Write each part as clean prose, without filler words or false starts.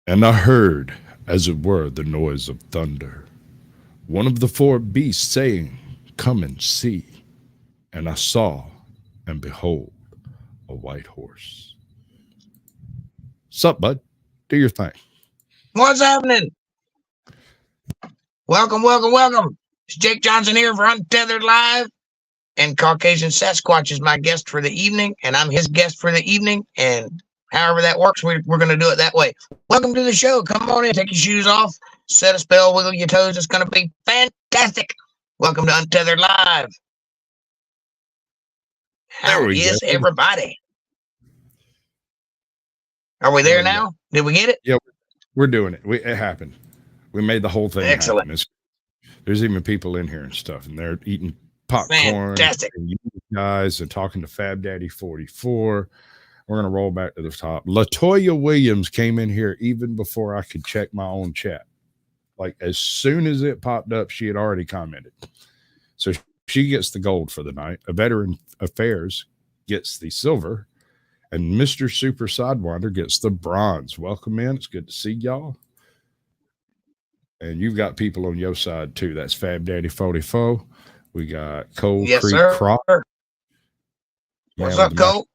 And I heard, as it were, the noise of thunder, one of the four beasts saying, "Come and see." And I saw, and behold, a white horse. Sup, bud? Do your thing. What's happening? Welcome, welcome, welcome. It's Jake Johnson here for Untethered Live, and Caucasian Sasquatch is my guest for the evening, and I'm his guest for the evening, and however that works, we're going to do it that way. Welcome to the show. Come on in, take your shoes off, set a spell, wiggle your toes. It's going to be fantastic. Welcome to Untethered Live. How is everybody? Are we there now? Did we get it? Yeah, we're doing it. It happened. We made the whole thing excellent. Happen. There's even people in here and stuff, and they're eating popcorn. Fantastic. And you guys and talking to Fab Daddy 44. We're going to roll back to the top. LaToya Williams came in here even before I could check my own chat. Like, as soon as it popped up, she had already commented. So she gets the gold for the night. A Veteran Affairs gets the silver. And Mr. Super Sidewinder gets the bronze. Welcome in. It's good to see y'all. And you've got people on your side, too. That's Fab Daddy 44. We got Cold Creek Crop. What's up, Cole?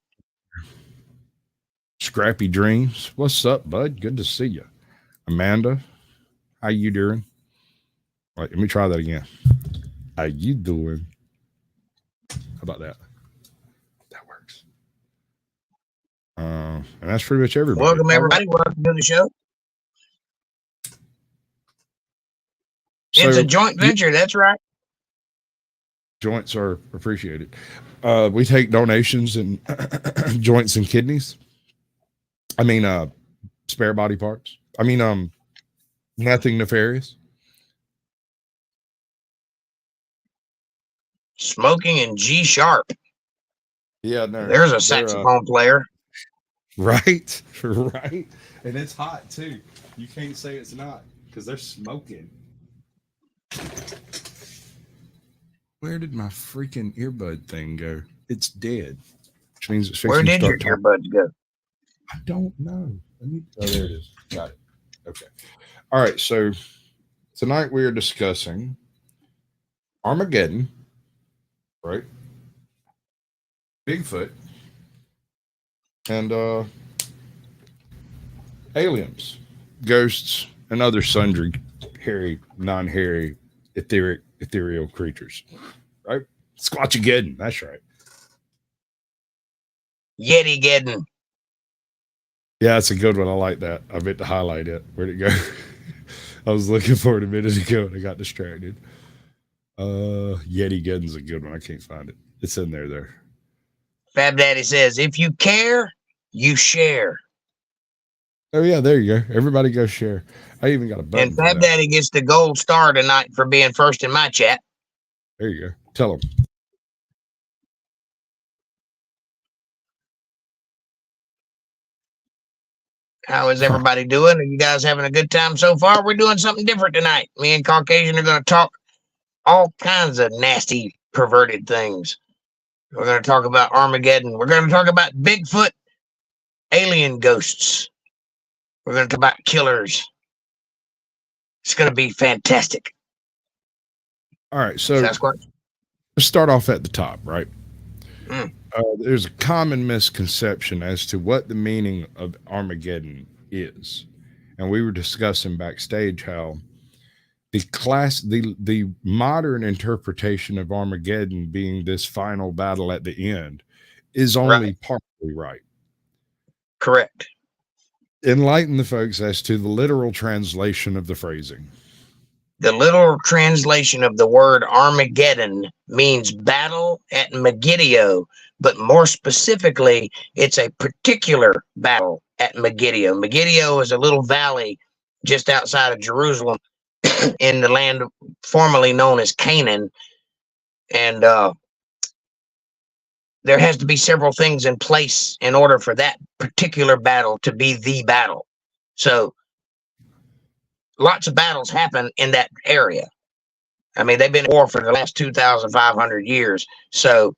Scrappy Dreams. What's up, bud? Good to see you. Amanda, how you doing? Wait, let me try that again. How you doing? How about that? That works. And that's pretty much everybody. Welcome, everybody. Welcome to the show. It's a joint venture. That's right. Joints are appreciated. We take donations and joints and kidneys. I mean, spare body parts. I mean, nothing nefarious. Smoking and G sharp. Yeah, no. There's a saxophone player. Right, right. And it's hot too. You can't say it's not because they're smoking. Where did my freaking earbud thing go? It's dead. Which means it's Where did your earbuds go? I don't know. Oh, there it is. Got it. Okay. All right. So tonight we are discussing Armageddon, right? Bigfoot and aliens, ghosts, and other sundry hairy, non-hairy, ethereal creatures, right? Squatchageddon. That's right. Yeti-geddon. Yeah, that's a good one. I like that. I meant to highlight it. Where'd it go? I was looking for it a minute ago and I got distracted. Yeti-geddon's a good one. I can't find it. It's in there. Fab Daddy says, if you care, you share. Oh, yeah, there you go. Everybody go share. I even got a button. And Fab Daddy gets the gold star tonight for being first in my chat. There you go. Tell him. How is everybody doing? Are you guys having a good time so far? We're doing something different tonight. Me and Caucasian are going to talk all kinds of nasty, perverted things. We're going to talk about Armageddon. We're going to talk about Bigfoot, alien ghosts. We're going to talk about killers. It's going to be fantastic. All right, so let's start off at the top, right? There's a common misconception as to what the meaning of Armageddon is. And we were discussing backstage how the modern interpretation of Armageddon being this final battle at the end is only partly right. Correct. Enlighten the folks as to the literal translation of the phrasing. The literal translation of the word Armageddon means battle at Megiddo, but more specifically, it's a particular battle at Megiddo. Megiddo is a little valley just outside of Jerusalem in the land formerly known as Canaan. And there has to be several things in place in order for that particular battle to be the battle. So lots of battles happen in that area. I mean, they've been at war for the last 2,500 years. So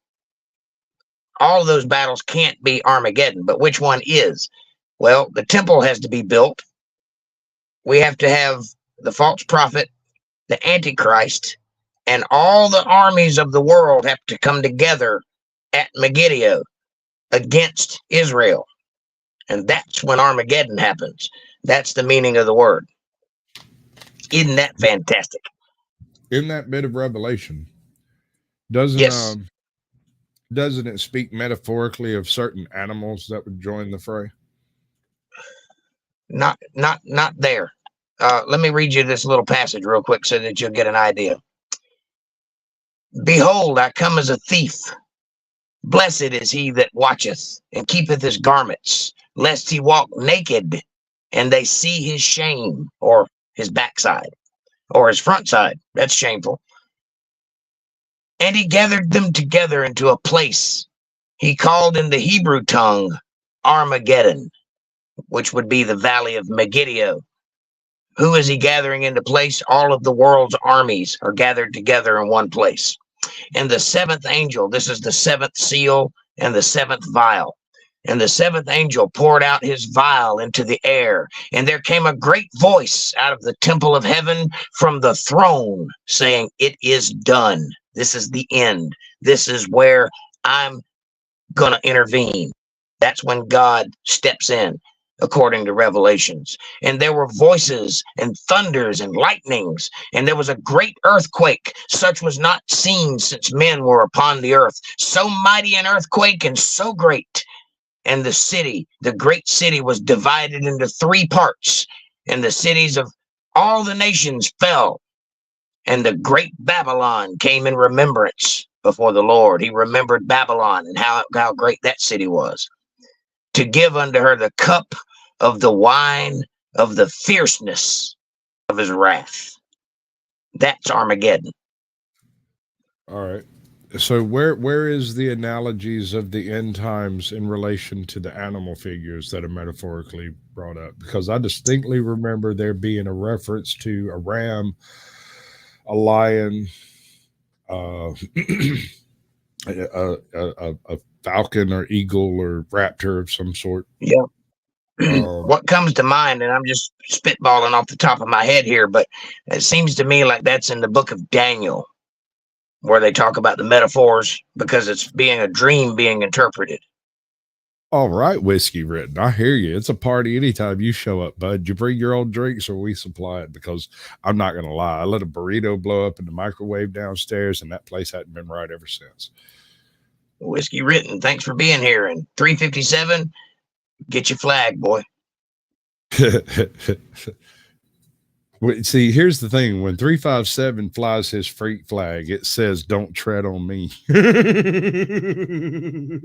all of those battles can't be Armageddon, but which one is? Well, the temple has to be built. we have to have the false prophet, the Antichrist, and all the armies of the world have to come together at Megiddo against Israel. And that's when Armageddon happens. That's the meaning of the word. Isn't that fantastic? In that bit of Revelation, doesn't it speak metaphorically of certain animals that would join the fray? Not there. Let me read you this little passage real quick so that you'll get an idea. Behold, I come as a thief. Blessed is he that watcheth and keepeth his garments, lest he walk naked and they see his shame, or his backside, or his front side. That's shameful. And he gathered them together into a place he called in the Hebrew tongue Armageddon, which would be the valley of Megiddo. Who is he gathering into place? All of the world's armies are gathered together in one place. And the seventh angel, this is the seventh seal and the seventh vial. And the seventh angel poured out his vial into the air, and there came a great voice out of the temple of heaven from the throne, saying, "It is done." This is the end. This is where I'm going to intervene. That's when God steps in, according to Revelations. And there were voices and thunders and lightnings, and there was a great earthquake, such was not seen since men were upon the earth. So mighty an earthquake and so great. And the city, the great city, was divided into three parts, and the cities of all the nations fell. And the great Babylon came in remembrance before the Lord. He remembered Babylon and how great that city was, to give unto her the cup of the wine of the fierceness of his wrath. That's Armageddon. All right. So where is the analogies of the end times in relation to the animal figures that are metaphorically brought up? Because I distinctly remember there being a reference to a ram, a lion, a falcon or eagle or raptor of some sort. Yeah. What comes to mind, and I'm just spitballing off the top of my head here, but it seems to me like that's in the book of Daniel, where they talk about the metaphors, because it's being a dream being interpreted. All right, Whiskey Written. I hear you. It's a party anytime you show up, bud. You bring your own drinks or we supply it, because I'm not going to lie. I let a burrito blow up in the microwave downstairs, and that place hadn't been right ever since. Whiskey Written, thanks for being here. And 357, get your flag, boy. See, here's the thing. When 357 flies his freak flag, it says, "Don't tread on me."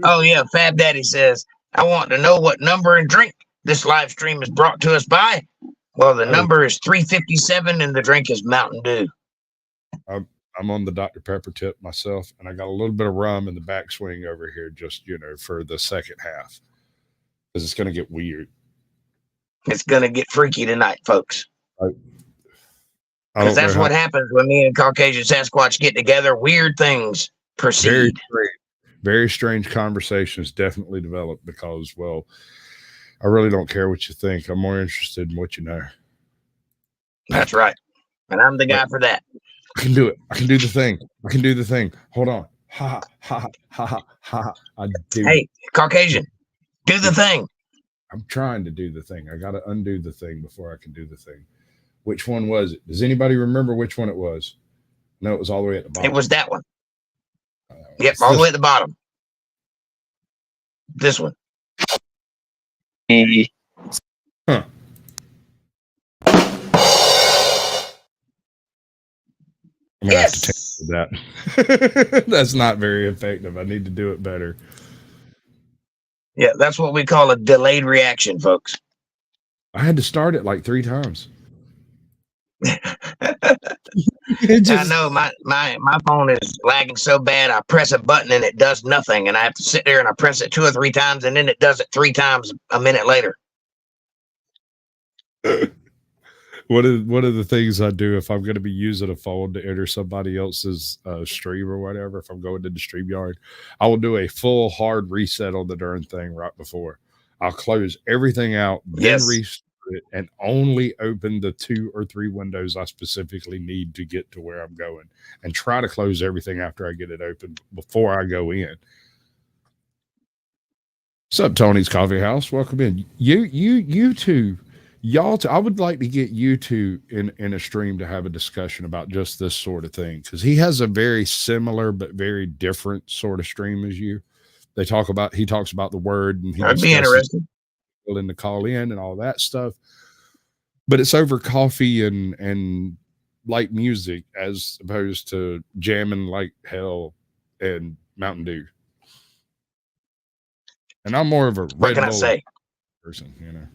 Oh, yeah. Fab Daddy says, I want to know what number and drink this live stream is brought to us by. Well, the number is 357 and the drink is Mountain Dew. I'm on the Dr. Pepper tip myself, and I got a little bit of rum in the backswing over here, just, for the second half, because it's going to get weird. It's going to get freaky tonight, folks. Because that's what happens when me and Caucasian Sasquatch get together. Weird things proceed. Very strange conversations definitely develop, because, well, I really don't care what you think. I'm more interested in what you know. That's right. And I'm the guy for that. I can do it. I can do the thing. I can do the thing. Hold on. Ha, ha, ha, ha, ha. I do. Hey, Caucasian, do the thing. I'm trying to do the thing. I got to undo the thing before I can do the thing. Which one was it? Does anybody remember which one it was? No, it was all the way at the bottom. It was that one. Yep, all the way at the bottom. This one. Huh. I'm gonna have to take that. That's not very effective. I need to do it better. Yeah, that's what we call a delayed reaction, folks. I had to start it like 3 times. I know my phone is lagging so bad. I press a button and it does nothing, and I have to sit there and I press it 2 or 3 times, and then it does it 3 times a minute later. One of the things I do if I'm going to be using a phone to enter somebody else's stream or whatever, if I'm going into StreamYard, I will do a full hard reset on the darn thing right before. I'll close everything out, then restart it and only open the 2 or 3 windows I specifically need to get to where I'm going, and try to close everything after I get it open before I go in. What's up, Tony's Coffee House? Welcome in. You two, y'all. I would like to get you two in a stream to have a discussion about just this sort of thing, because he has a very similar but very different sort of stream as you. He talks about the word, and he That'd be interesting. Willing to call in and all that stuff, but it's over coffee and light music as opposed to jamming like hell and Mountain Dew. And I'm more of a Red Bull person, you know.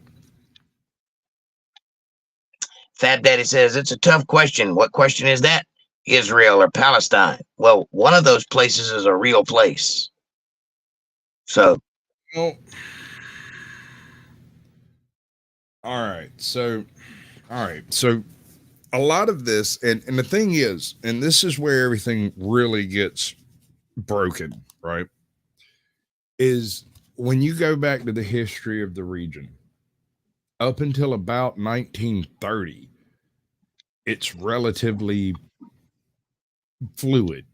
Fat Daddy says it's a tough question. What question is that? Israel or Palestine? Well, one of those places is a real place. So, well, all right. So a lot of this, and the thing is, and this is where everything really gets broken, right? Is when you go back to the history of the region, up until about 1930, it's relatively fluid.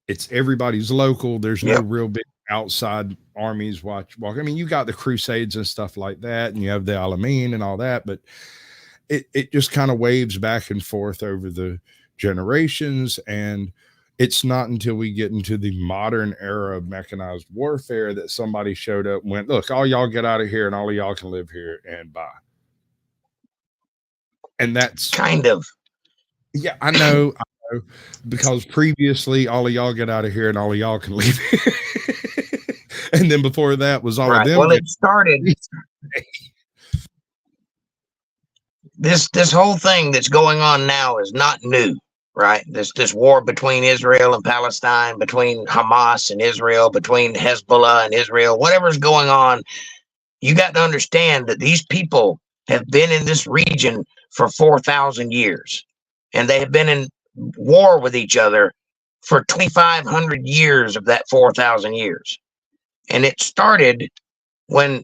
It's everybody's local. There's no real big outside armies walk. I mean, you got the Crusades and stuff like that, and you have the Alamein and all that, but it just kind of waves back and forth over the generations. And it's not until we get into the modern era of mechanized warfare that somebody showed up and went, look, all y'all get out of here and all of y'all can live here, and bye. And that's kind of. Yeah, I know, because previously all of y'all get out of here and all of y'all can leave. And then before that was all of them. Well, it started. This whole thing that's going on now is not new. Right, this war between Israel and Palestine, between Hamas and Israel, between Hezbollah and Israel, whatever's going on, you got to understand that these people have been in this region for 4,000 years, and they have been in war with each other for 2,500 years of that 4,000 years. And it started when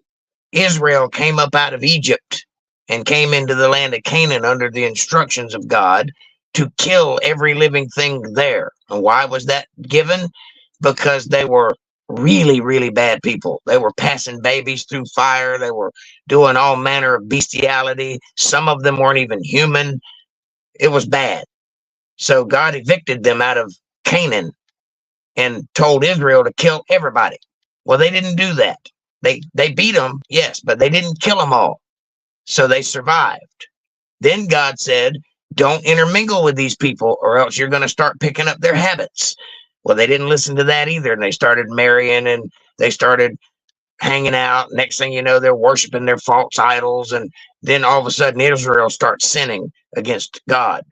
Israel came up out of Egypt and came into the land of Canaan under the instructions of God to kill every living thing there. And why was that given? Because they were really, really bad people. They were passing babies through fire. They were doing all manner of bestiality. Some of them weren't even human. It was bad. So God evicted them out of Canaan and told Israel to kill everybody. Well, they didn't do that. They beat them, yes, but they didn't kill them all. So they survived. Then God said, don't intermingle with these people, or else you're going to start picking up their habits. Well, they didn't listen to that either, and they started marrying, and they started hanging out. Next thing you know, they're worshiping their false idols, and then all of a sudden Israel starts sinning against God.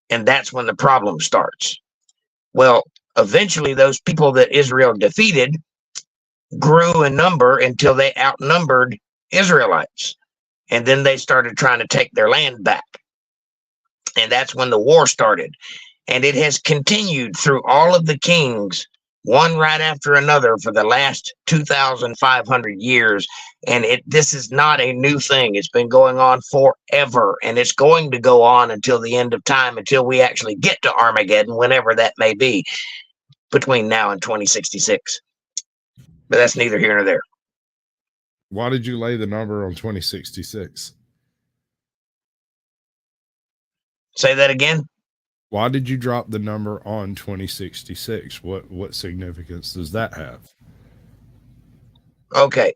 And that's when the problem starts. Well, eventually those people that Israel defeated grew in number until they outnumbered Israelites. And then they started trying to take their land back. And that's when the war started. And it has continued through all of the kings, one right after another, for the last 2,500 years. And this is not a new thing. It's been going on forever. And it's going to go on until the end of time, until we actually get to Armageddon, whenever that may be, between now and 2066. But that's neither here nor there. Why did you lay the number on 2066? Say that again. Why did you drop the number on 2066? What significance does that have? Okay,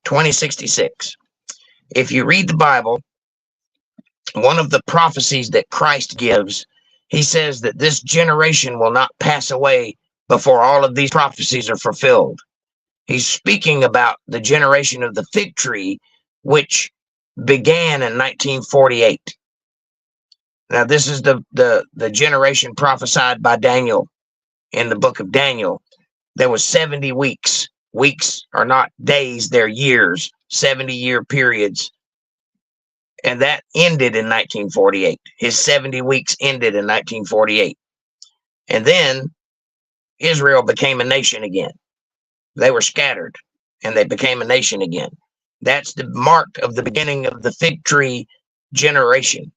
2066. If you read the Bible, one of the prophecies that Christ gives, he says that this generation will not pass away before all of these prophecies are fulfilled. He's speaking about the generation of the fig tree, which began in 1948. Now, this is the generation prophesied by Daniel in the book of Daniel. There was 70 weeks. Weeks are not days, they're years, 70-year periods. And that ended in 1948. His 70 weeks ended in 1948. And then Israel became a nation again. They were scattered, and they became a nation again. That's the mark of the beginning of the fig tree generation.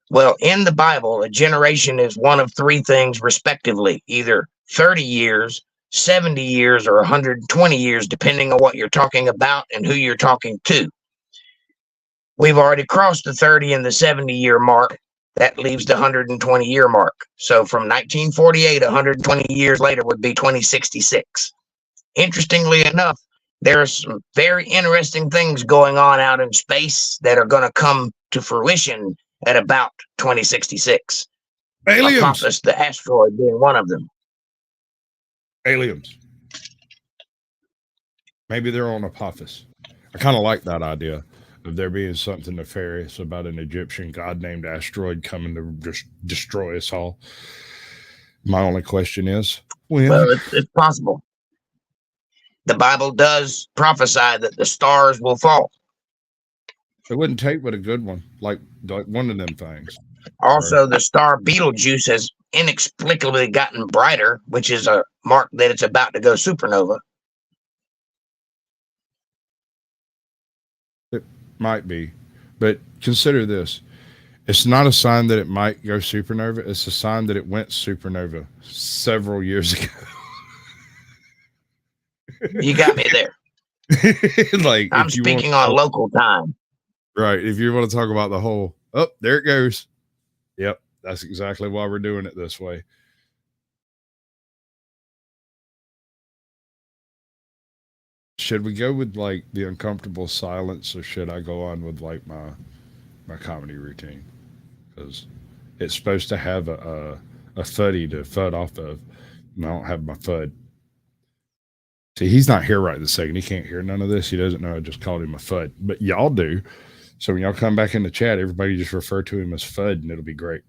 Well, in the Bible, a generation is one of three things, respectively, either 30 years, 70 years, or 120 years, depending on what you're talking about and who you're talking to. We've already crossed the 30 and the 70-year mark. That leaves the 120-year mark. So from 1948, 120 years later would be 2066. Interestingly enough, there are some very interesting things going on out in space that are going to come to fruition at about 2066. Aliens. Apophis, the asteroid, being one of them. Aliens. Maybe they're on Apophis. I kind of like that idea of there being something nefarious about an Egyptian god-named asteroid coming to just destroy us all. My only question is, when? Well, it's possible. The Bible does prophesy that the stars will fall. It wouldn't take but a good one, like one of them things. Also, the star Betelgeuse has inexplicably gotten brighter, which is a mark that it's about to go supernova. It might be, but consider this. It's not a sign that it might go supernova. It's a sign that it went supernova several years ago. You got me there. Like, I'm speaking on local time. Right. If you want to talk about the whole, oh, there it goes. Yep. That's exactly why we're doing it this way. Should we go with like the uncomfortable silence, or should I go on with like my comedy routine? Because it's supposed to have a fuddy to fud off of, and I don't have my fud. See, he's not here right this second. He can't hear none of this. He doesn't know I just called him a fud, but y'all do. So when y'all come back in the chat, everybody just refer to him as fud, and it'll be great.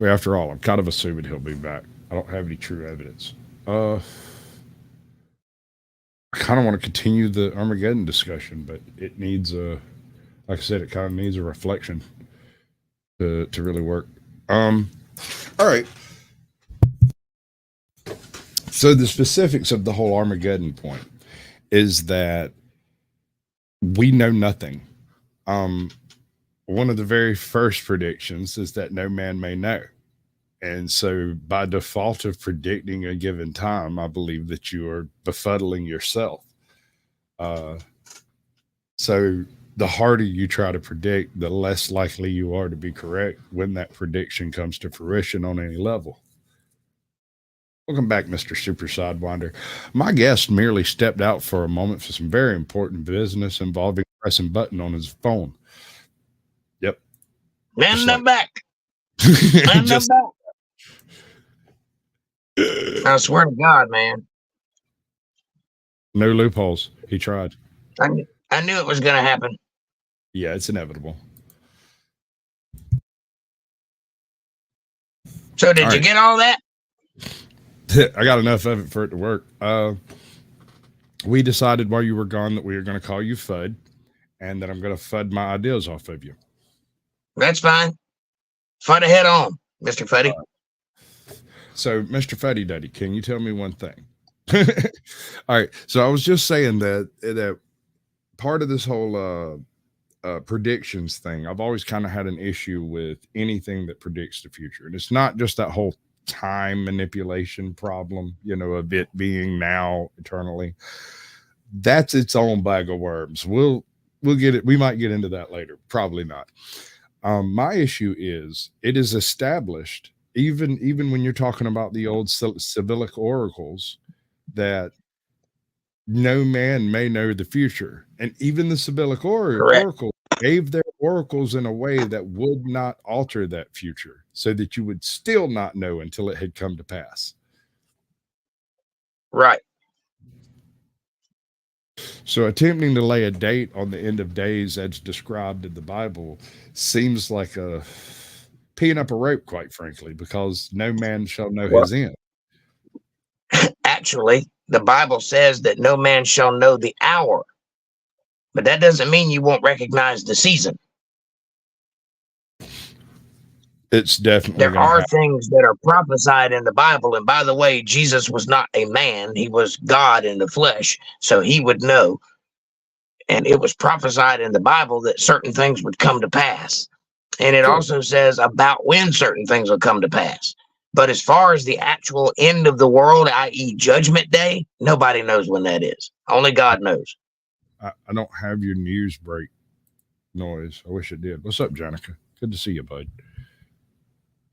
But after all, I'm kind of assuming he'll be back. I don't have any true evidence. I kind of want to continue the Armageddon discussion, but it needs like I said, it kind of needs a reflection to really work. All right. So the specifics of the whole Armageddon point is that we know nothing. One of the very first predictions is that no man may know. And so by default of predicting a given time, I believe that you are befuddling yourself. So the harder you try to predict, the less likely you are to be correct when that prediction comes to fruition on any level. Welcome back, Mr. Super Sidewinder. My guest merely stepped out for a moment for some very important business involving pressing button on his phone. Yep. And I'm back. And I'm back. I swear to God, man. No loopholes. He tried. I knew it was going to happen. Yeah, it's inevitable. So did you get all that? I got enough of it for it to work. We decided while you were gone that we were going to call you Fud, and that I'm going to Fud my ideas off of you. That's fine. Fud ahead on, Mr. Fuddy. So, Mr. Fuddy Duddy, can you tell me one thing? All right. So I was just saying that part of this whole predictions thing, I've always kind of had an issue with anything that predicts the future. And it's not just that whole time manipulation problem, of it being now eternally. That's its own bag of worms. We'll get it. We might get into that later. Probably not. My issue is it is established, even when you're talking about the old Sibyllic oracles, that no man may know the future. And even the Sibyllic oracles gave their oracles in a way that would not alter that future, so that you would still not know until it had come to pass. Right. So attempting to lay a date on the end of days as described in the Bible seems like peeing up a rope, quite frankly, because no man shall know his end. Actually, the Bible says that no man shall know the hour, but that doesn't mean you won't recognize the season. It's definitely There going to are happen. things that are prophesied in the Bible. And by the way, Jesus was not a man, he was God in the flesh. So he would know. And it was prophesied in the Bible that certain things would come to pass. And it Sure. also says about when certain things will come to pass. But as far as the actual end of the world, i.e., Judgment Day, nobody knows when that is. Only God knows. I don't have your news break noise. I wish it did. What's up, Janica? Good to see you, bud.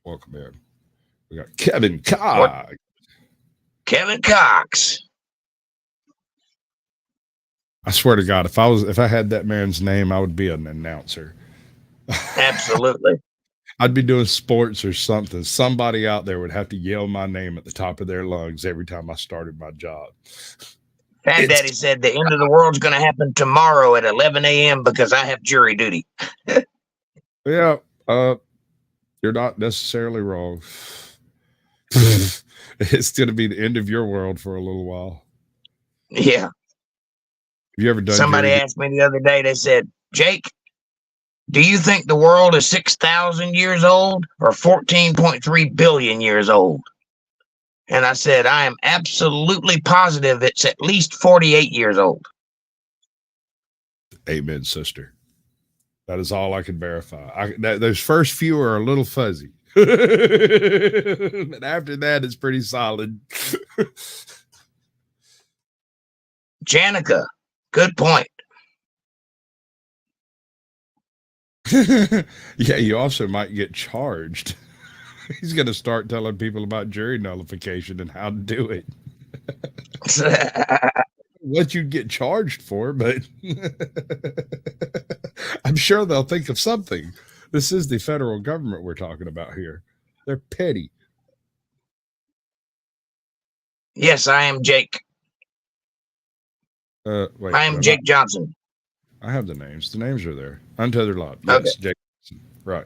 Welcome in. We got Kevin Cog. Kevin Cox. I swear to God, if I had that man's name, I would be an announcer. Absolutely. I'd be doing sports or something. Somebody out there would have to yell my name at the top of their lungs every time I started my job. Fat Daddy said the end of the world's going to happen tomorrow at 11 a.m. because I have jury duty. Yeah, you're not necessarily wrong. It's going to be the end of your world for a little while. Yeah. Have you ever done Somebody jury asked me the other day, they said, Jake, do you think the world is 6,000 years old or 14.3 billion years old? And I said, I am absolutely positive it's at least 48 years old. Amen, sister. That is all I can verify. Those first few are a little fuzzy. But after that, it's pretty solid. Janica, good point. Yeah, you also might get charged. He's going to start telling people about jury nullification and how to do it. What you'd get charged for, but I'm sure they'll think of something. This is the federal government we're talking about here. They're petty. Yes, I am Jake. Wait, I am Jake Johnson. I have the names. The names are there. UntetheredLive. Yes, Okay. Jake Johnson. Right.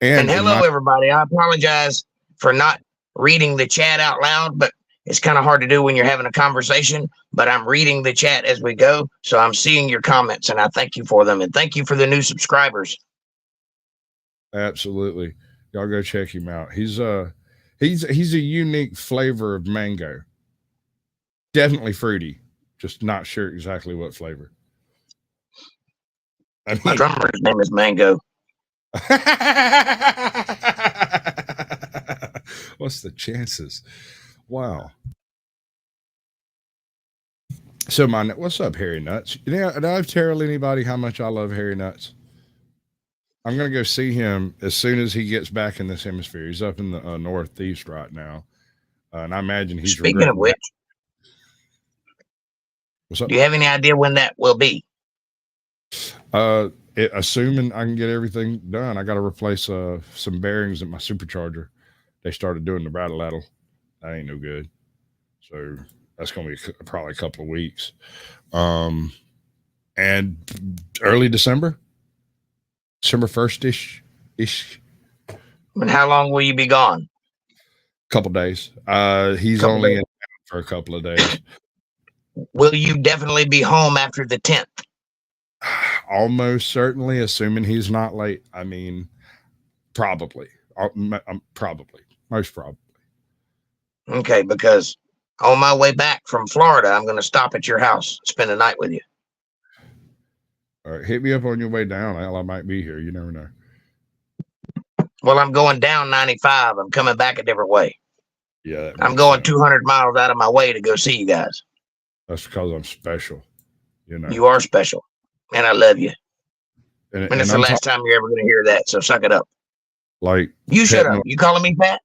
And hello, everybody. I apologize for not reading the chat out loud, but it's kind of hard to do when you're having a conversation. But I'm reading the chat as we go, so I'm seeing your comments, and I thank you for them. And thank you for the new subscribers. Absolutely. Y'all go check him out. He's a unique flavor of mango. Definitely fruity. Just not sure exactly what flavor. My drummer's name is Mango. What's the chances? Wow. So what's up, Harry Nuts? Did I tell anybody how much I love Harry Nuts? I'm going to go see him as soon as he gets back in this hemisphere. He's up in the Northeast right now. And I imagine he's Speaking of which, what's up? Do you have any idea when that will be? Assuming I can get everything done, I got to replace some bearings in my supercharger. They started doing the rattle. That ain't no good. So that's going to be probably a couple of weeks. And early December 1st ish. And how long will you be gone? Couple days. He's only in town for a couple of days. Will you definitely be home after the 10th? Almost certainly, assuming he's not late. I mean, probably. Most probably. Okay, because on my way back from Florida, I'm going to stop at your house, spend the night with you. All right, hit me up on your way down. I might be here. You never know. Well, I'm going down 95. I'm coming back a different way. Yeah, I'm going 200 miles out of my way to go see you guys. That's because I'm special. You know, you are special, and I love you. And it's the last time you're ever going to hear that. So suck it up. Like you shut up. You calling me fat?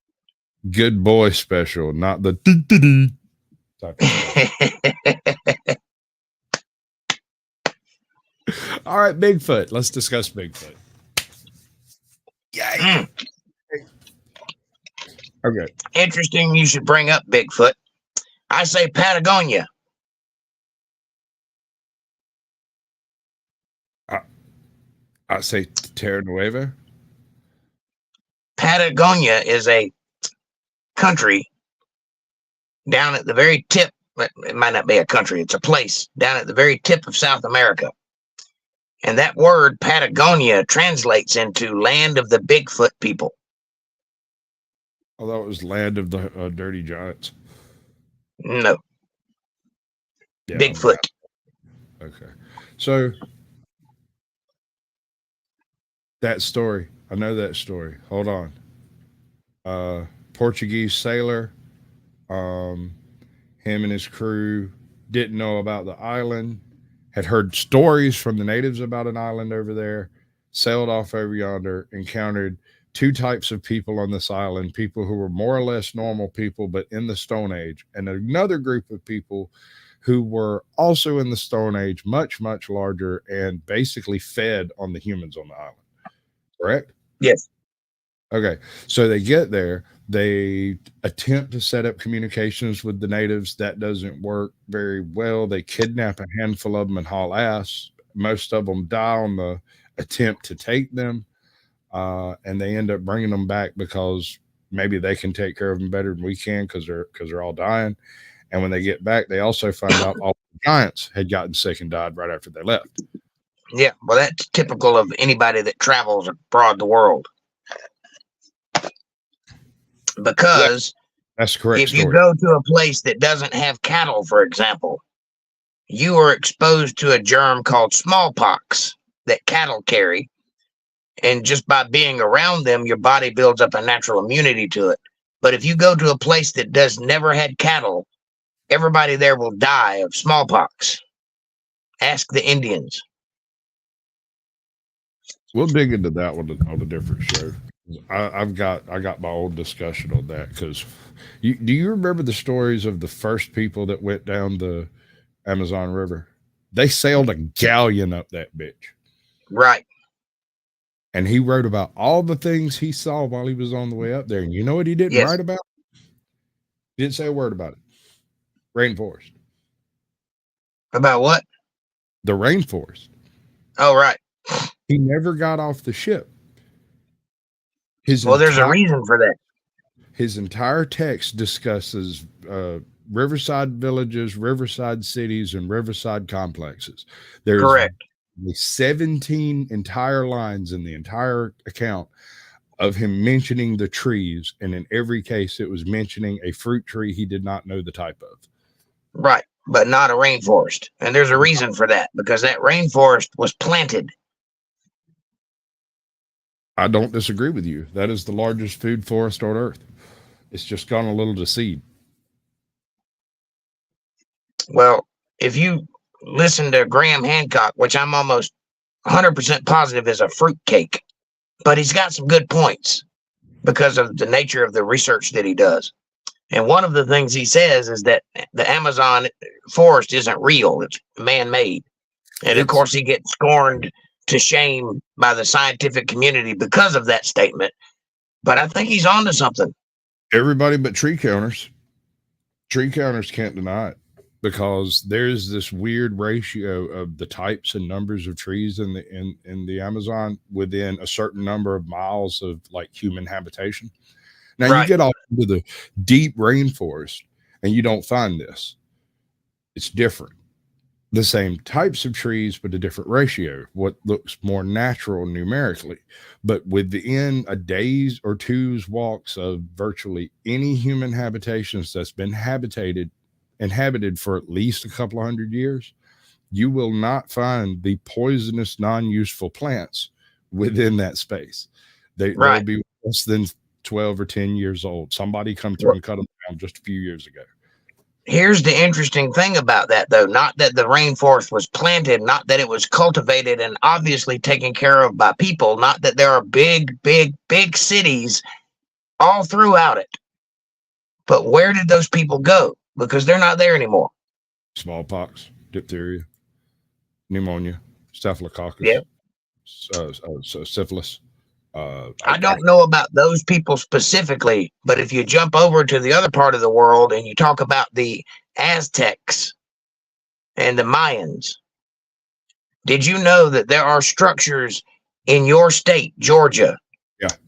Good boy special, not the type of All right, Bigfoot. Let's discuss Bigfoot. Yay. Okay. Interesting. You should bring up Bigfoot. I say Patagonia. I say Terra Nueva. Patagonia is a country down at the very tip. It might not be a country. It's a place down at the very tip of South America. And that word Patagonia translates into land of the Bigfoot people. Although it was land of the dirty giants. No. Yeah, Bigfoot. Okay. So that story, I know that story. Hold on. Portuguese sailor, him and his crew didn't know about the island, had heard stories from the natives about an island over there, sailed off over yonder, encountered two types of people on this island, people who were more or less normal people, but in the Stone Age, and another group of people who were also in the Stone Age, much, much larger, and basically fed on the humans on the island. Correct? Yes. Okay. So they get there, they attempt to set up communications with the natives. That doesn't work very well. They kidnap a handful of them and haul ass. Most of them die on the attempt to take them. And they end up bringing them back because maybe they can take care of them better than we can because they're all dying. And when they get back, they also find out all the giants had gotten sick and died right after they left. Yeah, well, that's typical of anybody that travels abroad the world. Because that's correct. If you go to a place that doesn't have cattle, for example, you are exposed to a germ called smallpox that cattle carry. And just by being around them, your body builds up a natural immunity to it. But if you go to a place that never had cattle, everybody there will die of smallpox. Ask the Indians. We'll dig into that one on a different show. I got my own discussion on that because do you remember the stories of the first people that went down the Amazon River? They sailed a galleon up that bitch. Right. And he wrote about all the things he saw while he was on the way up there. And you know what he didn't write about? He didn't say a word about it. Rainforest. About what? The rainforest. Oh, right. He never got off the ship. There's a reason for that. His entire text discusses riverside villages, riverside cities, and riverside complexes. There's correct. 17 entire lines in the entire account of him mentioning the trees, and in every case, it was mentioning a fruit tree he did not know the type of. Right, but not a rainforest. And there's a reason for that, because that rainforest was planted. I don't disagree with you. That is the largest food forest on Earth. It's just gone a little to seed. Well, if you listen to Graham Hancock, which I'm almost 100% positive is a fruitcake, but he's got some good points because of the nature of the research that he does. And one of the things he says is that the Amazon forest isn't real. It's man-made. And of course, he gets scorned to shame by the scientific community because of that statement. But I think he's onto something. Everybody but tree counters. Tree counters can't deny it because there's this weird ratio of the types and numbers of trees in the Amazon within a certain number of miles of like human habitation. Now you get off into the deep rainforest and you don't find this. It's different. The same types of trees, but a different ratio, what looks more natural numerically. But within a day's or two's walks of virtually any human habitations that's been inhabited for at least a couple of 100 years, you will not find the poisonous, non-useful plants within that space. They'll be less than 12 or 10 years old. Somebody come through and cut them down just a few years ago. Here's the interesting thing about that, though. Not that the rainforest was planted, not that it was cultivated and obviously taken care of by people, not that there are big cities all throughout it. But where did those people go? Because they're not there anymore. Smallpox, diphtheria, pneumonia, staphylococcus, syphilis. I don't know about those people specifically, but if you jump over to the other part of the world and you talk about the Aztecs and the Mayans, did you know that there are structures in your state, Georgia,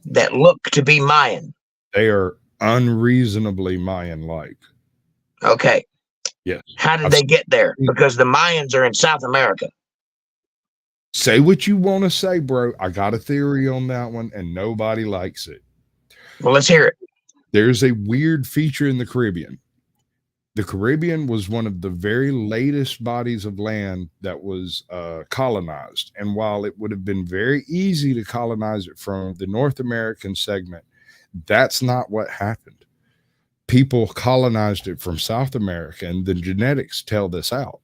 that look to be Mayan? They are unreasonably Mayan-like. Okay. Yes. How did they get there? Because the Mayans are in South America. Say what you want to say, bro. I got a theory on that one, and nobody likes it. Well, let's hear it. There's a weird feature in the Caribbean. The Caribbean was one of the very latest bodies of land that was colonized. And while it would have been very easy to colonize it from the North American segment, that's not what happened. People colonized it from South America, and the genetics tell this out,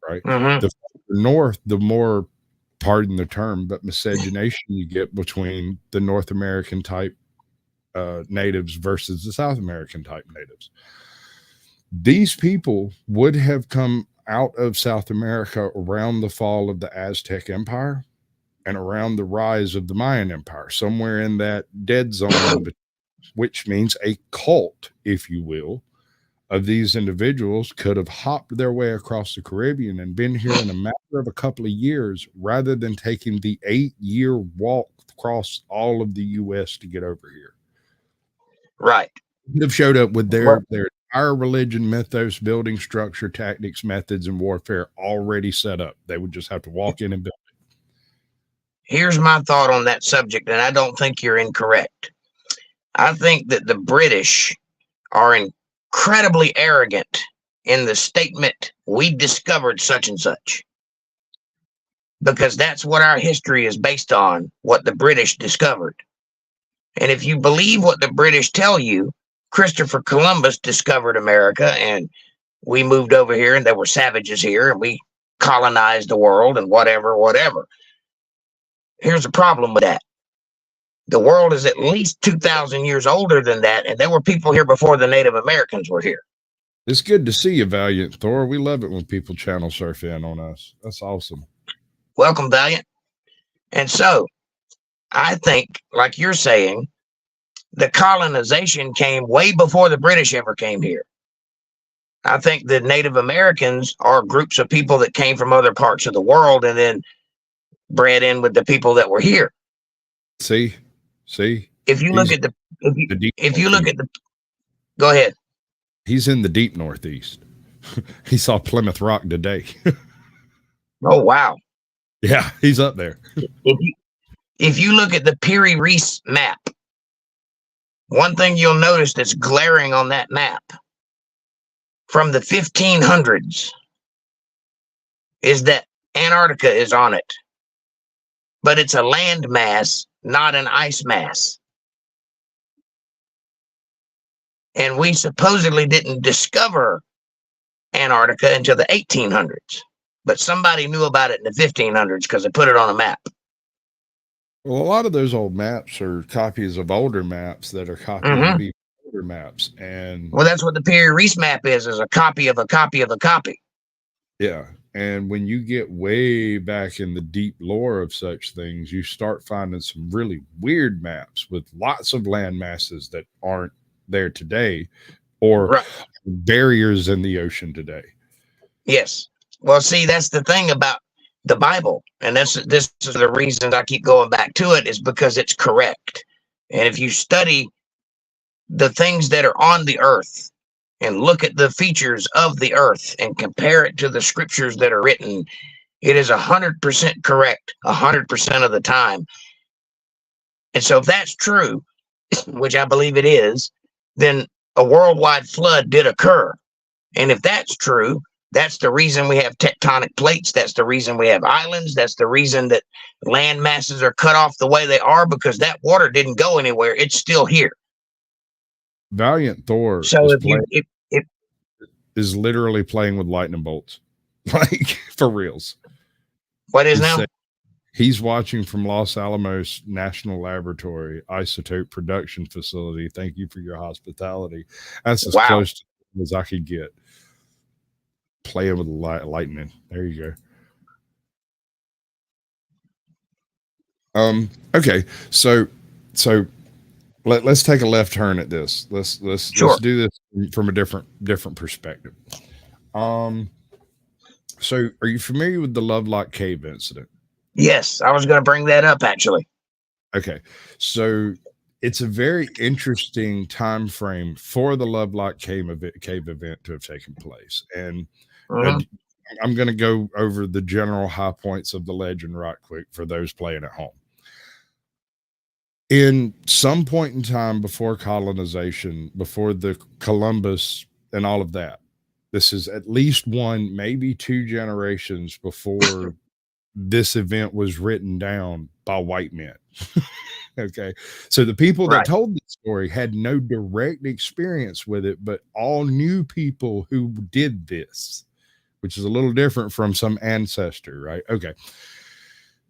right? Mm-hmm. The north, the more, pardon the term, but miscegenation you get between the North American type natives versus the South American type natives. These people would have come out of South America around the fall of the Aztec Empire and around the rise of the Mayan Empire, somewhere in that dead zone, which means a cult, if you will, of these individuals could have hopped their way across the Caribbean and been here in a matter of a couple of years rather than taking the 8-year walk across all of the U.S. to get over here. Right. They have showed up with their entire religion, mythos, building structure, tactics, methods, and warfare already set up. They would just have to walk in and build it. Here's my thought on that subject, and I don't think you're incorrect. I think that the British are incredibly arrogant in the statement, we discovered such and such. Because that's what our history is based on, what the British discovered. And if you believe what the British tell you, Christopher Columbus discovered America, and we moved over here, and there were savages here, and we colonized the world, and whatever. Here's the problem with that. The world is at least 2,000 years older than that, and there were people here before the Native Americans were here. It's good to see you, Valiant Thor. We love it when people channel surf in on us. That's awesome. Welcome, Valiant. And so, I think, like you're saying, the colonization came way before the British ever came here. I think the Native Americans are groups of people that came from other parts of the world and then bred in with the people that were here. See, if you look at the go ahead. He's in the deep Northeast. He saw Plymouth Rock today. Oh, wow. Yeah, he's up there. If you look at the Piri Reis map, one thing you'll notice that's glaring on that map from the 1500s is that Antarctica is on it. But it's a land mass, not an ice mass. And we supposedly didn't discover Antarctica until the 1800s. But somebody knew about it in the 1500s because they put it on a map. Well, a lot of those old maps are copies of older maps that are copies of older maps. And well, that's what the Piri Reis map is a copy of a copy of a copy. Yeah. And when you get way back in the deep lore of such things, you start finding some really weird maps with lots of land masses that aren't there today or barriers in the ocean today. Yes. Well, see, that's the thing about the Bible. And this is the reason I keep going back to it is because it's correct. And if you study the things that are on the earth and look at the features of the earth and compare it to the scriptures that are written, it is 100% correct 100% of the time. And so if that's true, which I believe it is, then a worldwide flood did occur. And if that's true, that's the reason we have tectonic plates. That's the reason we have islands. That's the reason that land masses are cut off the way they are, because that water didn't go anywhere. It's still here. Valiant Thor is literally playing with lightning bolts, like for reals. What is now? He's watching from Los Alamos National Laboratory Isotope Production Facility. Thank you for your hospitality. That's as close to as I could get. Playing with lightning. There you go. Okay, so let's take a left turn at this. Let's do this from a different perspective. So are you familiar with the Lovelock Cave incident? Yes, I was going to bring that up actually. Okay, so it's a very interesting time frame for the Lovelock Cave event to have taken place, and I'm going to go over the general high points of the legend right quick for those playing at home. In some point in time before colonization, before the Columbus and all of that, this is at least one, maybe two generations before this event was written down by white men. Okay. So the people that told the story had no direct experience with it, but all knew people who did this, which is a little different from some ancestor, right? Okay.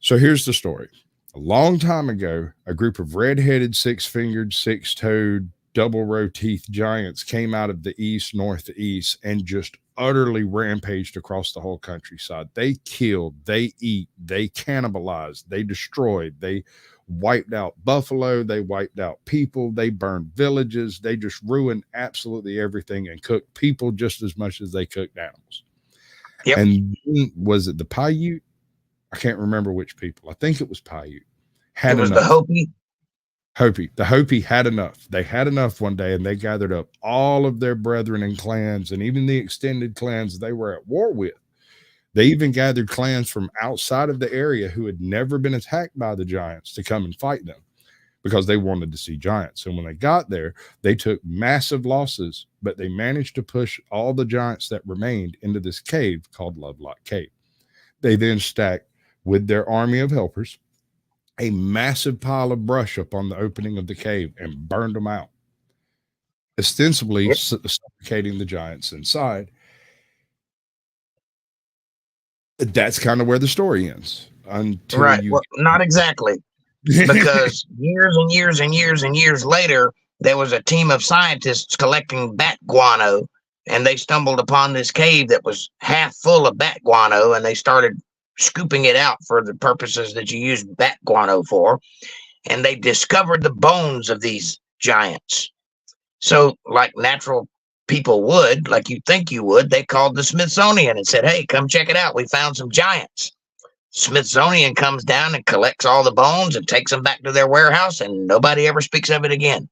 So here's the story. A long time ago, a group of red-headed, six-fingered, six-toed, double-row teeth giants came out of the east, northeast, and just utterly rampaged across the whole countryside. They killed, they eat, they cannibalized, they destroyed, they wiped out buffalo, they wiped out people, they burned villages, they just ruined absolutely everything and cooked people just as much as they cooked animals. Yep. And was it the Paiute? I can't remember which people. I think it was Paiute. It was the Hopi. The Hopi had enough. They had enough one day, and they gathered up all of their brethren and clans, and even the extended clans they were at war with. They even gathered clans from outside of the area who had never been attacked by the giants to come and fight them because they wanted to see giants. And when they got there, they took massive losses, but they managed to push all the giants that remained into this cave called Lovelock Cave. They then stacked, with their army of helpers, a massive pile of brush up on the opening of the cave and burned them out, ostensibly suffocating the giants inside. That's kind of where the story ends. Well, not exactly, because years and years and years and years later, there was a team of scientists collecting bat guano, and they stumbled upon this cave that was half full of bat guano, and they started scooping it out for the purposes that you use bat guano for, and they discovered the bones of these giants. So, like natural people would, like you think you would, they called the Smithsonian and said, "Hey, come check it out. We found some giants." Smithsonian comes down and collects all the bones and takes them back to their warehouse, and nobody ever speaks of it again.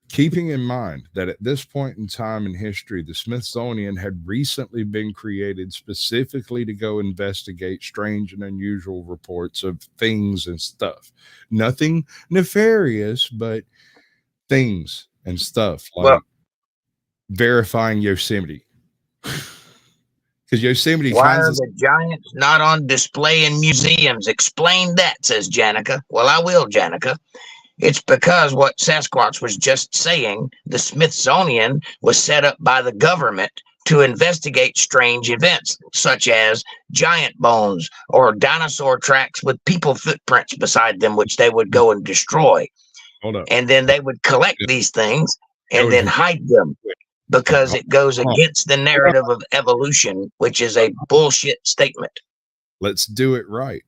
Keeping in mind that at this point in time in history, the Smithsonian had recently been created specifically to go investigate strange and unusual reports of things and stuff. Nothing nefarious, but things and stuff like verifying Yosemite. Because Yosemite why are the giants not on display in museums? Explain that, says Janica. Well, I will, Janica. It's because what Sasquatch was just saying, the Smithsonian was set up by the government to investigate strange events, such as giant bones or dinosaur tracks with people footprints beside them, which they would go and destroy. Hold up. And then they would collect these things and then hide them, because it goes against the narrative of evolution, which is a bullshit statement. Let's do it right.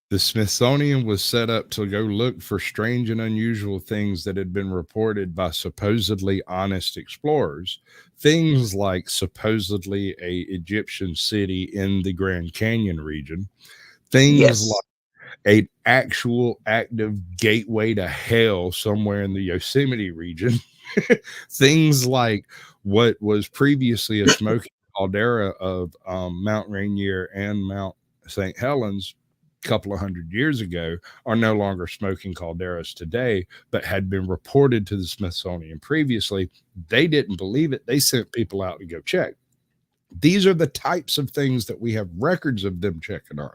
The Smithsonian was set up to go look for strange and unusual things that had been reported by supposedly honest explorers. Things like supposedly a Egyptian city in the Grand Canyon region. Things like an actual active gateway to hell somewhere in the Yosemite region. Things like what was previously a smoking caldera of Mount Rainier and Mount St. Helens couple of 100 years ago are no longer smoking calderas today, but had been reported to the Smithsonian previously. They didn't believe it. They sent people out to go check. These are the types of things that we have records of them checking on.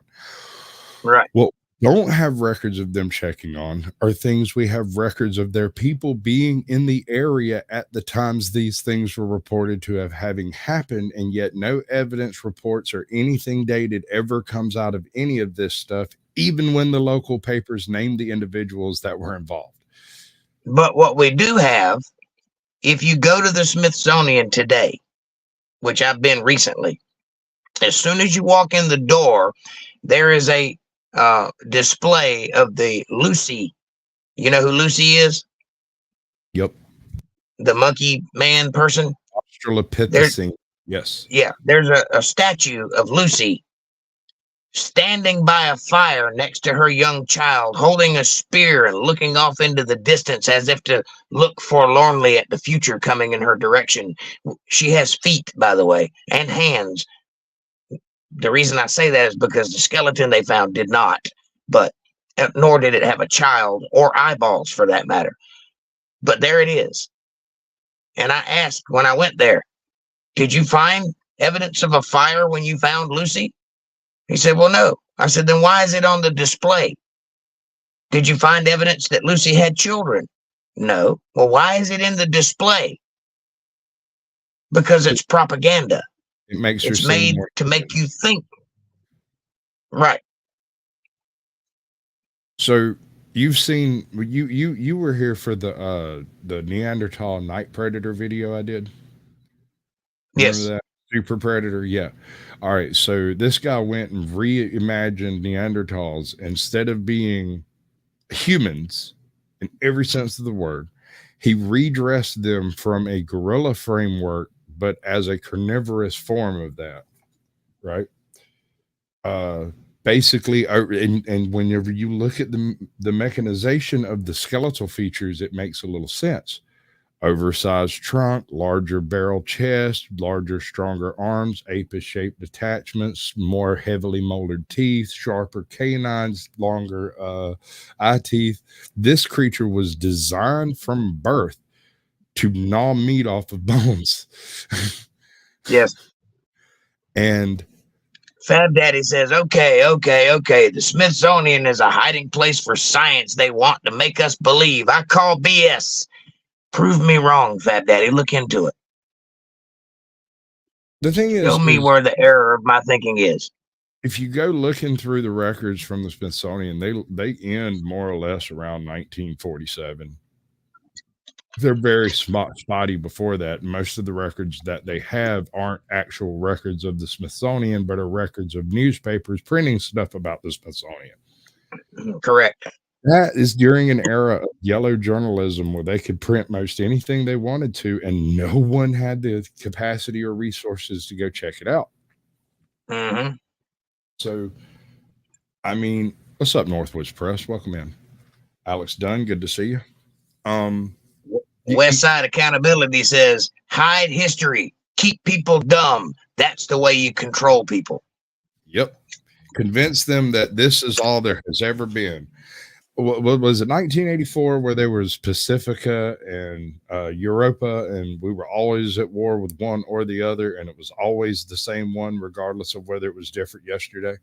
Right. Well, don't have records of them checking on are things we have records of their people being in the area at the times these things were reported to have having happened, and yet no evidence reports or anything dated ever comes out of any of this stuff, even when the local papers name the individuals that were involved. But what we do have, if you go to the Smithsonian today, which I've been recently, as soon as you walk in the door, there is a display of the Lucy. You know who Lucy is? Yep. The monkey man person. Australopithecine. Yes. Yeah. There's a statue of Lucy standing by a fire next to her young child, holding a spear and looking off into the distance as if to look forlornly at the future coming in her direction. She has feet, by the way, and hands. The reason I say that is because the skeleton they found did not, but nor did it have a child or eyeballs for that matter. But there it is. And I asked when I went there, did you find evidence of a fire when you found Lucy? He said, well, no. I said, then why is it on the display? Did you find evidence that Lucy had children? No. Well, why is it in the display? Because it's propaganda. It makes it's made to make you think. Right. So you've seen you were here for the Neanderthal night predator video I did. Remember yes. That super predator? Yeah. All right. So this guy went and reimagined Neanderthals instead of being humans in every sense of the word. He redressed them from a gorilla framework, but as a carnivorous form of that, right? Basically, and whenever you look at the mechanization of the skeletal features, it makes a little sense. Oversized trunk, larger barrel chest, larger, stronger arms, apis-shaped attachments, more heavily molded teeth, sharper canines, longer eye teeth. This creature was designed from birth to gnaw meat off of bones. Yes. And Fab Daddy says, okay. The Smithsonian is a hiding place for science they want to make us believe. I call BS. Prove me wrong, Fab Daddy. Look into it. The thing is, show me where the error of my thinking is. If you go looking through the records from the Smithsonian, they end more or less around 1947. They're very spotty before that. Most of the records that they have aren't actual records of the Smithsonian, but are records of newspapers printing stuff about the Smithsonian. Correct. That is during an era of yellow journalism where they could print most anything they wanted to, and no one had the capacity or resources to go check it out. Mm-hmm. So, I mean, what's up, Northwoods Press? Welcome in. Alex Dunn, good to see you. West Side Accountability says, hide history, keep people dumb. That's the way you control people. Yep. Convince them that this is all there has ever been. What was it, 1984, where there was Pacifica and Europa, and we were always at war with one or the other, and it was always the same one, regardless of whether it was different yesterday?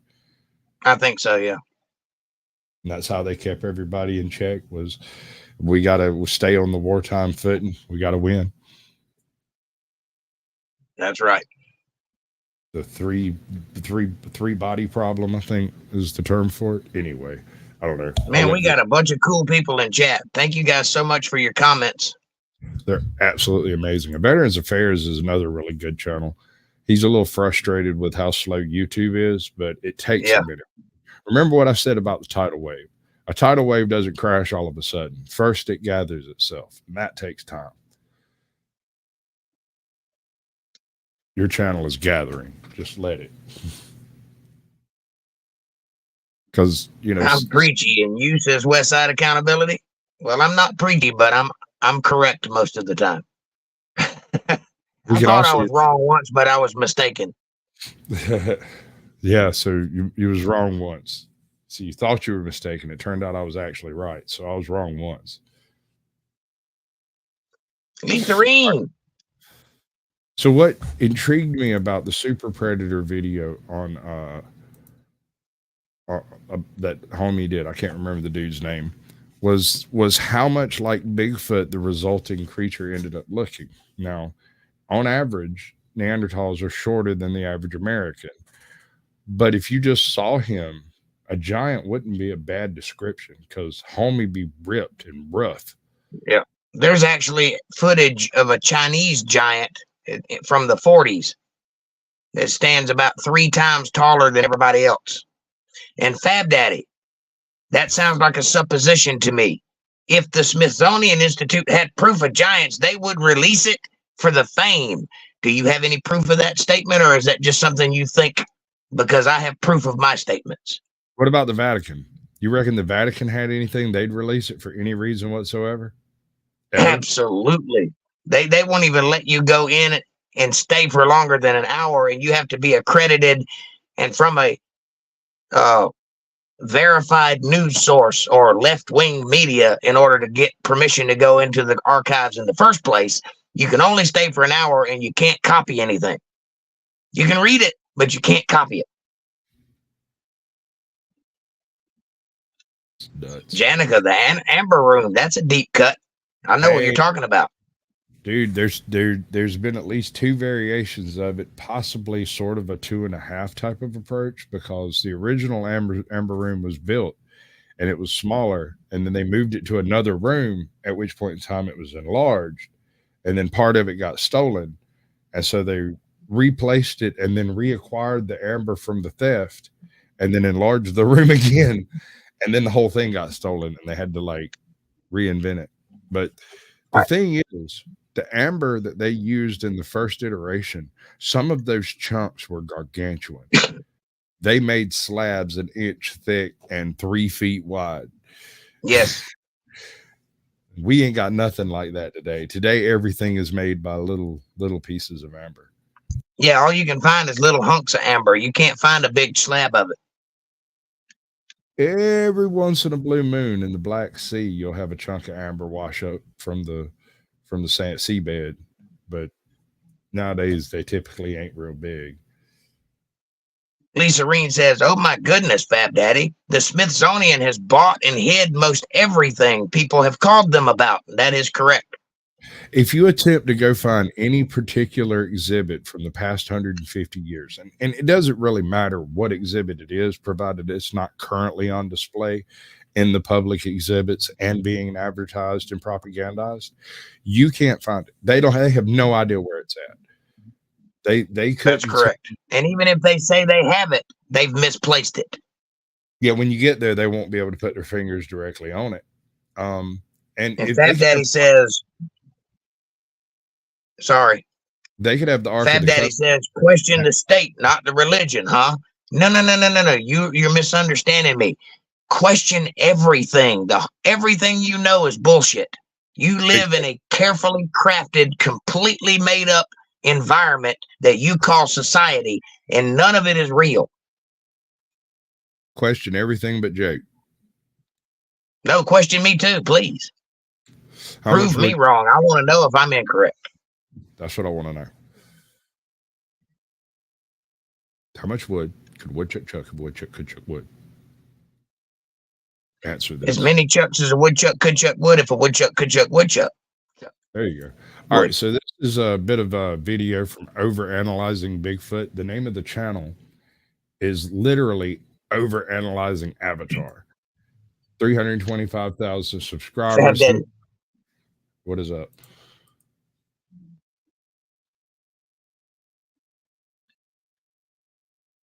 I think so, yeah. And that's how they kept everybody in check, was we got to stay on the wartime footing. We got to win. That's right. The three body problem, I think, is the term for it. Anyway, I don't know. Man, we got a bunch of cool people in chat. Thank you guys so much for your comments. They're absolutely amazing. Veterans Affairs is another really good channel. He's a little frustrated with how slow YouTube is, but it takes a minute. Remember what I said about the tidal wave. A tidal wave doesn't crash all of a sudden. First, it gathers itself, and that takes time. Your channel is gathering. Just let it. Because, you know, I'm preachy, and you says West Side Accountability. Well, I'm not preachy, but I'm correct most of the time. I thought I was wrong once, but I was mistaken. Yeah, so you was wrong once. So you thought you were mistaken. It turned out I was actually right. So I was wrong once. Listerine. So what intrigued me about the Super Predator video on that homie did, I can't remember the dude's name, was how much like Bigfoot the resulting creature ended up looking. Now, on average, Neanderthals are shorter than the average American. But if you just saw him, a giant wouldn't be a bad description, because homie be ripped and rough. Yeah. There's actually footage of a Chinese giant from the 40s that stands about 3 times taller than everybody else. And Fab Daddy, that sounds like a supposition to me. If the Smithsonian Institute had proof of giants, they would release it for the fame. Do you have any proof of that statement, or is that just something you think because I have proof of my statements? What about the Vatican? You reckon the Vatican had anything they'd release it for any reason whatsoever? Ever? Absolutely. They won't even let you go in and stay for longer than an hour, and you have to be accredited and from a verified news source or left-wing media in order to get permission to go into the archives in the first place, you can only stay for an hour and you can't copy anything. You can read it, but you can't copy it. Janica, the Amber Room, that's a deep cut. I know what you're talking about. Dude, there's been at least 2 variations of it, possibly sort of a 2.5 type of approach, because the original Amber Room was built and it was smaller, and then they moved it to another room, at which point in time it was enlarged, and then part of it got stolen, and so they replaced it and then reacquired the amber from the theft and then enlarged the room again, and then the whole thing got stolen and they had to like reinvent it. But the thing is, the amber that they used in the first iteration, some of those chunks were gargantuan. They made slabs 1 inch thick and 3 feet wide. Yes. We ain't got nothing like that today. Today, everything is made by little pieces of amber. Yeah, all you can find is little hunks of amber. You can't find a big slab of it. Every once in a blue moon in the Black Sea, you'll have a chunk of amber wash up from the seabed, but nowadays they typically ain't real big. Lisa Reen says, "Oh my goodness, Fab Daddy, the Smithsonian has bought and hid most everything people have called them about." That is correct. If you attempt to go find any particular exhibit from the past 150 years, and it doesn't really matter what exhibit it is, provided it's not currently on display in the public exhibits and being advertised and propagandized, you can't find it. They have no idea where it's at. They could. That's correct. And even if they say they have it, they've misplaced it. Yeah, when you get there, they won't be able to put their fingers directly on it. And if Fab Daddy says, sorry. They could have the Ark. Fab Daddy says, question the state, not the religion, huh? No. You're misunderstanding me. Question everything. Everything you know is bullshit. You live in a carefully crafted, completely made up environment that you call society, and none of it is real. Question everything but Jake. No, question me too, please. Prove me wrong. I want to know if I'm incorrect. That's what I want to know. How much wood could woodchuck chuck if a woodchuck could chuck wood? Answer this. As many chucks as a woodchuck could chuck wood if a woodchuck could chuck woodchuck. There you go. All right, so this is a bit of a video from Overanalyzing Bigfoot. The name of the channel is literally Overanalyzing Avatar. 325,000 subscribers. What is up?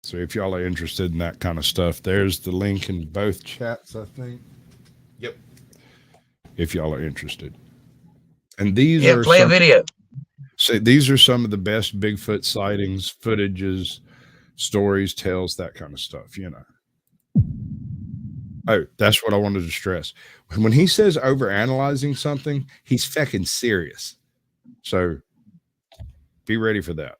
So if y'all are interested in that kind of stuff, there's the link in both chats, I think. Yep. If y'all are interested. And these are play a video. So these are some of the best Bigfoot sightings, footages, stories, tales, that kind of stuff, you know. Oh, that's what I wanted to stress. When he says overanalyzing something, he's fucking serious. So be ready for that.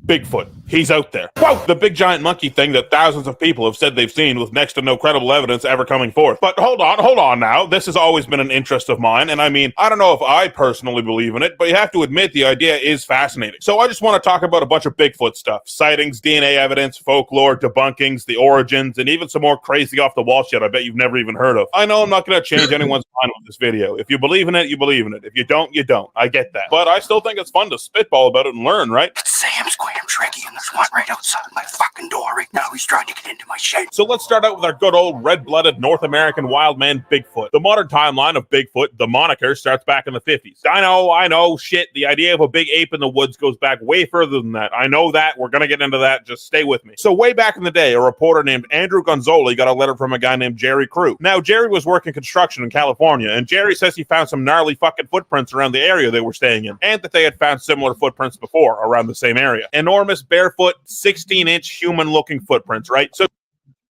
Bigfoot. He's out there. Whoa! The big giant monkey thing that thousands of people have said they've seen with next to no credible evidence ever coming forth. But hold on now. This has always been an interest of mine, and I mean, I don't know if I personally believe in it, but you have to admit the idea is fascinating. So I just want to talk about a bunch of Bigfoot stuff. Sightings, DNA evidence, folklore, debunkings, the origins, and even some more crazy off-the-wall shit I bet you've never even heard of. I know I'm not going to change anyone's mind with this video. If you believe in it, you believe in it. If you don't, you don't. I get that. But I still think it's fun to spitball about it and learn, right? Sam's Square Shrekky and there's one right outside my fucking door right now. He's trying to get into my shed. So let's start out with our good old red-blooded North American wild man Bigfoot. The modern timeline of Bigfoot, the moniker, starts back in the 50s. I know, shit. The idea of a big ape in the woods goes back way further than that. I know that. We're going to get into that. Just stay with me. So way back in the day, a reporter named Andrew Gonzoli got a letter from a guy named Jerry Crew. Now, Jerry was working construction in California, and Jerry says he found some gnarly fucking footprints around the area they were staying in, and that they had found similar footprints before around the same area. Enormous, barefoot, 16-inch human-looking footprints, right? So,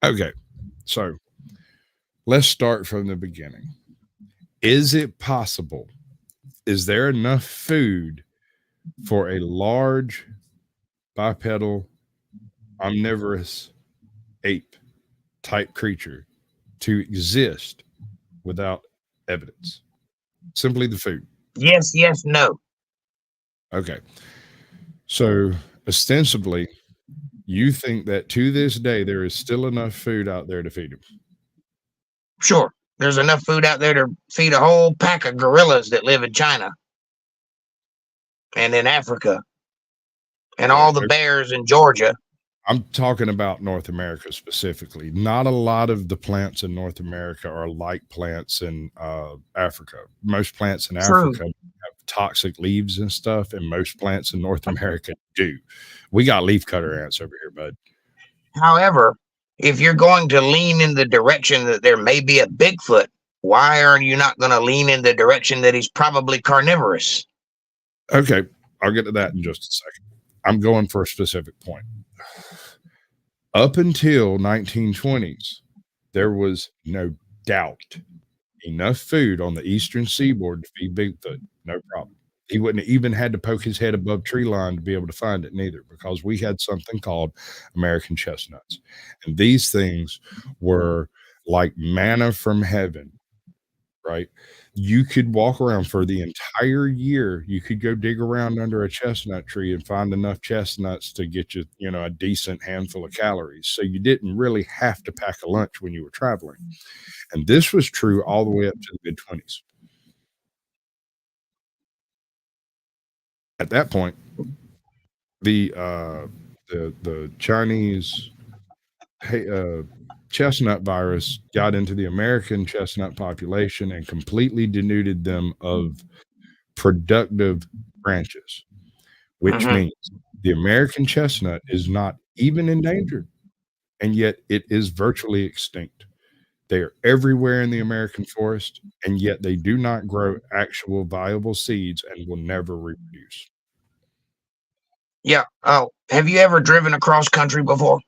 okay, so let's start from the beginning. Is it possible? Is there enough food for a large bipedal omnivorous ape type creature to exist without evidence? Simply the food. Yes, no. Okay. So ostensibly, you think that to this day there is still enough food out there to feed him? Sure. There's enough food out there to feed a whole pack of gorillas that live in China and in Africa and all the bears in Georgia. I'm talking about North America specifically. Not a lot of the plants in North America are like plants in Africa. Most plants in Africa have toxic leaves and stuff, and most plants in North America do. We got leaf cutter ants over here, bud. However, if you're going to lean in the direction that there may be a Bigfoot, why are you not going to lean in the direction that he's probably carnivorous? Okay, I'll get to that in just a second. I'm going for a specific point. Up until 1920s, there was no doubt enough food on the eastern seaboard to feed Bigfoot. No problem. He wouldn't have even had to poke his head above tree line to be able to find it neither, because we had something called American chestnuts. And these things were like manna from heaven, right? You could walk around for the entire year. You could go dig around under a chestnut tree and find enough chestnuts to get you, a decent handful of calories. So you didn't really have to pack a lunch when you were traveling. And this was true all the way up to the mid-20s. At that point, the Chinese chestnut virus got into the American chestnut population and completely denuded them of productive branches, which means the American chestnut is not even endangered, and yet it is virtually extinct. They are everywhere in the American forest, and yet they do not grow actual viable seeds and will never reproduce. Yeah. Oh, have you ever driven across country before?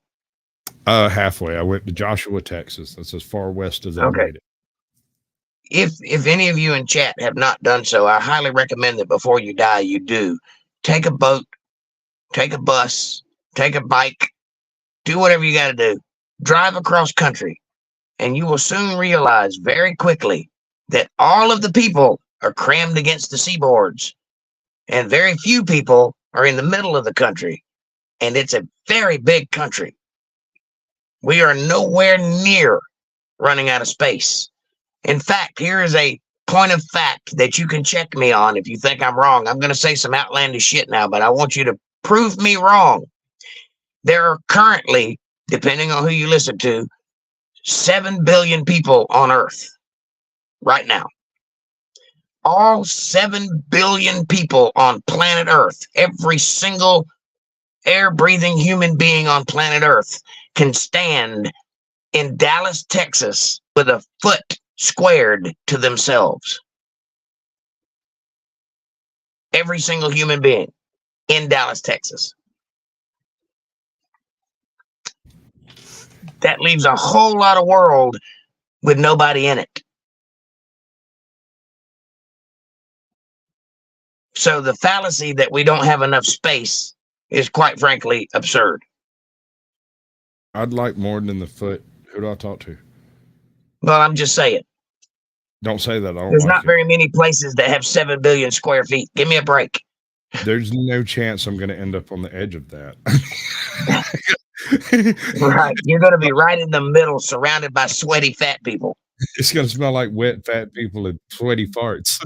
Halfway. I went to Joshua, Texas. That's as far west as I made it. If any of you in chat have not done so, I highly recommend that before you die, you do. Take a boat, take a bus, take a bike, do whatever you got to do. Drive across country, and you will soon realize very quickly that all of the people are crammed against the seaboards, and very few people are in the middle of the country, and it's a very big country. We are nowhere near running out of space. In fact, here is a point of fact that you can check me on if you think I'm wrong. I'm going to say some outlandish shit now, but I want you to prove me wrong. There are currently, depending on who you listen to, 7 billion people on Earth right now. All 7 billion people on planet Earth, every single air-breathing human being on planet Earth can stand in Dallas, Texas with a foot squared to themselves. Every single human being in Dallas, Texas. That leaves a whole lot of world with nobody in it. So the fallacy that we don't have enough space is quite frankly absurd. I'd like more than the foot. Who do I talk to? Well, I'm just saying. Don't say that. There's not very many places that have 7 billion square feet. Give me a break. There's no chance I'm going to end up on the edge of that. Right. You're going to be right in the middle, surrounded by sweaty fat people. It's going to smell like wet fat people and sweaty farts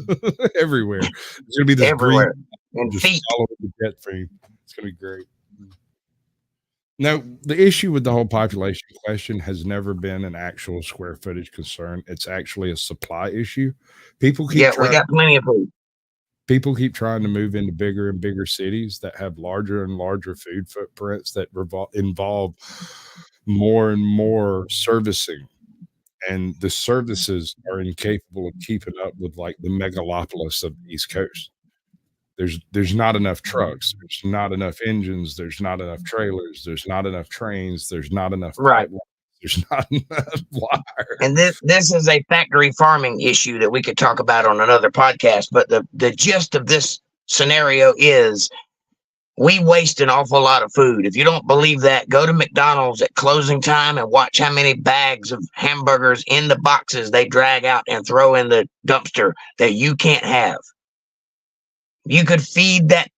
everywhere. It's going to be this everywhere. Green, and feet. The jet frame. It's going to be great. No, the issue with the whole population question has never been an actual square footage concern. It's actually a supply issue. People keep we got plenty of food. People keep trying to move into bigger and bigger cities that have larger and larger food footprints that involve more and more servicing. And the services are incapable of keeping up with like the megalopolis of the East Coast. There's not enough trucks. There's not enough engines. There's not enough trailers. There's not enough trains. There's not enough pipelines. There's not enough wire. And this is a factory farming issue that we could talk about on another podcast. But the gist of this scenario is we waste an awful lot of food. If you don't believe that, go to McDonald's at closing time and watch how many bags of hamburgers in the boxes they drag out and throw in the dumpster that you can't have. You could feed that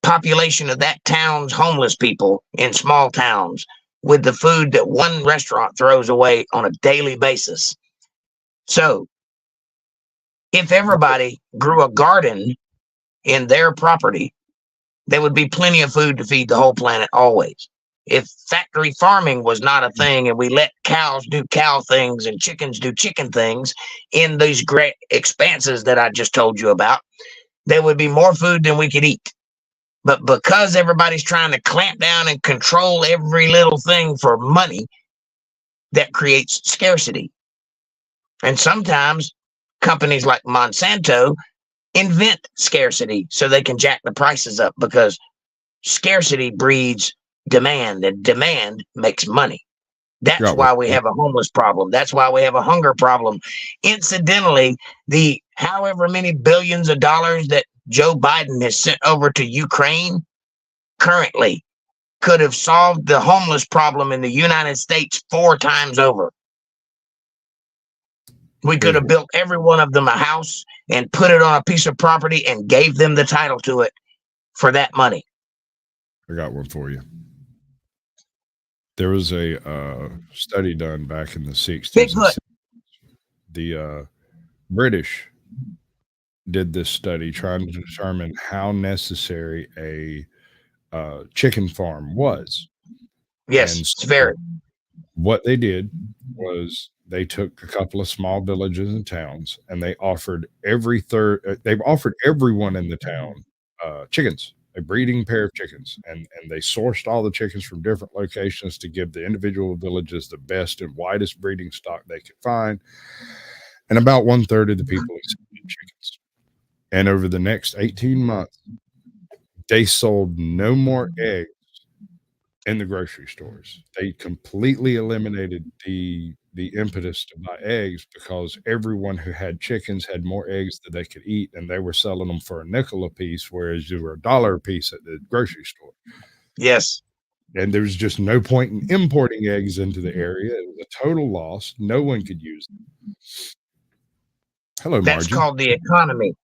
population of that town's homeless people in small towns with the food that one restaurant throws away on a daily basis. So if everybody grew a garden in their property, there would be plenty of food to feed the whole planet always. If factory farming was not a thing and we let cows do cow things and chickens do chicken things in these great expanses that I just told you about, there would be more food than we could eat. But because everybody's trying to clamp down and control every little thing for money, that creates scarcity. And sometimes companies like Monsanto invent scarcity so they can jack the prices up, because scarcity breeds demand, and demand makes money. That's why we have a homeless problem. That's why we have a hunger problem. Incidentally, the however many billions of dollars that Joe Biden has sent over to Ukraine currently could have solved the homeless problem in the United States 4 times over. We could have built every one of them a house and put it on a piece of property and gave them the title to it for that money. I got one for you. There was a study done back in the 60s. Bigfoot. The British did this study trying to determine how necessary a chicken farm was. Yes, And it's very. What they did was they took a couple of small villages and towns, and they offered they've offered everyone in the town chickens, a breeding pair of chickens, and they sourced all the chickens from different locations to give the individual villages the best and widest breeding stock they could find. And about 1/3 of the people accepted chickens. And over the next 18 months, they sold no more eggs in the grocery stores. They completely eliminated the impetus to buy eggs, because everyone who had chickens had more eggs that they could eat, and they were selling them for a nickel a piece, whereas you were $1 a piece at the grocery store. Yes. And there was just no point in importing eggs into the area. It was a total loss. No one could use them. Hello, That's Margie. called the economy.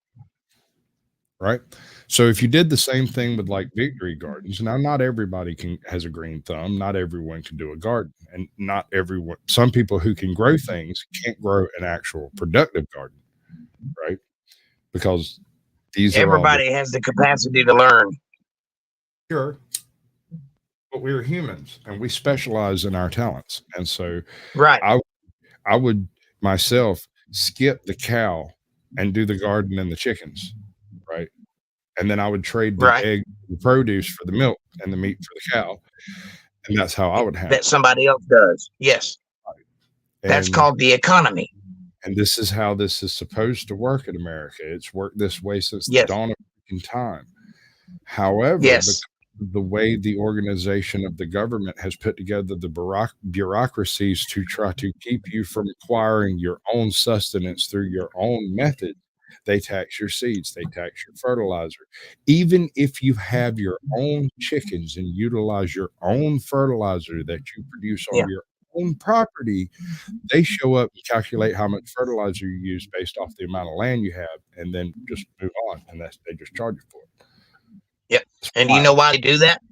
Right? So if you did the same thing with like victory gardens, now not everybody has a green thumb. Not everyone can do a garden, and not everyone. Some people who can grow things can't grow an actual productive garden, right? Because everybody has the capacity to learn. Sure, but we're humans and we specialize in our talents, and so right. I would myself skip the cow and do the garden and the chickens, right? And then I would trade the egg, the produce for the milk, and the meat for the cow. And that's how I would have that somebody else does. Yes. Right. That's called the economy. And this is how this is supposed to work in America. It's worked this way since the dawn of time. However, the way the organization of the government has put together the bureaucracies to try to keep you from acquiring your own sustenance through your own method, they tax your seeds, they tax your fertilizer. Even if you have your own chickens and utilize your own fertilizer that you produce on your own property, they show up and calculate how much fertilizer you use based off the amount of land you have, and then just move on, and they just charge you for it. Yep. And do you know why they do that?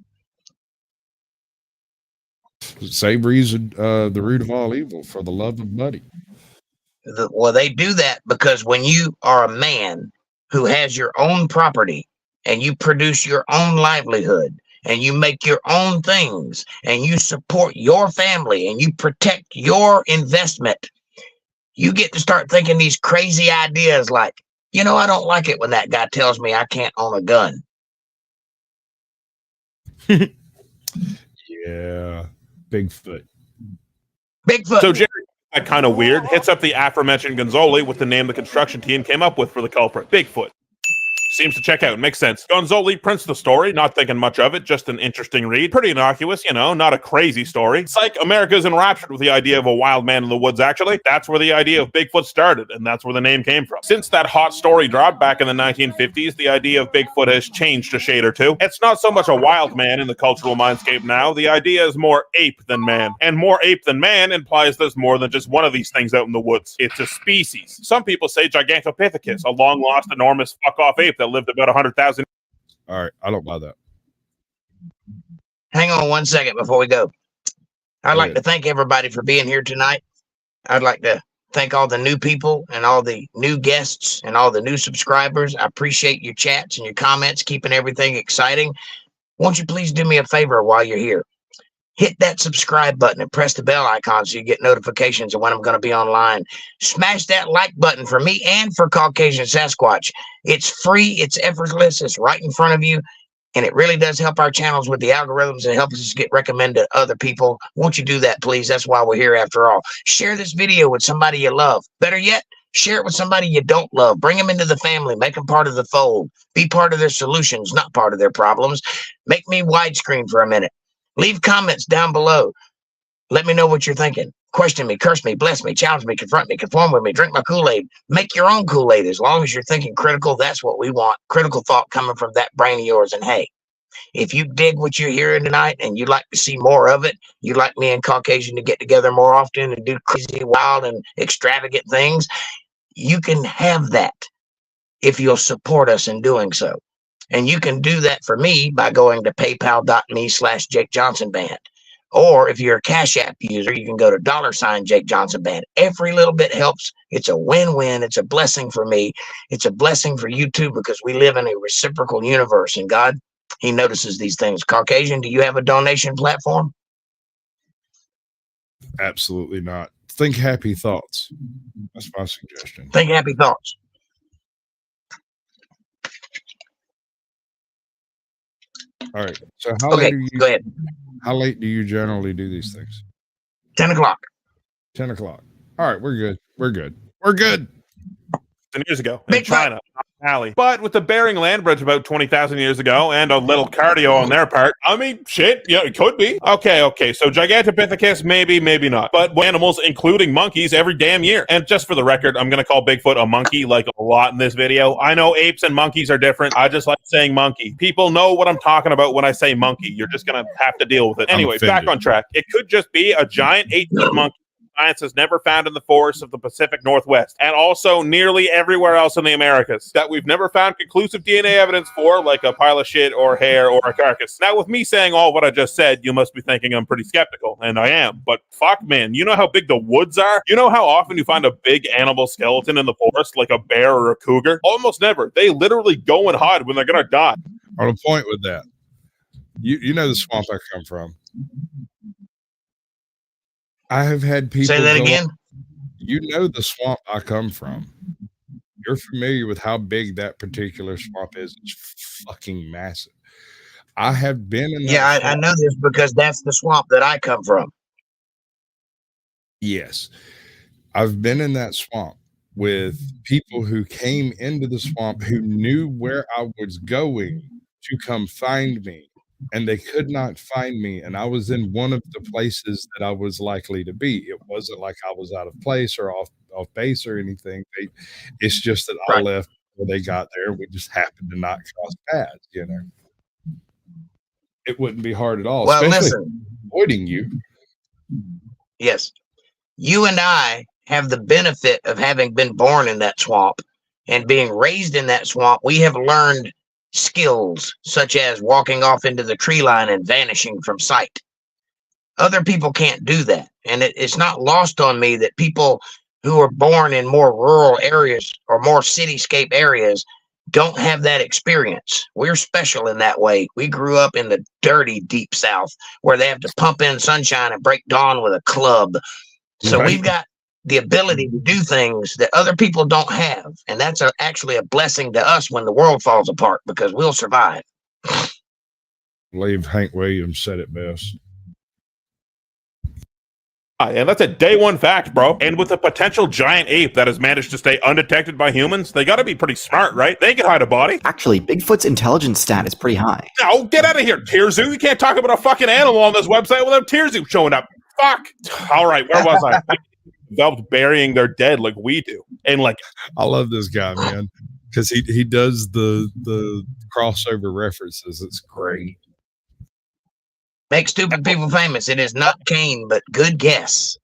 Slavery is the root of all evil, for the love of money. Well, they do that because when you are a man who has your own property and you produce your own livelihood and you make your own things and you support your family and you protect your investment, you get to start thinking these crazy ideas like, you know, I don't like it when that guy tells me I can't own a gun. Yeah. Bigfoot. So Jerry, that kind of weird, hits up the aforementioned Gonzoli with the name the construction team came up with for the culprit, Bigfoot. Seems to check out. Makes sense. Gonzoli prints the story. Not thinking much of it. Just an interesting read. Pretty innocuous, you know, not a crazy story. Psych, America's enraptured with the idea of a wild man in the woods, actually. That's where the idea of Bigfoot started, and that's where the name came from. Since that hot story dropped back in the 1950s, the idea of Bigfoot has changed a shade or two. It's not so much a wild man in the cultural mindscape now. The idea is more ape than man. And more ape than man implies there's more than just one of these things out in the woods. It's a species. Some people say Gigantopithecus, a long-lost, enormous fuck-off ape that lived about 100,000. All right, I don't buy that. Hang on 1 second before we go. I'd like to thank everybody for being here tonight. I'd like to thank all the new people and all the new guests and all the new subscribers. I appreciate your chats and your comments, keeping everything exciting. Won't you please do me a favor while you're here? Hit that subscribe button and press the bell icon so you get notifications of when I'm going to be online. Smash that like button for me and for Caucasian Sasquatch. It's free, it's effortless, it's right in front of you, and it really does help our channels with the algorithms and helps us get recommended to other people. Won't you do that, please? That's why we're here after all. Share this video with somebody you love. Better yet, share it with somebody you don't love. Bring them into the family. Make them part of the fold. Be part of their solutions, not part of their problems. Make me widescreen for a minute. Leave comments down below. Let me know what you're thinking. Question me, curse me, bless me, challenge me, confront me, conform with me, drink my Kool-Aid. Make your own Kool-Aid. As long as you're thinking critical, that's what we want. Critical thought coming from that brain of yours. And hey, if you dig what you're hearing tonight and you'd like to see more of it, you'd like me and Caucasian to get together more often and do crazy, wild, and extravagant things, you can have that if you'll support us in doing so. And you can do that for me by going to paypal.me/JakeJohnsonBand. Or if you're a Cash App user, you can go to $Jake Johnson Band. Every little bit helps. It's a win-win. It's a blessing for me. It's a blessing for you too, because we live in a reciprocal universe, and God, he notices these things. Caucasian, do you have a donation platform? Absolutely not. Think happy thoughts. That's my suggestion. Think happy thoughts. All right. So how Okay, late go ahead. How late do you generally do these things? 10 o'clock. 10 o'clock. All right, we're good. We're good. We're good. Years ago in Bigfoot. China, Alley. But with the Bering Land Bridge about 20,000 years ago and a little cardio on their part, I mean, shit, yeah, it could be. Okay. So Gigantopithecus, maybe not. But animals, including monkeys, every damn year. And just for the record, I'm going to call Bigfoot a monkey like a lot in this video. I know apes and monkeys are different. I just like saying monkey. People know what I'm talking about when I say monkey. You're just going to have to deal with it. Anyway, back on track. It could just be a giant 8-foot monkey science has never found in the forests of the Pacific Northwest, and also nearly everywhere else in the Americas, that we've never found conclusive DNA evidence for, like a pile of shit or hair or a carcass. Now, with me saying all what I just said, you must be thinking I'm pretty skeptical, and I am, but fuck, man, you know how big the woods are? You know how often you find a big animal skeleton in the forest, like a bear or a cougar? Almost never. They literally go and hide when they're gonna die. On a point with that, you know the swamp I come from. I have had people say that again. You know the swamp I come from. You're familiar with how big that particular swamp is. It's fucking massive. I have been in that Yeah, I know this because that's the swamp that I come from. Yes. I've been in that swamp with people who came into the swamp who knew where I was going to come find me, and they could not find me, and I was in one of the places that I was likely to be. It wasn't like I was out of place or off base or anything. It's just that I left when they got there. We just happened to not cross paths, you know. It wouldn't be hard at all. Well, especially listen. avoiding you. Yes. You and I have the benefit of having been born in that swamp and being raised in that swamp. We have learned skills such as walking off into the tree line and vanishing from sight. Other people can't do that. And it's not lost on me that people who are born in more rural areas or more cityscape areas don't have that experience. We're special in that way. We grew up in the dirty deep South where they have to pump in sunshine and break dawn with a club. So we've got the ability to do things that other people don't have. And that's actually a blessing to us when the world falls apart, because we'll survive. I believe Hank Williams said it best. And that's a day one fact, bro. And with a potential giant ape that has managed to stay undetected by humans, they got to be pretty smart, right? They can hide a body. Actually, Bigfoot's intelligence stat is pretty high. No, get out of here, Tearzoo. You can't talk about a fucking animal on this website without Tearzoo showing up. Fuck. All right, where was I? Developed burying their dead like we do. And like, I love this guy, man, because he does the crossover references. It's great. Make stupid people famous. It is not Kane, but good guess.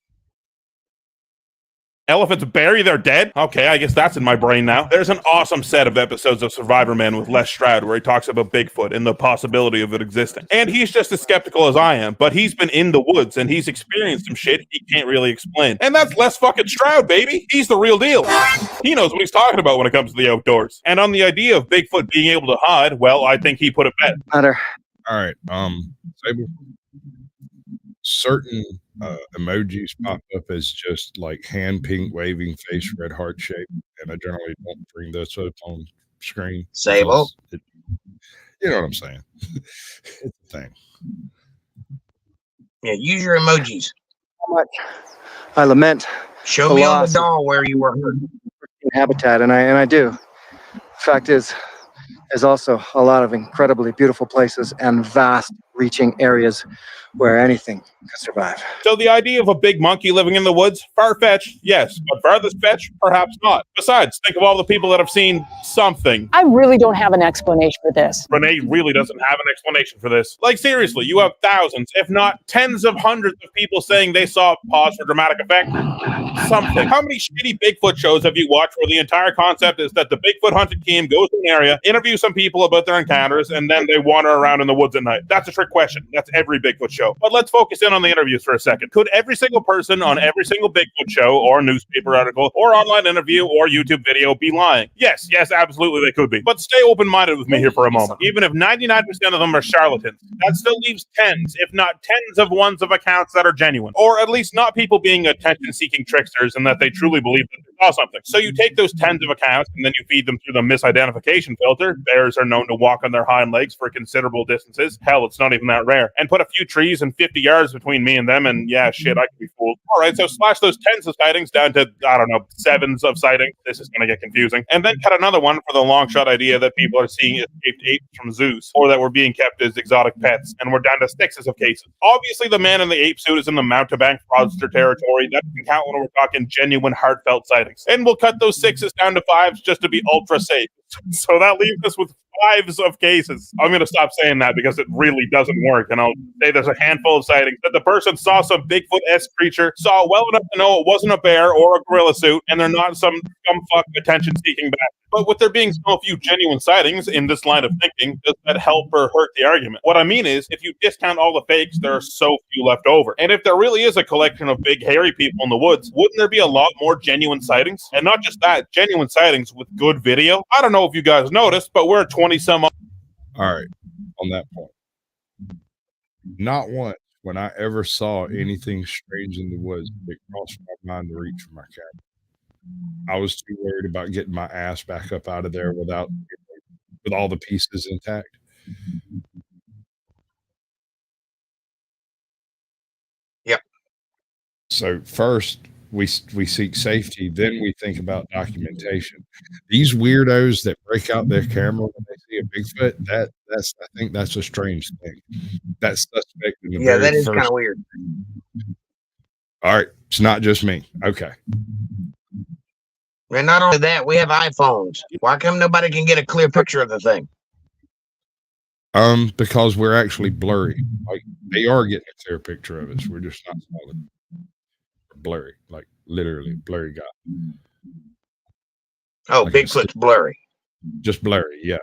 elephants bury their dead? Okay, I guess that's in my brain now. There's an awesome set of episodes of Survivor Man with Les Stroud where he talks about Bigfoot and the possibility of it existing. And he's just as skeptical as I am, but he's been in the woods and he's experienced some shit he can't really explain. And that's Les fucking Stroud, baby. He's the real deal. He knows what he's talking about when it comes to the outdoors. And on the idea of Bigfoot being able to hide, well, I think he put it bet. All right, Sable. Certain emojis pop up as just like hand pink waving face red heart shape, and I generally don't bring those up on screen. Sable. You know what I'm saying? It's a thing. Yeah, use your emojis. How much I lament Show the me on loss the doll where you were hurt. of habitat, and I do. Fact is, there's also a lot of incredibly beautiful places and vast reaching areas where anything could survive. So the idea of a big monkey living in the woods, far-fetched, yes, but farthest fetched, perhaps not. Besides, think of all the people that have seen something. I really don't have an explanation for this. Renee really doesn't have an explanation for this. Like, seriously, you have thousands, if not tens of hundreds of people saying they saw, pause for dramatic effect, something. How many shitty Bigfoot shows have you watched where the entire concept is that the Bigfoot hunting team goes to an area, interviews some people about their encounters, and then they wander around in the woods at night? That's a trick question. That's every Bigfoot show. But let's focus in on the interviews for a second. Could every single person on every single Bigfoot show or newspaper article or online interview or YouTube video be lying? Yes, absolutely they could be. But stay open-minded with me here for a moment. Even if 99% of them are charlatans, that still leaves tens, if not tens of ones of accounts that are genuine. Or at least not people being attention-seeking tricksters and that they truly believe that they saw something. So you take those tens of accounts and then you feed them through the misidentification filter. Bears are known to walk on their hind legs for considerable distances. Hell, it's not even that rare. And put a few trees and 50 yards between me and them, and yeah, shit, I could be fooled. All right, so slash those tens of sightings down to, I don't know, sevens of sightings. This is going to get confusing. And then cut another one for the long shot idea that people are seeing escaped apes from zoos, or that we're being kept as exotic pets, and we're down to sixes of cases. Obviously, the man in the ape suit is in the mountebank fraudster territory. That can count when we're talking genuine, heartfelt sightings. And we'll cut those sixes down to fives just to be ultra safe. So that leaves us with fives of cases. I'm going to stop saying that because it really doesn't work. And I'll say there's a handful of sightings that the person saw some Bigfoot-esque creature, saw well enough to know it wasn't a bear or a gorilla suit, and they're not some fuck attention-seeking bastard. But with there being so few genuine sightings in this line of thinking, does that help or hurt the argument? What I mean is, if you discount all the fakes, there are so few left over. And if there really is a collection of big, hairy people in the woods, wouldn't there be a lot more genuine sightings? And not just that, genuine sightings with good video? I don't know if you guys noticed, but we're 20-some. All right, on that point. Not once when I ever saw anything strange in the woods, it crossed my mind to reach for my camera. I was too worried about getting my ass back up out of there with all the pieces intact. Yep. So first we seek safety, then we think about documentation. These weirdos that break out their camera when they see a Bigfoot, I think that's a strange thing. That's suspect in the Yeah, very that is first. kind of weird. All right, it's not just me. Okay. And not only that, we have iPhones. Why come nobody can get a clear picture of the thing? Because we're actually blurry. Like they are getting a clear picture of us. We're just not solid. We're blurry, like literally blurry guy. Oh, Like Bigfoot's blurry. Just blurry, yeah.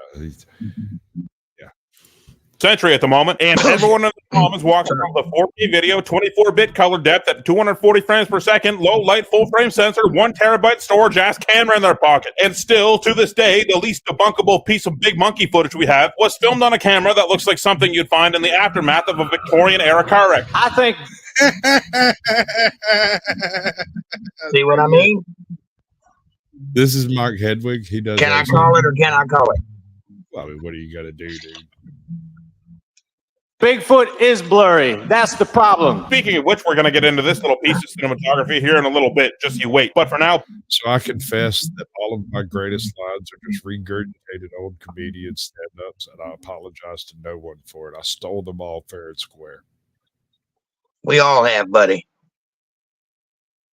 Century at the moment, and everyone in the comments walks around with a 4K video, 24-bit color depth at 240 frames per second, low light, full frame sensor, 1 terabyte storage ass camera in their pocket. And still, to this day, the least debunkable piece of big monkey footage we have was filmed on a camera that looks like something you'd find in the aftermath of a Victorian era car wreck. I think. See what I mean? This is Mark Hedwig. He does. Can I call it or can I call it? Well, I mean, what do you got to do, dude? Bigfoot is blurry. That's the problem. Speaking of which, we're going to get into this little piece of cinematography here in a little bit. Just you wait. But for now, So I confess that all of my greatest lines are just regurgitated old comedian stand-ups, and I apologize to no one for it. I stole them all fair and square. We all have, buddy.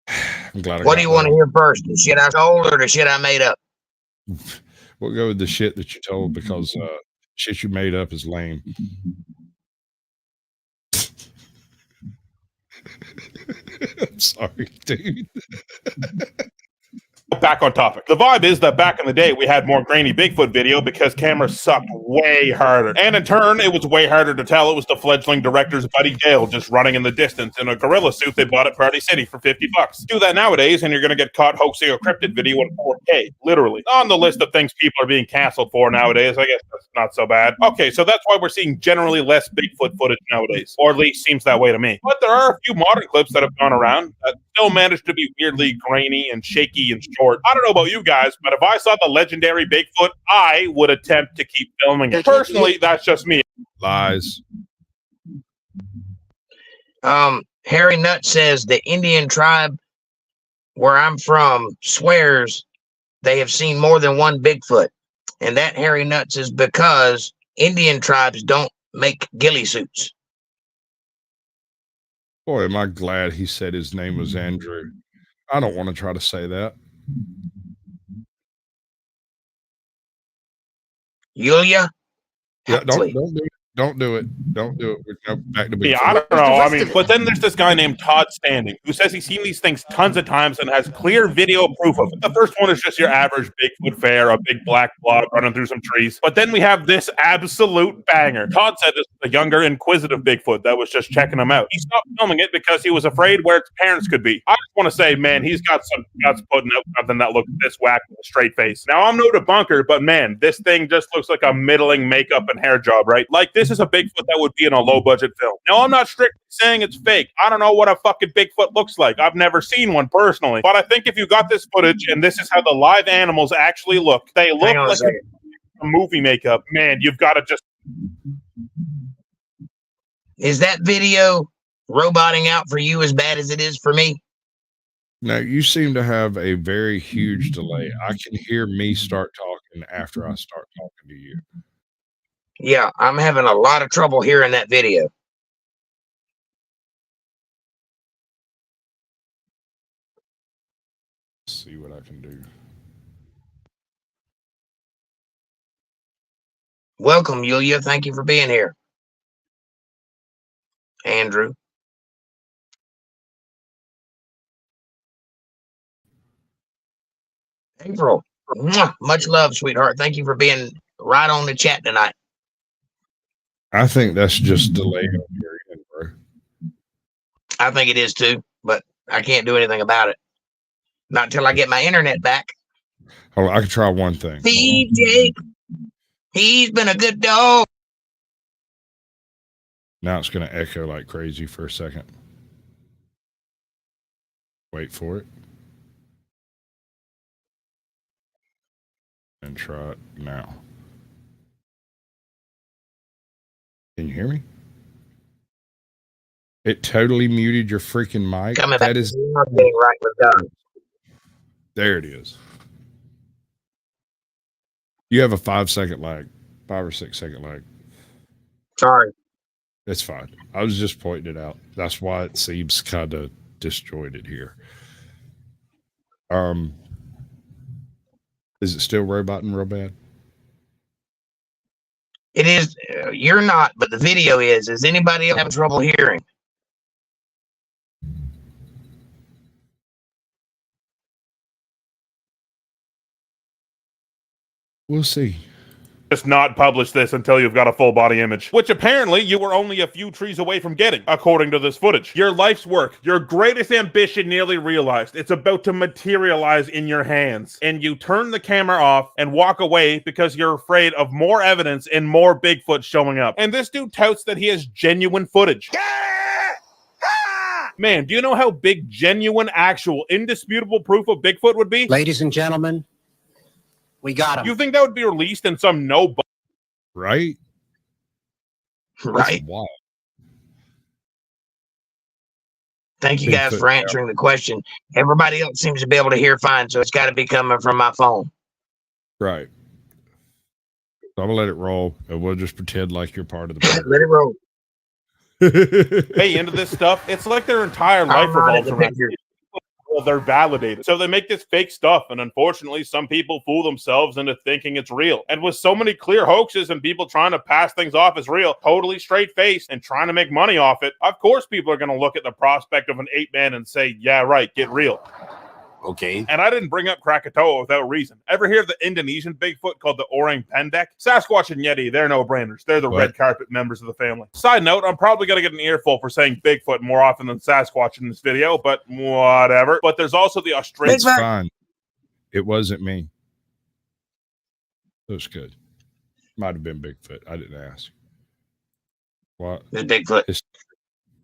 I'm glad. What do you want to hear first? The shit I told or the shit I made up? We'll go with the shit that you told, because shit you made up is lame. I'm sorry, dude. back on topic. The vibe is that back in the day, we had more grainy Bigfoot video because cameras sucked way harder. And in turn, it was way harder to tell it was the fledgling director's buddy Dale just running in the distance in a gorilla suit they bought at Party City for $50. Do that nowadays, and you're going to get caught hoaxing a cryptid video in 4K, literally. On the list of things people are being canceled for nowadays, I guess that's not so bad. Okay, so that's why we're seeing generally less Bigfoot footage nowadays, or at least seems that way to me. But there are a few modern clips that have gone around that still manage to be weirdly grainy and shaky and short. I don't know about you guys, but if I saw the legendary Bigfoot, I would attempt to keep filming it. Personally, that's just me. Lies. Harry Nutt says the Indian tribe where I'm from swears they have seen more than one Bigfoot. And that, Harry Nuts, is because Indian tribes don't make ghillie suits. Boy, am I glad he said his name was Andrew. I don't want to try to say that. Yulia? Yeah, don't do it. Don't do it. Don't do it. We're back to Bigfoot. Yeah, I don't know. I mean, but then there's this guy named Todd Standing who says he's seen these things tons of times and has clear video proof of it. The first one is just your average Bigfoot fare, a big black blob running through some trees. But then we have this absolute banger. Todd said this was a younger, inquisitive Bigfoot that was just checking him out. He stopped filming it because he was afraid where its parents could be. I just want to say, man, he's got some guts putting out something that looks this whack with a straight face. Now, I'm no debunker, but man, this thing just looks like a middling makeup and hair job, right? Like, this is a Bigfoot that would be in a low-budget film. Now, I'm not strictly saying it's fake. I don't know what a fucking Bigfoot looks like. I've never seen one personally. But I think if you got this footage and this is how the live animals actually look, they look like a movie makeup. Man, you've got to just... Is that video roboting out for you as bad as it is for me? Now, you seem to have a very huge delay. I can hear me start talking after I start talking to you. Yeah, I'm having a lot of trouble hearing that video. Let's see what I can do. Welcome, Yulia. Thank you for being here. Andrew. April. Mwah, much love, sweetheart. Thank you for being right on the chat tonight. I think that's just delay on your end, bro. I think it is too, but I can't do anything about it. Not until I get my internet back. Hold on, I can try one thing. Feed Jake. He's been a good dog. Now it's going to echo like crazy for a second. Wait for it. And try it now. Can you hear me? It totally muted your freaking mic. Coming that back. is Getting right with God. There it is. You have a 5 second lag, 5 or 6 second lag. Sorry. It's fine. I was just pointing it out. That's why it seems kind of disjointed here. Is it still roboting real bad? It is. You're not, but the video is. Is anybody else having trouble hearing? We'll see. Just not publish this until you've got a full body image, which apparently you were only a few trees away from getting, according to this footage. Your life's work, your greatest ambition nearly realized. It's about to materialize in your hands. And you turn the camera off and walk away because you're afraid of more evidence and more Bigfoot showing up. And this dude touts that he has genuine footage. Man, do you know how big genuine, actual, indisputable proof of Bigfoot would be? Ladies and gentlemen, we got him. You think that would be released in some right? Right. Wild. Thank you guys Bigfoot, for answering the question. Everybody else seems to be able to hear fine, so it's got to be coming from my phone. Right. So I'm gonna let it roll, and we'll just pretend like you're part of the program. Let it roll. Hey, into this stuff, it's like their entire life revolves around it. Well, they're validated. So they make this fake stuff, and unfortunately, some people fool themselves into thinking it's real. And with so many clear hoaxes and people trying to pass things off as real, totally straight-faced, and trying to make money off it, of course people are going to look at the prospect of an ape man and say, yeah, right, get real. Okay. And I didn't bring up Krakatoa without reason. Ever hear of the Indonesian Bigfoot called the Orang Pendek? Sasquatch and Yeti, they're no-brainers. They're the red carpet members of the family. Side note, I'm probably going to get an earful for saying Bigfoot more often than Sasquatch in this video, but whatever. But there's also the Australian... It's fine. It wasn't me. It was good. Might have been Bigfoot. I didn't ask. What? It's Bigfoot.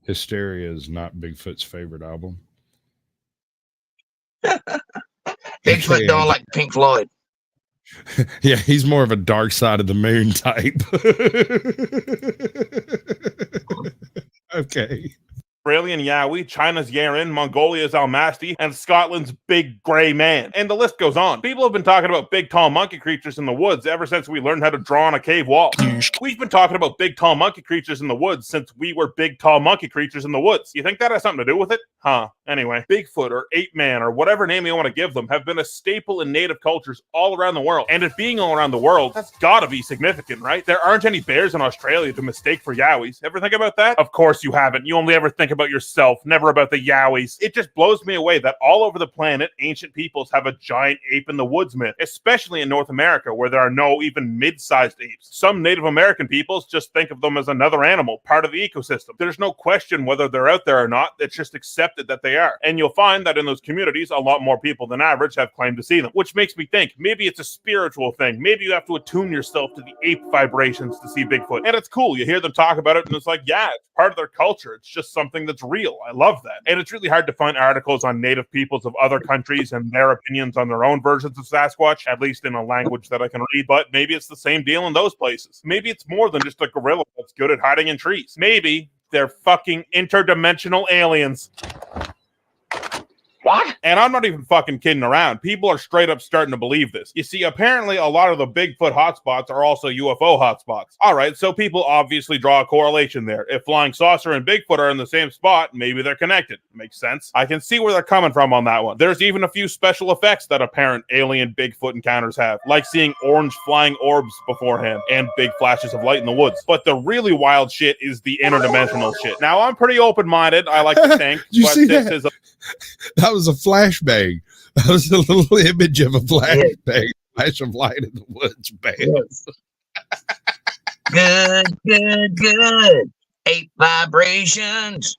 Hysteria is not Bigfoot's favorite album. Bigfoot don't like Pink Floyd. Yeah, he's more of a Dark Side of the Moon type. Okay. Australian Yowie, China's Yaren, Mongolia's Almasty, and Scotland's Big Grey Man. And the list goes on. People have been talking about big, tall monkey creatures in the woods ever since we learned how to draw on a cave wall. We've been talking about big, tall monkey creatures in the woods since we were big, tall monkey creatures in the woods. You think that has something to do with it? Huh. Anyway, Bigfoot or Ape Man or whatever name you want to give them have been a staple in native cultures all around the world. And it being all around the world, that's gotta be significant, right? There aren't any bears in Australia to mistake for Yowies. Ever think about that? Of course you haven't. You only ever think about yourself, never about the Yowies. It just blows me away that all over the planet, ancient peoples have a giant ape in the woods myth, especially in North America, where there are no even mid-sized apes. Some Native American peoples just think of them as another animal, part of the ecosystem. There's no question whether they're out there or not. It's just accepted that they are. And you'll find that in those communities, a lot more people than average have claimed to see them, which makes me think maybe it's a spiritual thing. Maybe you have to attune yourself to the ape vibrations to see Bigfoot. And it's cool. You hear them talk about it, and it's like, yeah, it's part of their culture. It's just something that's real. I love that. And it's really hard to find articles on native peoples of other countries and their opinions on their own versions of Sasquatch, at least in a language that I can read. But maybe it's the same deal in those places. Maybe it's more than just a gorilla that's good at hiding in trees. Maybe they're fucking interdimensional aliens. What? And I'm not even fucking kidding around. People are straight up starting to believe this. You see, apparently a lot of the Bigfoot hotspots are also UFO hotspots. All right, so people obviously draw a correlation there. If Flying Saucer and Bigfoot are in the same spot, maybe they're connected. Makes sense. I can see where they're coming from on that one. There's even a few special effects that apparent alien Bigfoot encounters have, like seeing orange flying orbs beforehand and big flashes of light in the woods. But the really wild shit is the interdimensional shit. Now, I'm pretty open-minded. I like to think, but this is a... That was a flashbang. That was a little image of a flashbang. Flash of light in the woods, bang. Yes. Good. Ape vibrations.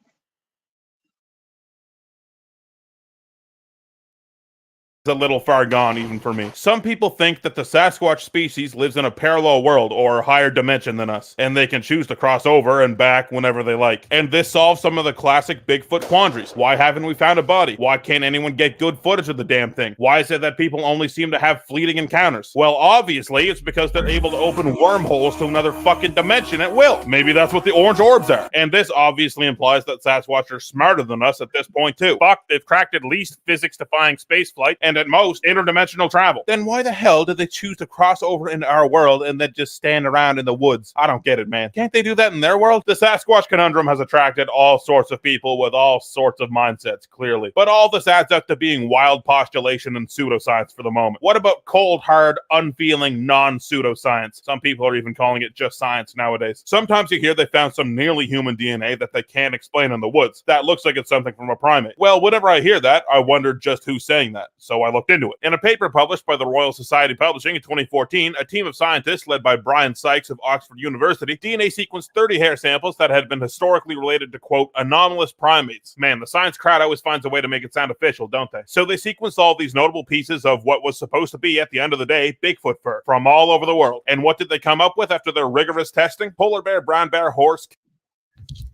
A little far gone even for me. Some people think that the Sasquatch species lives in a parallel world or higher dimension than us, and they can choose to cross over and back whenever they like. And this solves some of the classic Bigfoot quandaries. Why haven't we found a body? Why can't anyone get good footage of the damn thing? Why is it that people only seem to have fleeting encounters? Well, obviously, it's because they're able to open wormholes to another fucking dimension at will. Maybe that's what the orange orbs are. And this obviously implies that Sasquatch are smarter than us at this point too. Fuck, they've cracked at least physics-defying spaceflight and at most interdimensional travel. Then why the hell did they choose to cross over into our world and then just stand around in the woods? I don't get it, man. Can't they do that in their world? The Sasquatch conundrum has attracted all sorts of people with all sorts of mindsets, clearly. But all this adds up to being wild postulation and pseudoscience for the moment. What about cold, hard, unfeeling, non-pseudoscience? Some people are even calling it just science nowadays. Sometimes you hear they found some nearly human DNA that they can't explain in the woods. That looks like it's something from a primate. Well, whenever I hear that, I wondered just who's saying that. So I looked into it. In a paper published by the Royal Society Publishing in 2014, a team of scientists led by Brian Sykes of Oxford University DNA sequenced 30 hair samples that had been historically related to, quote, anomalous primates. Man, the science crowd always finds a way to make it sound official, don't they? So they sequenced all these notable pieces of what was supposed to be, at the end of the day, Bigfoot fur from all over the world. And what did they come up with after their rigorous testing? Polar bear, brown bear, horse.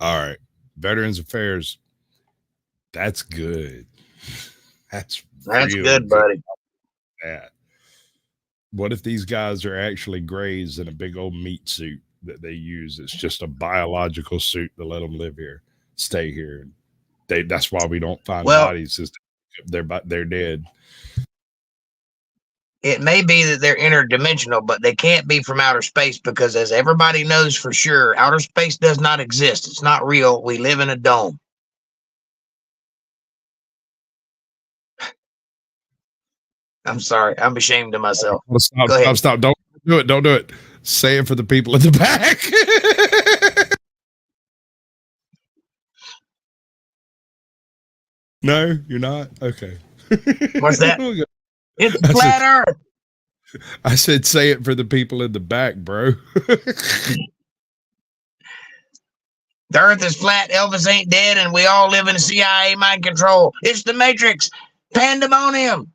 All right. Veterans Affairs. That's good. That's good, buddy. That. What if these guys are actually grays in a big old meat suit? that they use. It's just a biological suit to let them live here, stay here. And that's why we don't find bodies. Is they're dead. It may be that they're interdimensional, but they can't be from outer space because, as everybody knows for sure, outer space does not exist. It's not real. We live in a dome. I'm sorry. I'm ashamed of myself. Stop. Don't do it. Don't do it. Say it for the people in the back. No, you're not? Okay. What's that? It's flat Earth. I said say it for the people in the back, bro. The Earth is flat, Elvis ain't dead, and we all live in CIA mind control. It's the Matrix. Pandemonium.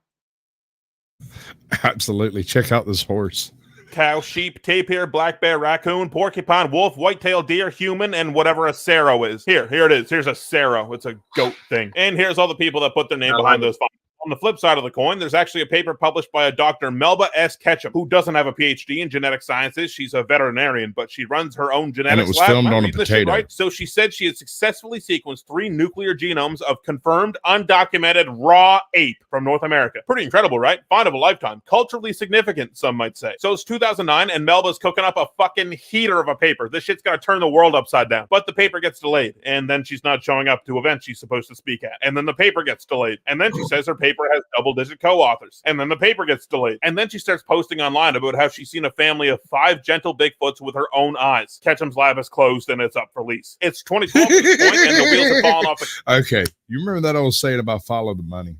Absolutely. Check out this horse. Cow, sheep, tapir, black bear, raccoon, porcupine, wolf, white-tailed deer, human, and whatever a sarrow is. Here it is. Here's a sarrow. It's a goat thing. And here's all the people that put their name behind those fonts. On the flip side of the coin, there's actually a paper published by a Dr. Melba S. Ketchum, who doesn't have a PhD in genetic sciences. She's a veterinarian, but she runs her own genetics lab. And it was filmed on a potato. Right? So she said she had successfully sequenced 3 nuclear genomes of confirmed, undocumented, raw ape from North America. Pretty incredible, right? Find of a lifetime. Culturally significant, some might say. So it's 2009, and Melba's cooking up a fucking heater of a paper. This shit's gonna turn the world upside down. But the paper gets delayed, and then she's not showing up to events she's supposed to speak at. And then the paper gets delayed. And then she says her paper has double-digit co-authors, and then the paper gets delayed, and then she starts posting online about how she's seen a family of 5 gentle Bigfoots with her own eyes. Ketchum's lab is closed and it's up for lease. It's 2012 at this point, and the wheels have fallen off. Okay, you remember that old saying about follow the money?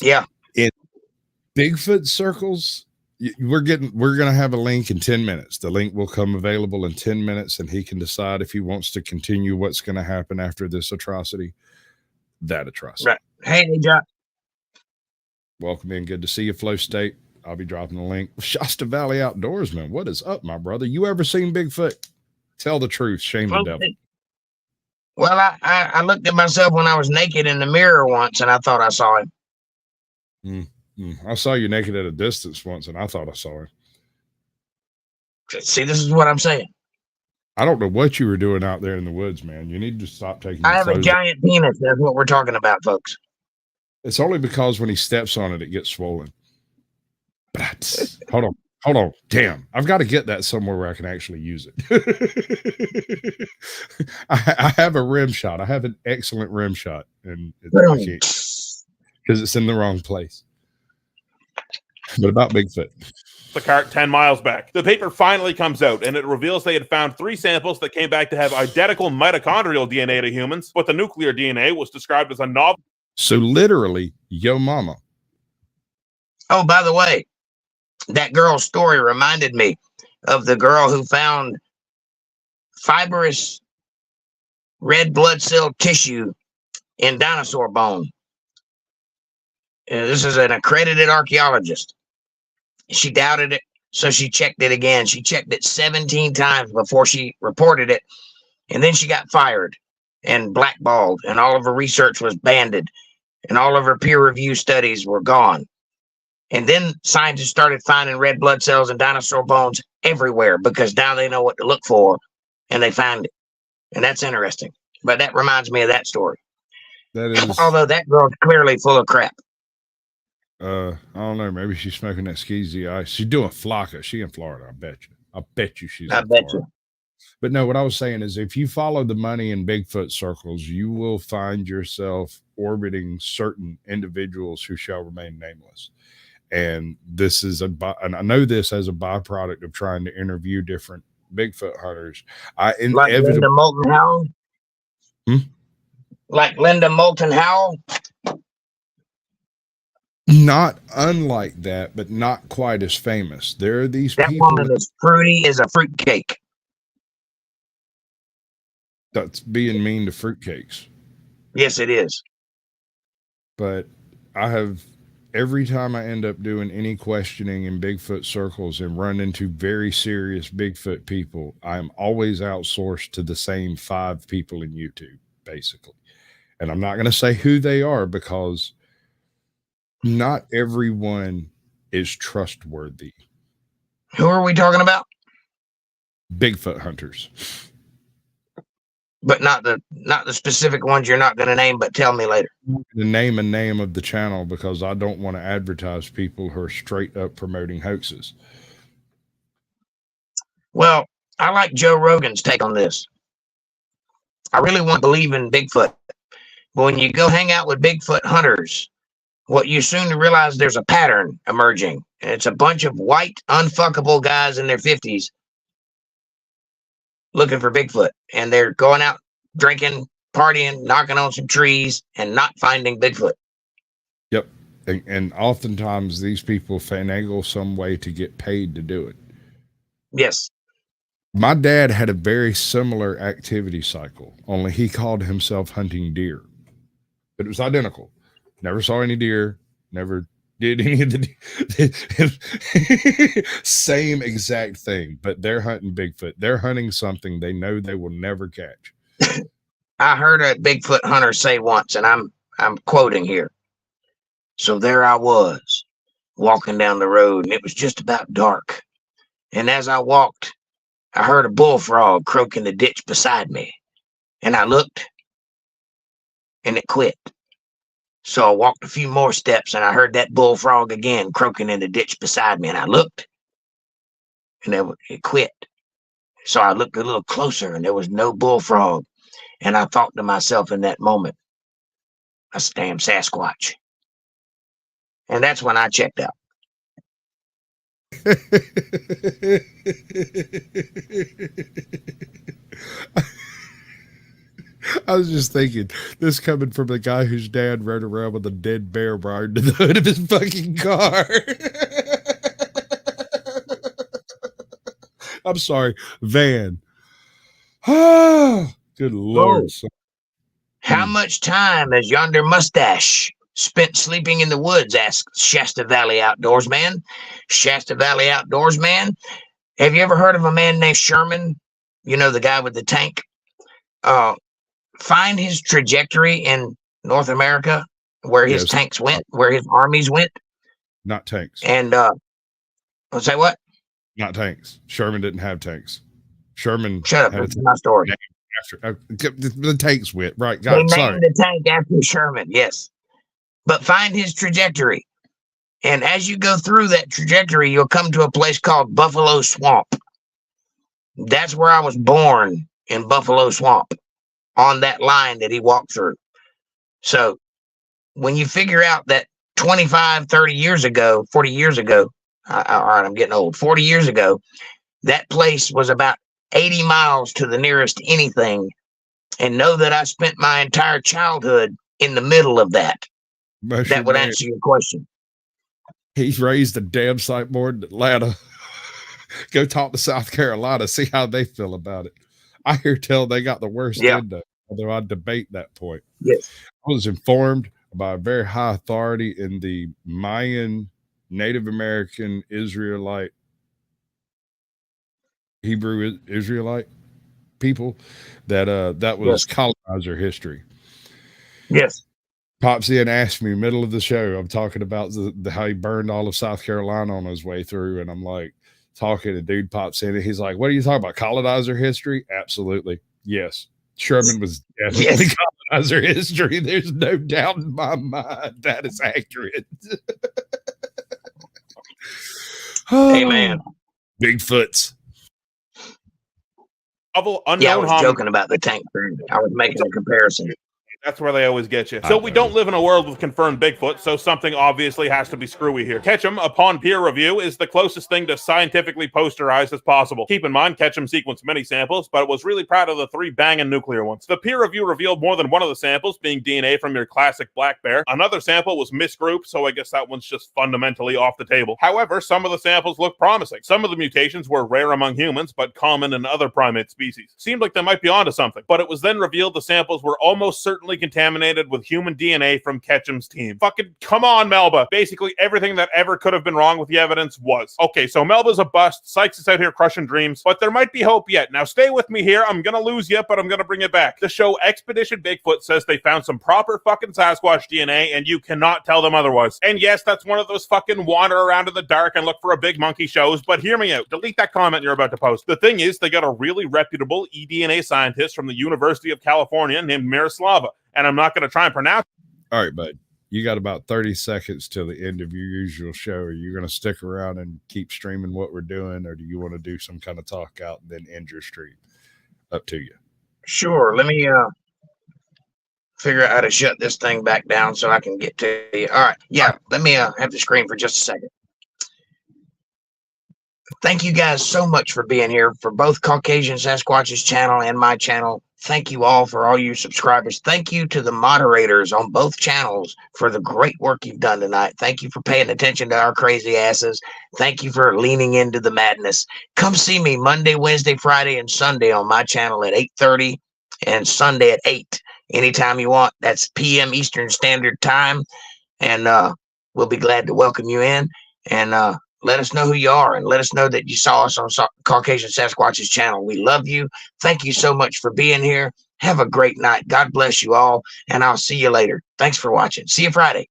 Yeah. In Bigfoot circles, we're gonna have a link in 10 minutes. The link will come available in 10 minutes, and he can decide if he wants to continue what's going to happen after this atrocity. That atrocity. Right. Hey, John. Welcome in. Good to see you, Flow State. I'll be dropping the link. Shasta Valley Outdoorsman. What is up, my brother? You ever seen Bigfoot? Tell the truth. Shame the devil. Well, I looked at myself when I was naked in the mirror once, and I thought I saw him. I saw you naked at a distance once, and I thought I saw him. See, this is what I'm saying. I don't know what you were doing out there in the woods, man. You need to stop taking. I have a giant penis. That's what we're talking about, folks. It's only because when he steps on it, it gets swollen. But hold on. Damn, I've got to get that somewhere where I can actually use it. I have a rim shot. I have an excellent rim shot, and because it's in the wrong place. But about Bigfoot. The cart 10 miles back. The paper finally comes out, and it reveals they had found 3 samples that came back to have identical mitochondrial DNA to humans, but the nuclear DNA was described as a novel. So literally, yo mama. Oh, by the way, that girl's story reminded me of the girl who found fibrous red blood cell tissue in dinosaur bone. This is an accredited archaeologist. She doubted it, so she checked it again. She checked it 17 times before she reported it, and then she got fired and blackballed, and all of her research was banned, and all of her peer-reviewed studies were gone. And then scientists started finding red blood cells and dinosaur bones everywhere because now they know what to look for, and they find it. And that's interesting. But that reminds me of that story. That is, although that girl's clearly full of crap. I don't know. Maybe she's smoking that skeezy ice. She's doing flocka. She in Florida, I bet you. I bet you she's. I bet you. But no, what I was saying is, if you follow the money in Bigfoot circles, you will find yourself orbiting certain individuals who shall remain nameless. And this is and I know this as a byproduct of trying to interview different Bigfoot hunters. Like Linda Moulton Howell. Like Linda Moulton Howell. Not unlike that, but not quite as famous. There are these that people. That woman is fruity as a fruitcake. That's being mean to fruitcakes. Yes, it is. But I have, every time I end up doing any questioning in Bigfoot circles and run into very serious Bigfoot people, I'm always outsourced to the same 5 people in YouTube, basically. And I'm not going to say who they are because not everyone is trustworthy. Who are we talking about? Bigfoot hunters. But not the specific ones you're not going to name, but tell me later. The name of the channel, because I don't want to advertise people who are straight up promoting hoaxes. Well, I like Joe Rogan's take on this. I really want to believe in Bigfoot. But when you go hang out with Bigfoot hunters, what you soon realize there's a pattern emerging. And it's a bunch of white, unfuckable guys in their 50s looking for Bigfoot. And they're going out drinking, partying, knocking on some trees, and not finding Bigfoot. Yep. And oftentimes these people finagle some way to get paid to do it. Yes. My dad had a very similar activity cycle, only he called himself hunting deer. But it was identical. Never saw any deer, never did any of the same exact thing, but they're hunting Bigfoot. They're hunting something they know they will never catch. I heard a Bigfoot hunter say once, and I'm quoting here. So there I was, walking down the road, and it was just about dark. And as I walked, I heard a bullfrog croak in the ditch beside me. And I looked, and it quit. So I walked a few more steps, and I heard that bullfrog again croaking in the ditch beside me. And I looked, and it quit. So I looked a little closer, and there was no bullfrog. And I thought to myself in that moment, that's a damn Sasquatch. And that's when I checked out. I was just thinking, this coming from the guy whose dad rode around with a dead bear wired to the hood of his fucking car. I'm sorry, van. Oh, good Lord. How much time has yonder mustache spent sleeping in the woods? Asked Shasta Valley Outdoorsman. Shasta Valley Outdoorsman. Have you ever heard of a man named Sherman? You know, the guy with the tank? Find his trajectory in North America, where his tanks went, where his armies went. Not tanks. And say what? Not tanks. Sherman didn't have tanks. Sherman. Shut up. That's my story. After the tanks went right. They named the tank after Sherman. Yes, but find his trajectory, and as you go through that trajectory, you'll come to a place called Buffalo Swamp. That's where I was born, in Buffalo Swamp, on that line that he walked through. So when you figure out that 25, 30 years ago, 40 years ago, all right, I'm getting old, 40 years ago, that place was about 80 miles to the nearest anything, and know that I spent my entire childhood in the middle of that. That would answer your question. He's raised a damn sight more in Atlanta. Go talk to South Carolina, see how they feel about it. I hear tell they got the worst window, although I debate that point. Yes. I was informed by a very high authority in the Mayan, Native American, Israelite, Hebrew Israelite people that that was colonizer history. Yes. Pops in asked me middle of the show. I'm talking about how he burned all of South Carolina on his way through, and I'm like talking. A dude pops in, and he's like, "What are you talking about? Colonizer history? Absolutely, yes. Sherman was definitely colonizer history. There's no doubt in my mind that is accurate." Amen. Bigfoots. I was joking about the tank. I was making a comparison. That's where they always get you. So we don't live in a world with confirmed Bigfoot, so something obviously has to be screwy here. Ketchum, upon peer review, is the closest thing to scientifically posterized as possible. Keep in mind, Ketchum sequenced many samples, but was really proud of the 3 banging nuclear ones. The peer review revealed more than one of the samples being DNA from your classic black bear. Another sample was misgrouped, so I guess that one's just fundamentally off the table. However, some of the samples look promising. Some of the mutations were rare among humans, but common in other primate species. Seemed like they might be onto something, but it was then revealed the samples were almost certainly accidentally contaminated with human DNA from Ketchum's team. Fucking come on, Melba. Basically, everything that ever could have been wrong with the evidence was. Okay, so Melba's a bust. Sykes is out here crushing dreams, but there might be hope yet. Now, stay with me here. I'm gonna lose you, but I'm gonna bring it back. The show Expedition Bigfoot says they found some proper fucking Sasquatch DNA, and you cannot tell them otherwise. And yes, that's one of those fucking wander around in the dark and look for a big monkey shows, but hear me out. Delete that comment you're about to post. The thing is, they got a really reputable eDNA scientist from the University of California named Miroslava, and I'm not going to try and pronounce. All right, bud. You got about 30 seconds till the end of your usual show. Are you going to stick around and keep streaming what we're doing, or do you want to do some kind of talk out and then end your stream? Up to you. Sure. Let me figure out how to shut this thing back down so I can get to you. All right. Yeah. Let me have the screen for just a second. Thank you guys so much for being here for both Caucasian Sasquatch's channel and my channel. Thank you all for all you subscribers. Thank you to the moderators on both channels for the great work you've done tonight. Thank you for paying attention to our crazy asses. Thank you for leaning into the madness. Come see me Monday, Wednesday, Friday, and Sunday on my channel at 8:30 and Sunday at 8. Anytime you want. That's PM Eastern Standard Time. And we'll be glad to welcome you in. And let us know who you are, and let us know that you saw us on Caucasian Sasquatch's channel. We love you. Thank you so much for being here. Have a great night. God bless you all, and I'll see you later. Thanks for watching. See you Friday.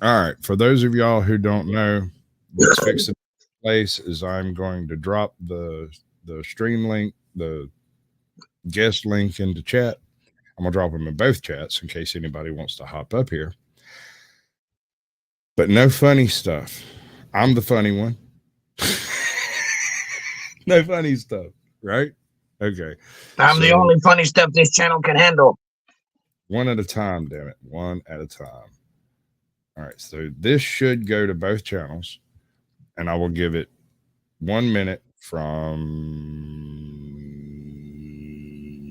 All right. For those of y'all who don't know, what's fixing place is I'm going to drop the stream link, the guest link into chat. I'm going to drop them in both chats in case anybody wants to hop up here. But no funny stuff. I'm the funny one. No funny stuff, right? Okay. I'm the only funny stuff this channel can handle. One at a time, damn it. One at a time. All right. So this should go to both channels, and I will give it 1 minute from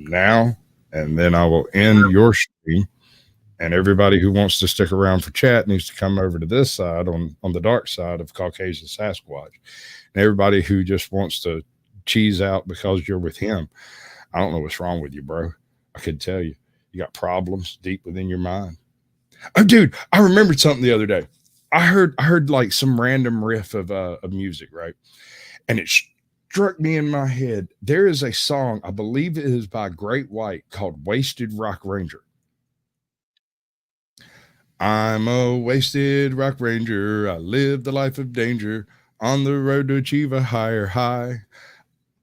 now, and then I will end your stream. And everybody who wants to stick around for chat needs to come over to this side on the dark side of Caucasian Sasquatch. And everybody who just wants to cheese out because you're with him, I don't know what's wrong with you, bro. I could tell you. You got problems deep within your mind. Oh, dude, I remembered something the other day. I heard like some random riff of music, right? And it struck me in my head. There is a song, I believe it is by Great White, called Wasted Rock Ranger. I'm a wasted rock ranger. I live the life of danger on the road to achieve a higher high.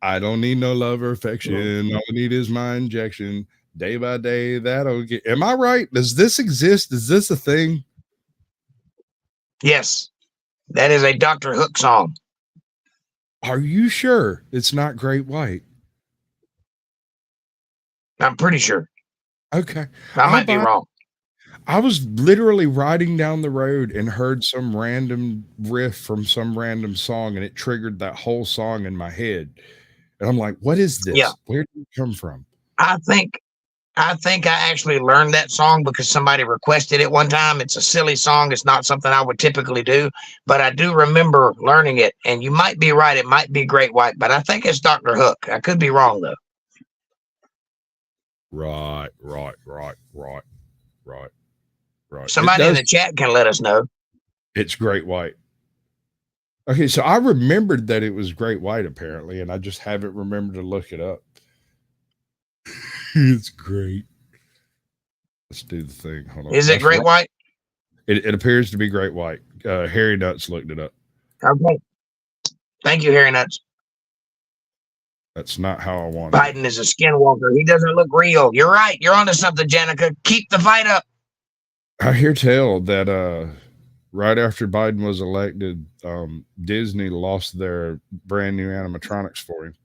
I don't need no love or affection. All I need is my injection. Day by day, that'll get. Am I right? Does this exist? Is this a thing? Yes. That is a Dr. Hook song. Are you sure it's not Great White? I'm pretty sure. Okay. I might be wrong. I was literally riding down the road and heard some random riff from some random song, and it triggered that whole song in my head. And I'm like, what is this? Yeah. Where did it come from? I think I actually learned that song because somebody requested it one time. It's a silly song. It's not something I would typically do, but I do remember learning it. And you might be right. It might be Great White, but I think it's Dr. Hook. I could be wrong, though. Right. Somebody in the chat can let us know. It's Great White. Okay, so I remembered that it was Great White, apparently, and I just haven't remembered to look it up. It's great. Let's do the thing. Hold on. Is it Great White? It appears to be Great White. Harry Nuts looked it up. Okay. Thank you, Harry Nuts. That's not how I want it. Biden is a skinwalker. He doesn't look real. You're right. You're onto something, Jenica. Keep the fight up. I hear tell that right after Biden was elected, Disney lost their brand new animatronics for him.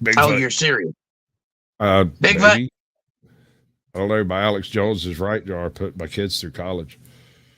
Bigfoot. Oh, you're serious? Bigfoot? I don't know. By Alex Jones's right jar, put my kids through college.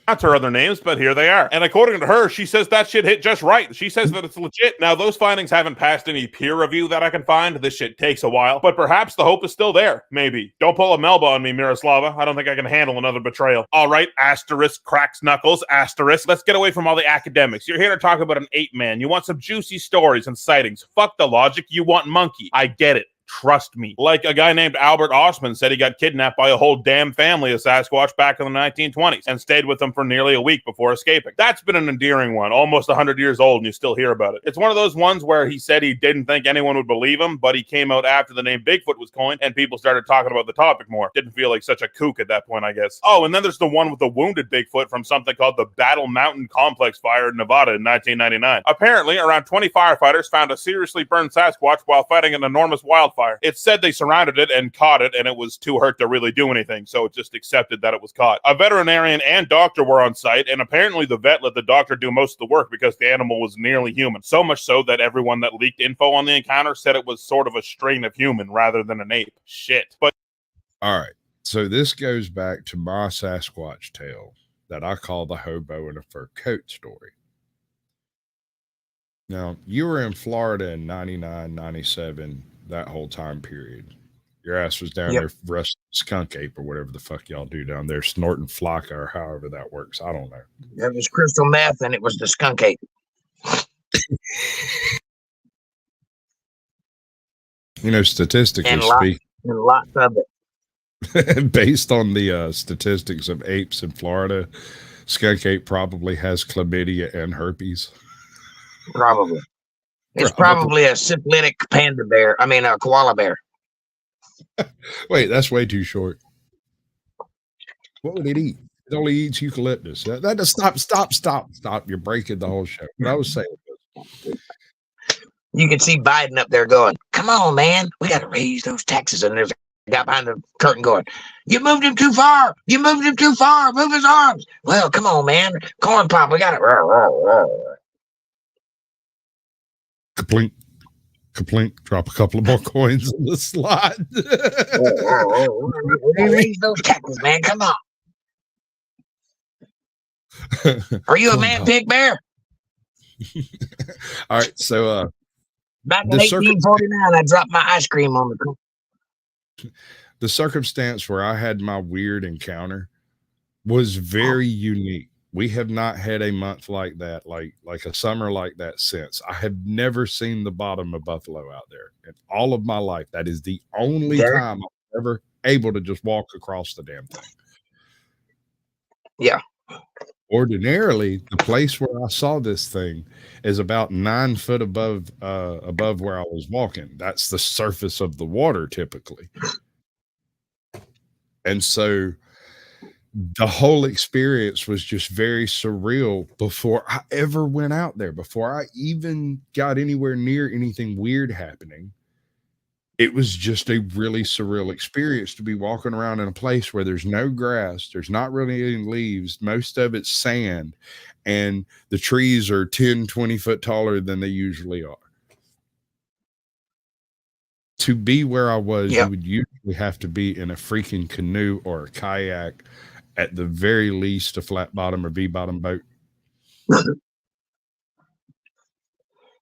Not her other names, but here they are. And according to her, she says that shit hit just right. She says that it's legit. Now, those findings haven't passed any peer review that I can find. This shit takes a while, but perhaps the hope is still there. Maybe. Don't pull a Melba on me, Miroslava. I don't think I can handle another betrayal. All right, asterisk cracks knuckles, asterisk. Let's get away from all the academics. You're here to talk about an ape man. You want some juicy stories and sightings. Fuck the logic. You want monkey. I get it. Trust me. Like a guy named Albert Osman said he got kidnapped by a whole damn family of Sasquatch back in the 1920s and stayed with them for nearly a week before escaping. That's been an endearing one, almost 100 years old, and you still hear about it. It's one of those ones where he said he didn't think anyone would believe him, but he came out after the name Bigfoot was coined and people started talking about the topic more. Didn't feel like such a kook at that point, I guess. Oh, and then there's the one with the wounded Bigfoot from something called the Battle Mountain Complex fire in Nevada in 1999. Apparently, around 20 firefighters found a seriously burned Sasquatch while fighting an enormous wildfire. It's said they surrounded it and caught it, and it was too hurt to really do anything, so it just accepted that it was caught. A veterinarian and doctor were on site, and apparently the vet let the doctor do most of the work because the animal was nearly human. So much so that everyone that leaked info on the encounter said it was sort of a strain of human rather than an ape. Shit. But all right, so this goes back to my Sasquatch tale that I call the hobo in a fur coat story. Now, you were in Florida in 99, 97, that whole time period. Your ass was down there rusting skunk ape or whatever the fuck y'all do down there, snorting flocka or however that works. I don't know. It was crystal meth and it was the skunk ape. You know, statistically And speaking, lots of it. based on the statistics of apes in Florida, skunk ape probably has chlamydia and herpes. Probably. It's probably a syphilitic panda bear. I mean, a koala bear. Wait, that's way too short. What would it eat? It only eats eucalyptus. Stop. You're breaking the whole show. What I was saying was, you can see Biden up there going, come on, man. We got to raise those taxes. And there's a guy behind the curtain going, you moved him too far. You moved him too far. Move his arms. Well, come on, man. Corn pop. We got it. Kaplink, drop a couple of more coins in the slot. Raise those taxes, man. Come on. Are you a man pig bear? All right, so back in 1849, I dropped my ice cream on the circumstance where I had my weird encounter was very unique. We have not had a month like that, like a summer like that since. I have never seen the bottom of buffalo out there in all of my life. That is the only time I'm ever able to just walk across the damn thing. Yeah. Ordinarily, the place where I saw this thing is about 9 foot above where I was walking. That's the surface of the water typically. And so the whole experience was just very surreal before I ever went out there, before I even got anywhere near anything weird happening. It was just a really surreal experience to be walking around in a place where there's no grass, there's not really any leaves, most of it's sand, and the trees are 10, 20 foot taller than they usually are. To be where I was, you would usually have to be in a freaking canoe or a kayak, at the very least a flat bottom or V-bottom boat.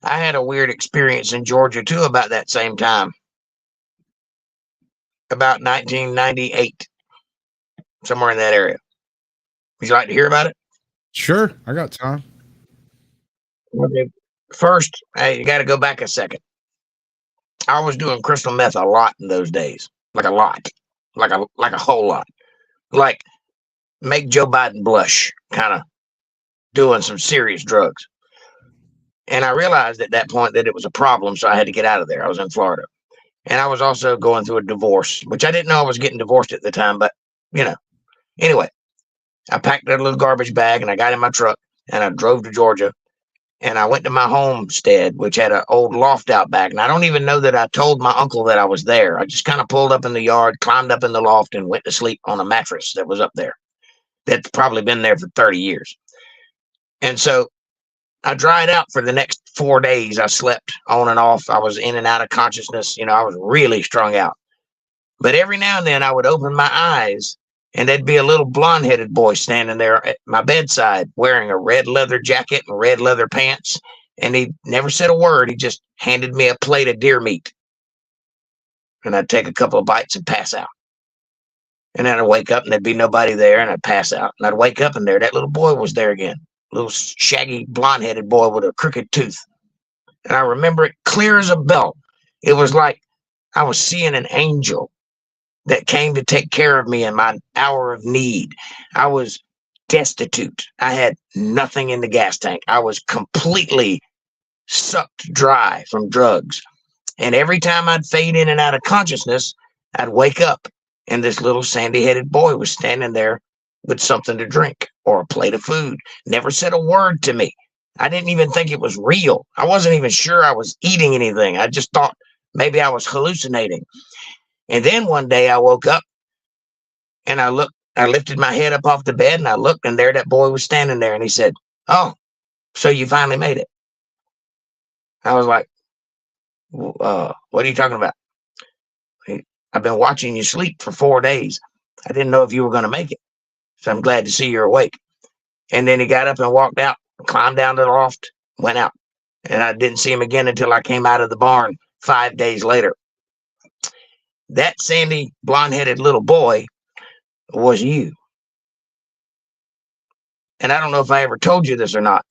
I had a weird experience in Georgia too about that same time. About 1998, somewhere in that area. Would you like to hear about it? Sure, I got time. Okay. First, hey, you got to go back a second. I was doing crystal meth a lot in those days, like a lot, like a whole lot, like make Joe Biden blush, kind of doing some serious drugs. And I realized at that point that it was a problem, so I had to get out of there. I was in Florida. And I was also going through a divorce, which I didn't know I was getting divorced at the time, but, you know. Anyway, I packed a little garbage bag, and I got in my truck, and I drove to Georgia, and I went to my homestead, which had an old loft out back. And I don't even know that I told my uncle that I was there. I just kind of pulled up in the yard, climbed up in the loft, and went to sleep on a mattress that was up there. That's probably been there for 30 years. And so I dried out for the next 4 days. I slept on and off. I was in and out of consciousness. You know, I was really strung out. But every now and then I would open my eyes and there'd be a little blonde-headed boy standing there at my bedside wearing a red leather jacket and red leather pants, and he never said a word. He just handed me a plate of deer meat, and I'd take a couple of bites and pass out. And then I'd wake up and there'd be nobody there, and I'd pass out. And I'd wake up and there, that little boy was there again. Little shaggy, blonde-headed boy with a crooked tooth. And I remember it clear as a bell. It was like I was seeing an angel that came to take care of me in my hour of need. I was destitute. I had nothing in the gas tank. I was completely sucked dry from drugs. And every time I'd fade in and out of consciousness, I'd wake up, and this little sandy-headed boy was standing there with something to drink or a plate of food. Never said a word to me. I didn't even think it was real. I wasn't even sure I was eating anything. I just thought maybe I was hallucinating. And then one day I woke up and I lifted my head up off the bed and I looked, and there that boy was standing there, and he said, "Oh, so you finally made it." I was like, what are you talking about? I've been watching you sleep for 4 days. I didn't know if you were going to make it. So I'm glad to see you're awake. And then he got up and walked out, climbed down to the loft, went out. And I didn't see him again until I came out of the barn 5 days later. That sandy, blonde-headed little boy was you. And I don't know if I ever told you this or not,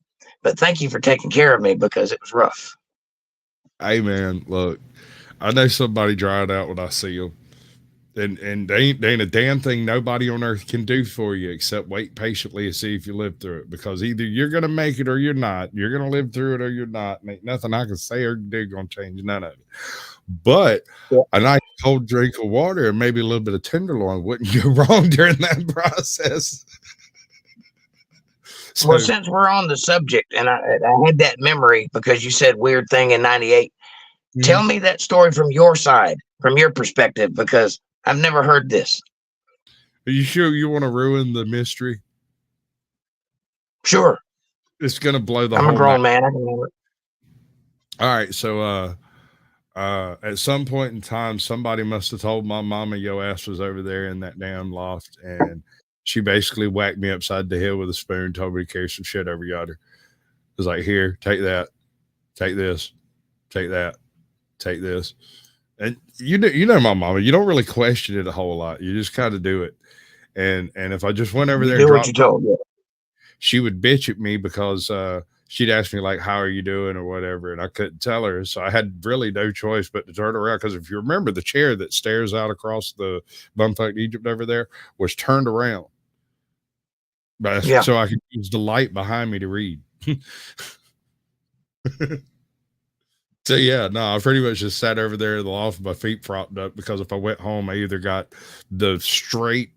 but thank you for taking care of me, because it was rough. Hey, man, look, I know somebody dried out when I see them. And they ain't a damn thing nobody on earth can do for you except wait patiently and see if you live through it. Because either you're going to make it or you're not. You're going to live through it or you're not. And ain't nothing I can say or do going to change none of it. But a nice cold drink of water and maybe a little bit of tenderloin wouldn't go wrong during that process. So, well, since we're on the subject, and I had that memory because you said weird thing in 98. Tell me that story from your side, from your perspective, because I've never heard this. Are you sure you want to ruin the mystery? Sure. It's going to blow the I'm whole a grown man. I can remember it. All right. So at some point in time, somebody must have told my mama your ass was over there in that damn loft. And she basically whacked me upside the head with a spoon, told me to carry some shit over yonder. It was like, here, take that, take this, take that, take this. And you know my mama, you don't really question it a whole lot. You just kind of do it. And if I just went over there and do what you told, yeah. She would bitch at me because she'd ask me like, how are you doing or whatever, and I couldn't tell her. So I had really no choice but to turn around, because if you remember, the chair that stares out across the bumfuck Egypt over there was turned around. But Yeah. So I could use the light behind me to read. So yeah, no, I pretty much just sat over there in the loft with my feet propped up, because if I went home, I either got the straight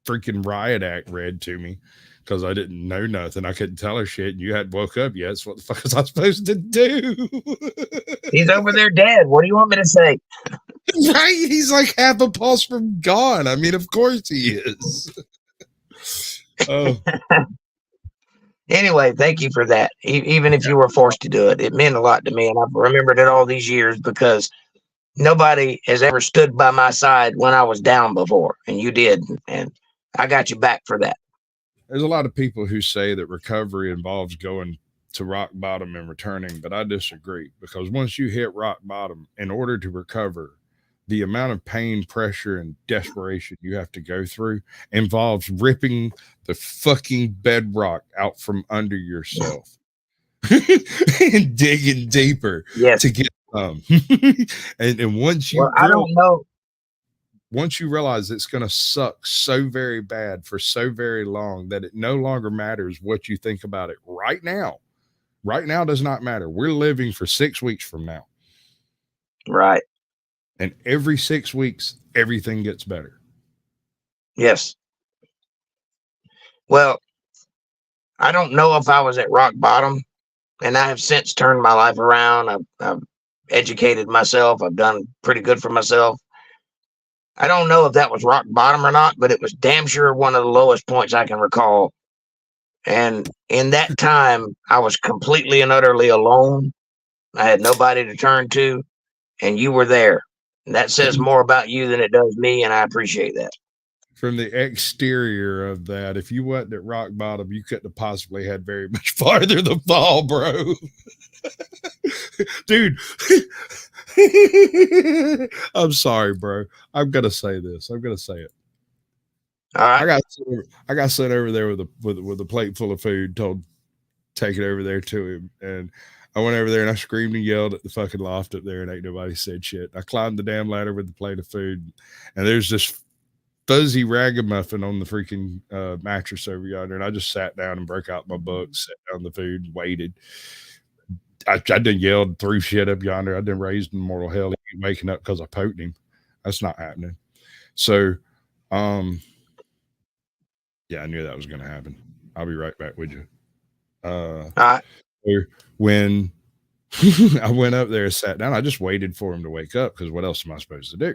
freaking riot act read to me because I didn't know nothing. I couldn't tell her shit, and you hadn't woke up yet. So what the fuck was I supposed to do? He's over there dead. What do you want me to say? Right? He's like half a pulse from gone. I mean, of course he is. Oh. Anyway, thank you for that. Even if you were forced to do it, it meant a lot to me, and I've remembered it all these years, because nobody has ever stood by my side when I was down before, and you did, and I got you back for that. There's a lot of people who say that recovery involves going to rock bottom and returning, but I disagree, because once you hit rock bottom, in order to recover, the amount of pain, pressure, and desperation you have to go through involves ripping the fucking bedrock out from under yourself and digging deeper to get and once you I don't know. Once you realize it's going to suck so very bad for so very long that it no longer matters what you think about it right now. Right now does not matter. We're living for 6 weeks from now. Right. And every 6 weeks, everything gets better. Yes. Well, I don't know if I was at rock bottom, and I have since turned my life around. I've educated myself. I've done pretty good for myself. I don't know if that was rock bottom or not, but it was damn sure one of the lowest points I can recall. And in that time, I was completely and utterly alone. I had nobody to turn to, and you were there. And that says more about you than it does me, and I appreciate that. from the exterior of that, if you wasn't at rock bottom, you couldn't have possibly had very much farther to fall, bro. Dude, I'm sorry, bro. I'm gonna say this. I'm gonna say it. All right. I got sent over there with a plate full of food, told take it over there to him, and I went over there and I screamed and yelled at the fucking loft up there, and ain't nobody said shit. I climbed the damn ladder with the plate of food, and there's this fuzzy ragamuffin on the freaking mattress over yonder, and I just sat down and broke out my book, sat down the food, waited. I done yelled, threw shit up yonder. I done raised in mortal hell. He ain't waking up because I poked him. That's not happening. So, yeah, I knew that was going to happen. I'll be right back with you. All right. When I went up there and sat down, I just waited for him to wake up because what else am I supposed to do?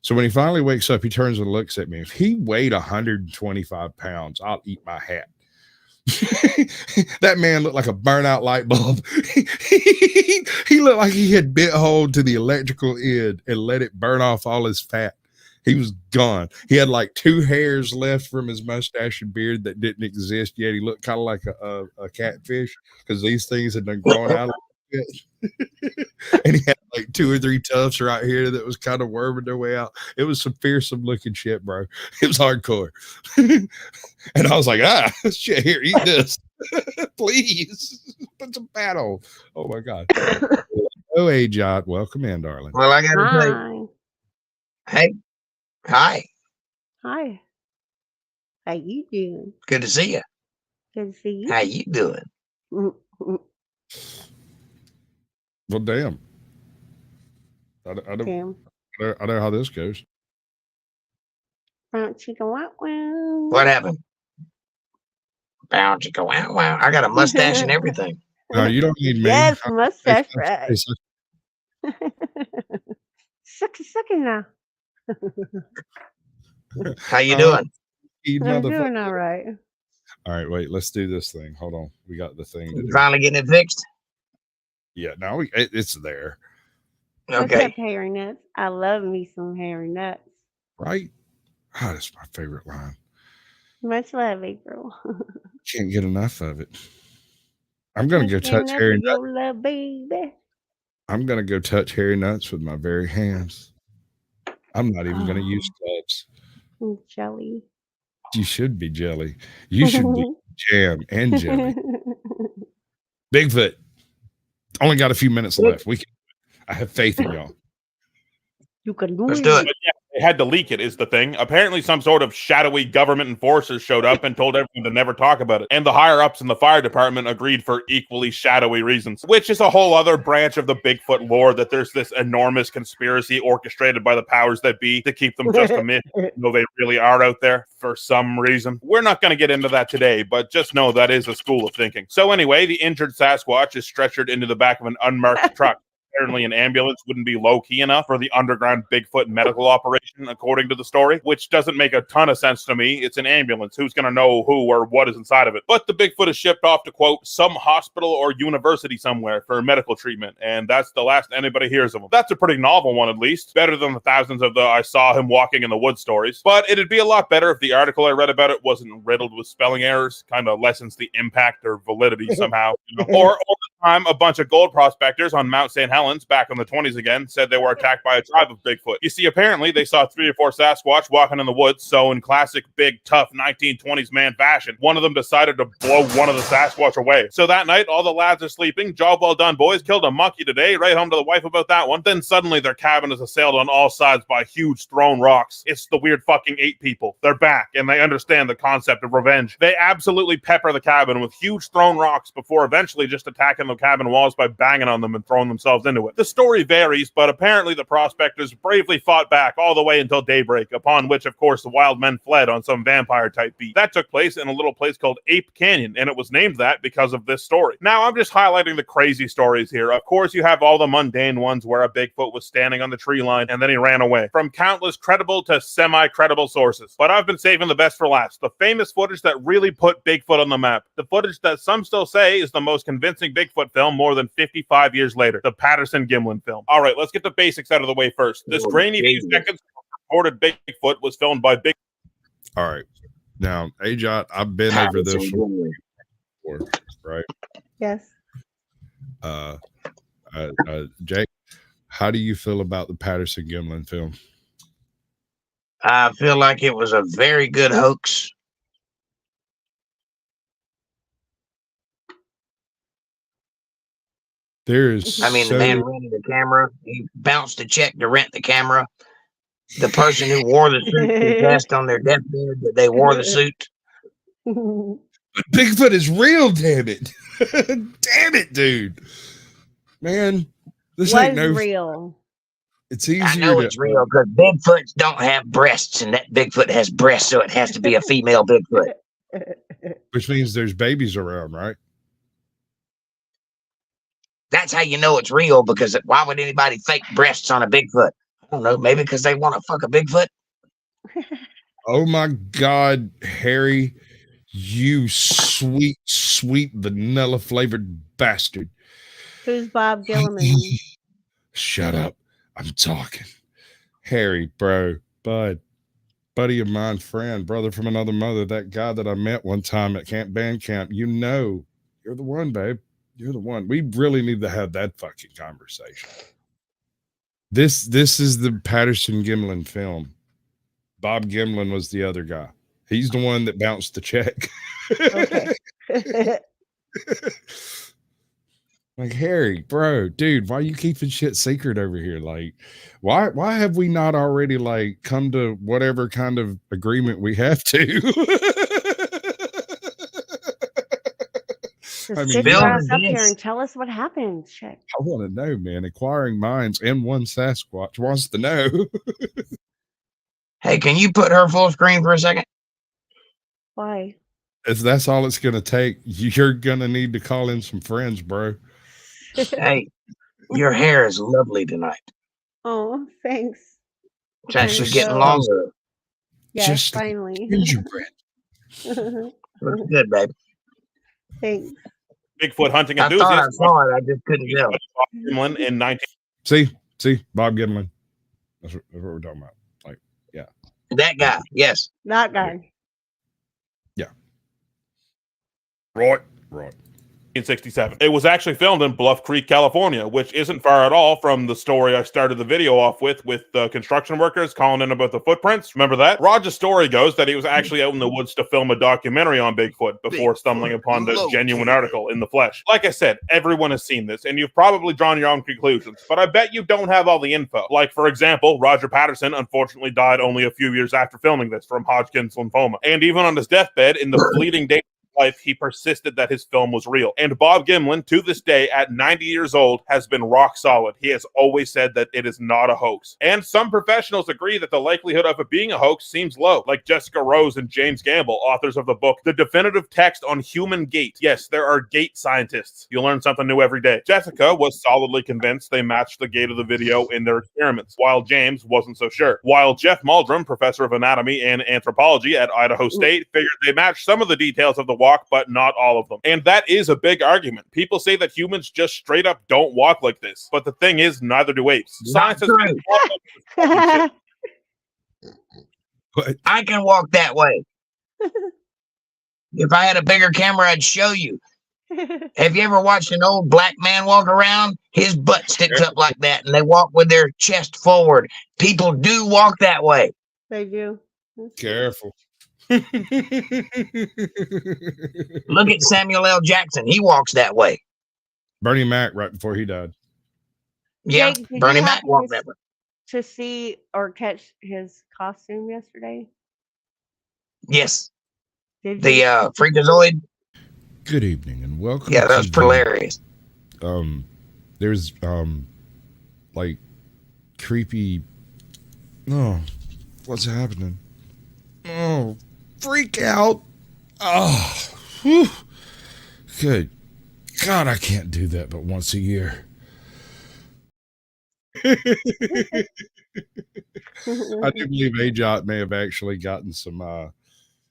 So when he finally wakes up, he turns and looks at me. If he weighed 125 pounds, I'll eat my hat. That man looked like a burnout light bulb. He looked like he had bit hold to the electrical end and let it burn off all his fat. He was gone. He had like 2 hairs left from his mustache and beard that didn't exist yet. He looked kind of like a catfish because these things had been growing out a bit. And he had like 2 or 3 tufts right here that was kind of worming their way out. It was some fearsome looking shit, bro. It was hardcore. And I was like, shit, here, eat this. Please. Put some fat on. Oh my God. Oh, hey, John. Welcome in, darling. Well, I got to say, hey, hi. Hi. How you doing? Good to see you. Good to see you. How you doing? Well, damn. I don't know how this goes. What happened? Bound to go out. Wow, I got a mustache and everything. No, you don't need me. Yes, mustache right. Sucky now. How you doing? I'm doing all right. All right, wait. Let's do this thing. Hold on. We got the thing to do. Finally getting it fixed? Yeah, now it's there. Okay. What's up, hairy nuts? I love me some hairy nuts. Right? Oh, that's my favorite line. Much love, April. Can't get enough of it. I'm gonna go touch hairy nuts. Love, baby. I'm gonna go touch hairy nuts with my very hands. I'm not even gonna use gloves. I'm jelly. You should be jelly. You should be jam and jelly. Bigfoot. Only got a few minutes left. I have faith in y'all. You can do Let's do it. But yeah, they had to leak it is the thing. Apparently some sort of shadowy government enforcers showed up and told everyone to never talk about it. And the higher ups in the fire department agreed for equally shadowy reasons, which is a whole other branch of the Bigfoot lore, that there's this enormous conspiracy orchestrated by the powers that be to keep them just a myth, though they really are out there for some reason. We're not going to get into that today, but just know that is a school of thinking. So anyway, the injured Sasquatch is stretchered into the back of an unmarked truck. Apparently an ambulance wouldn't be low-key enough for the underground Bigfoot medical operation, according to the story, which doesn't make a ton of sense to me. It's an ambulance. Who's going to know who or what is inside of it? But the Bigfoot is shipped off to, quote, some hospital or university somewhere for medical treatment, and that's the last anybody hears of him. That's a pretty novel one, at least. Better than the thousands of the I saw him walking in the woods stories. But it'd be a lot better if the article I read about it wasn't riddled with spelling errors. Kind of lessens the impact or validity somehow. Or the time a bunch of gold prospectors on Mount St. Helens back in the 20s again said they were attacked by a tribe of Bigfoot. You see, apparently they saw 3 or 4 Sasquatch walking in the woods, so in classic big, tough 1920s man fashion, one of them decided to blow one of the Sasquatch away. So that night, all the lads are sleeping. Job well done, boys. Killed a monkey today. Right home to the wife about that one. Then suddenly their cabin is assailed on all sides by huge thrown rocks. It's the weird fucking 8 people. They're back, and they understand the concept of revenge. They absolutely pepper the cabin with huge thrown rocks before eventually just attacking the cabin walls by banging on them and throwing themselves into it. The story varies, but apparently the prospectors bravely fought back all the way until daybreak, upon which, of course, the wild men fled on some vampire-type beat. That took place in a little place called Ape Canyon, and it was named that because of this story. Now, I'm just highlighting the crazy stories here. Of course, you have all the mundane ones where a Bigfoot was standing on the tree line and then he ran away, from countless credible to semi-credible sources. But I've been saving the best for last. The famous footage that really put Bigfoot on the map. The footage that some still say is the most convincing Bigfoot film more than 55 years later. The Patterson-Gimlin film. All right, let's get the basics out of the way first. This grainy few seconds reported Bigfoot was filmed by All right. Now, Ajot, I've been over this before, right? Yes. Jake, how do you feel about the Patterson Gimlin film? I feel like it was a very good hoax. There is I mean, the man rented the camera. He bounced a check to rent the camera. The person who wore the suit confessed on their deathbed that they wore the suit. Bigfoot is real, damn it. Damn it, dude. Man, this ain't no real. It's easier I know to, it's real because Bigfoots don't have breasts, and that Bigfoot has breasts, so it has to be a female Bigfoot. which means there's babies around, right? That's how you know it's real, because why would anybody fake breasts on a Bigfoot? I don't know, maybe because they want to fuck a Bigfoot? Oh my God, Harry, you sweet, sweet vanilla flavored bastard. Who's Bob Gilliman? Shut up. I'm talking. Harry, bro, bud, buddy of mine, friend, brother from another mother, that guy that I met one time at Camp Bandcamp. You know, you're the one, babe. You're the one. We really need to have that fucking conversation. This is the Patterson Gimlin film. Bob Gimlin was the other guy. He's the one that bounced the check. Okay. Like, Harry, bro, dude, why are you keeping shit secret over here? Like, why have we not already like come to whatever kind of agreement we have to? Just I mean, sit you your know, ass up here and tell us what happened. Shit. I want to know, man. Inquiring minds and one Sasquatch wants to know. Hey, can you put her full screen for a second? Why? If that's all it's going to take, you're going to need to call in some friends, bro. Hey, your hair is lovely tonight. Oh, thanks. It's actually Just getting so- longer. Yes, just finally. gingerbread. Looks good, babe. Thanks. Bigfoot hunting I thought I enthusiast. saw it. I just couldn't tell. Gimlin in 19. See, Bob Gimlin. That's what we're talking about. Like, yeah. That guy, yes. That guy. Right. 1967. It was actually filmed in Bluff Creek, California, which isn't far at all from the story I started the video off with the construction workers calling in about the footprints. Remember that? Roger's story goes that he was actually out in the woods to film a documentary on Bigfoot before stumbling upon the genuine article in the flesh. Like I said, everyone has seen this, and you've probably drawn your own conclusions, but I bet you don't have all the info. Like, for example, Roger Patterson unfortunately died only a few years after filming this from Hodgkin's lymphoma. And even on his deathbed, in the fleeting days life, he persisted that his film was real. And Bob Gimlin, to this day, at 90 years old, has been rock solid. He has always said that it is not a hoax. And some professionals agree that the likelihood of it being a hoax seems low, like Jessica Rose and James Gamble, authors of the book The Definitive Text on Human Gait. Yes, there are gait scientists. You learn something new every day. Jessica was solidly convinced they matched the gait of the video in their experiments, while James wasn't so sure. While Jeff Muldrum, professor of anatomy and anthropology at Idaho State, figured they matched some of the details of the walk, but not all of them. And that is a big argument. People say that humans just straight up don't walk like this. But the thing is, neither do apes. Science has been I can walk that way. If I had a bigger camera, I'd show you. Have you ever watched an old black man walk around? His butt sticks up like that, and they walk with their chest forward. People do walk that way. They do. Careful. Look at Samuel L. Jackson. He walks that way. Bernie Mac right before he died. Yeah, Jake, did Bernie you Mac happen walked that way. to see or catch his costume yesterday? Yes. Did The you? Freakazoid. Good evening and welcome. Yeah, that was to hilarious. There's like creepy. Oh, what's happening? Oh, freak out. Oh, whew. Good God, I can't do that but once a year. I do believe Ajot may have actually gotten some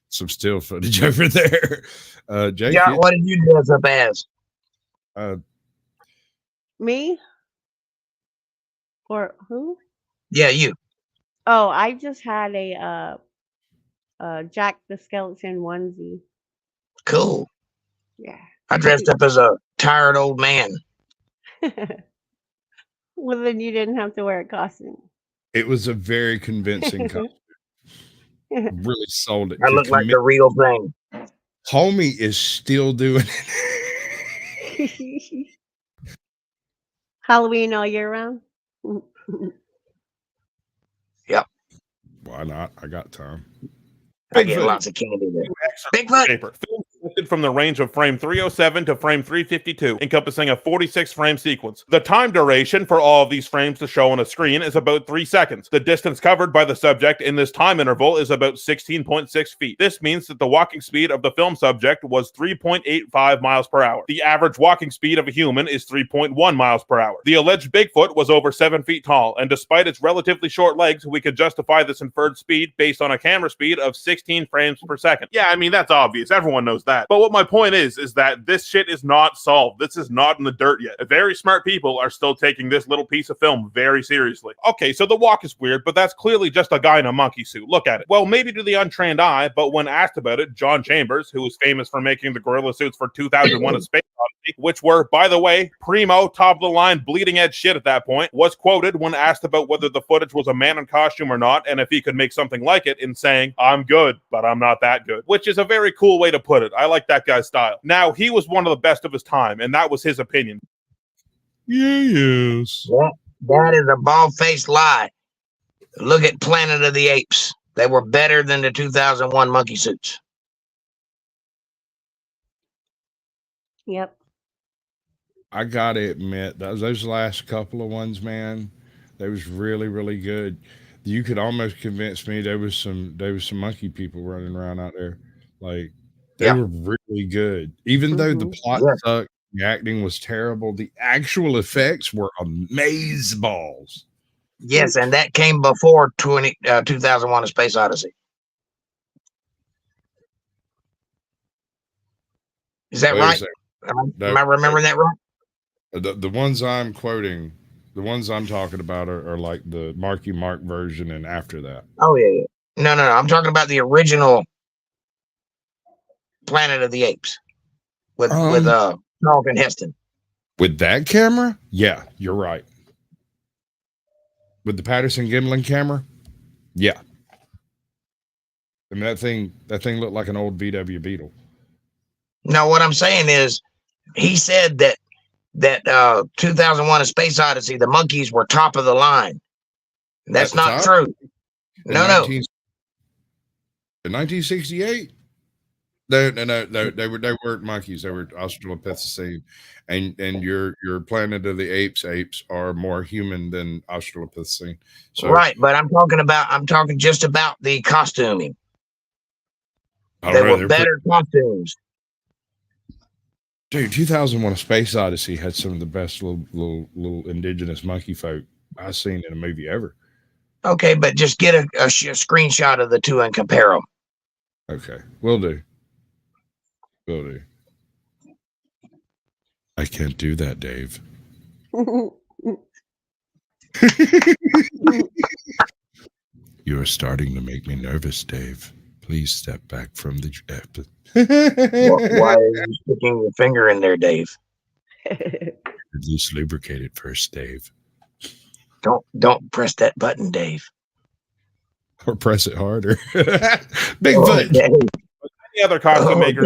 still footage over there. Jake, Yeah, what did you dress up as? Me? Or who? Yeah, you. Oh, I just had a Jack the Skeleton onesie. Cool. Yeah. I dressed up as a tired old man. Well, then you didn't have to wear a costume. It was a very convincing costume. Really sold it. I look like the real thing. Homie is still doing it. Halloween all year round? Yep. Why not? I got time. I get lots of candy there. Bigfoot. Paper. Film selected from the range of frame 307 to frame 352, encompassing a 46-frame sequence. The time duration for all of these frames to show on a screen is about 3 seconds. The distance covered by the subject in this time interval is about 16.6 feet. This means that the walking speed of the film subject was 3.85 miles per hour. The average walking speed of a human is 3.1 miles per hour. The alleged Bigfoot was over 7 feet tall, and despite its relatively short legs, we could justify this inferred speed based on a camera speed of 16 frames per second. Yeah, I mean, that's obvious. Everyone knows that. But what my point is that this shit is not solved. This is not in the dirt yet. Very smart people are still taking this little piece of film very seriously. Okay, so the walk is weird, but that's clearly just a guy in a monkey suit. Look at it. Well, maybe to the untrained eye, but when asked about it, John Chambers, who was famous for making the gorilla suits for 2001: A Space Odyssey, which were, by the way, primo, top-of-the-line, bleeding-edge shit at that point, was quoted when asked about whether the footage was a man in costume or not, and if he could make something like it, in saying, "I'm good, but I'm not that good," which is a very cool way to put it. I like that guy's style. Now, he was one of the best of his time, and that was his opinion. Yes. That is a bald-faced lie. Look at Planet of the Apes. They were better than the 2001 monkey suits. Yep. I gotta admit, those last couple of ones, man, they was really, really good. You could almost convince me there was some monkey people running around out there. Like, they were really good. Even though the plot sucked, the acting was terrible, the actual effects were amazeballs. Yes, and that came before 2001: A Space Odyssey. Is that right? Am I remembering that right? The ones I'm quoting, the ones I'm talking about are like the Marky Mark version and after that. Oh, yeah. No. I'm talking about the original Planet of the Apes with Charlton Heston. With that camera? Yeah, you're right. With the Patterson-Gimlin camera? Yeah. I mean, that thing looked like an old VW Beetle. No, what I'm saying is, he said that 2001: A Space Odyssey, the monkeys were top of the line. That's not true. No. In 1968? No, they weren't monkeys. They were Australopithecine, and your Planet of the Apes are more human than Australopithecine. So, right, but I'm talking just about the costuming. They were better costumes. Dude, 2001: A Space Odyssey had some of the best little indigenous monkey folk I've seen in a movie ever. Okay, but just get a screenshot of the two and compare them. Okay, will do. I can't do that, Dave. You are starting to make me nervous, Dave. Please step back from the. Why are you sticking your finger in there, Dave? At least lubricate it first, Dave. Don't press that button, Dave. Or press it harder. Bigfoot. Any other costume maker,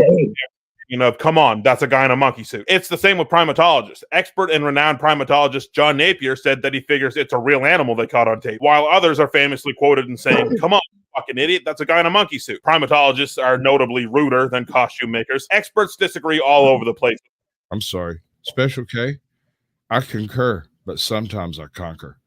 come on, that's a guy in a monkey suit. It's the same with primatologists. Expert and renowned primatologist John Napier said that he figures it's a real animal they caught on tape, while others are famously quoted in saying, "Come on, fucking idiot, that's a guy in a monkey suit." Primatologists are notably ruder than costume makers. Experts disagree all over the place. I'm sorry. Special K, I concur, but sometimes I conquer.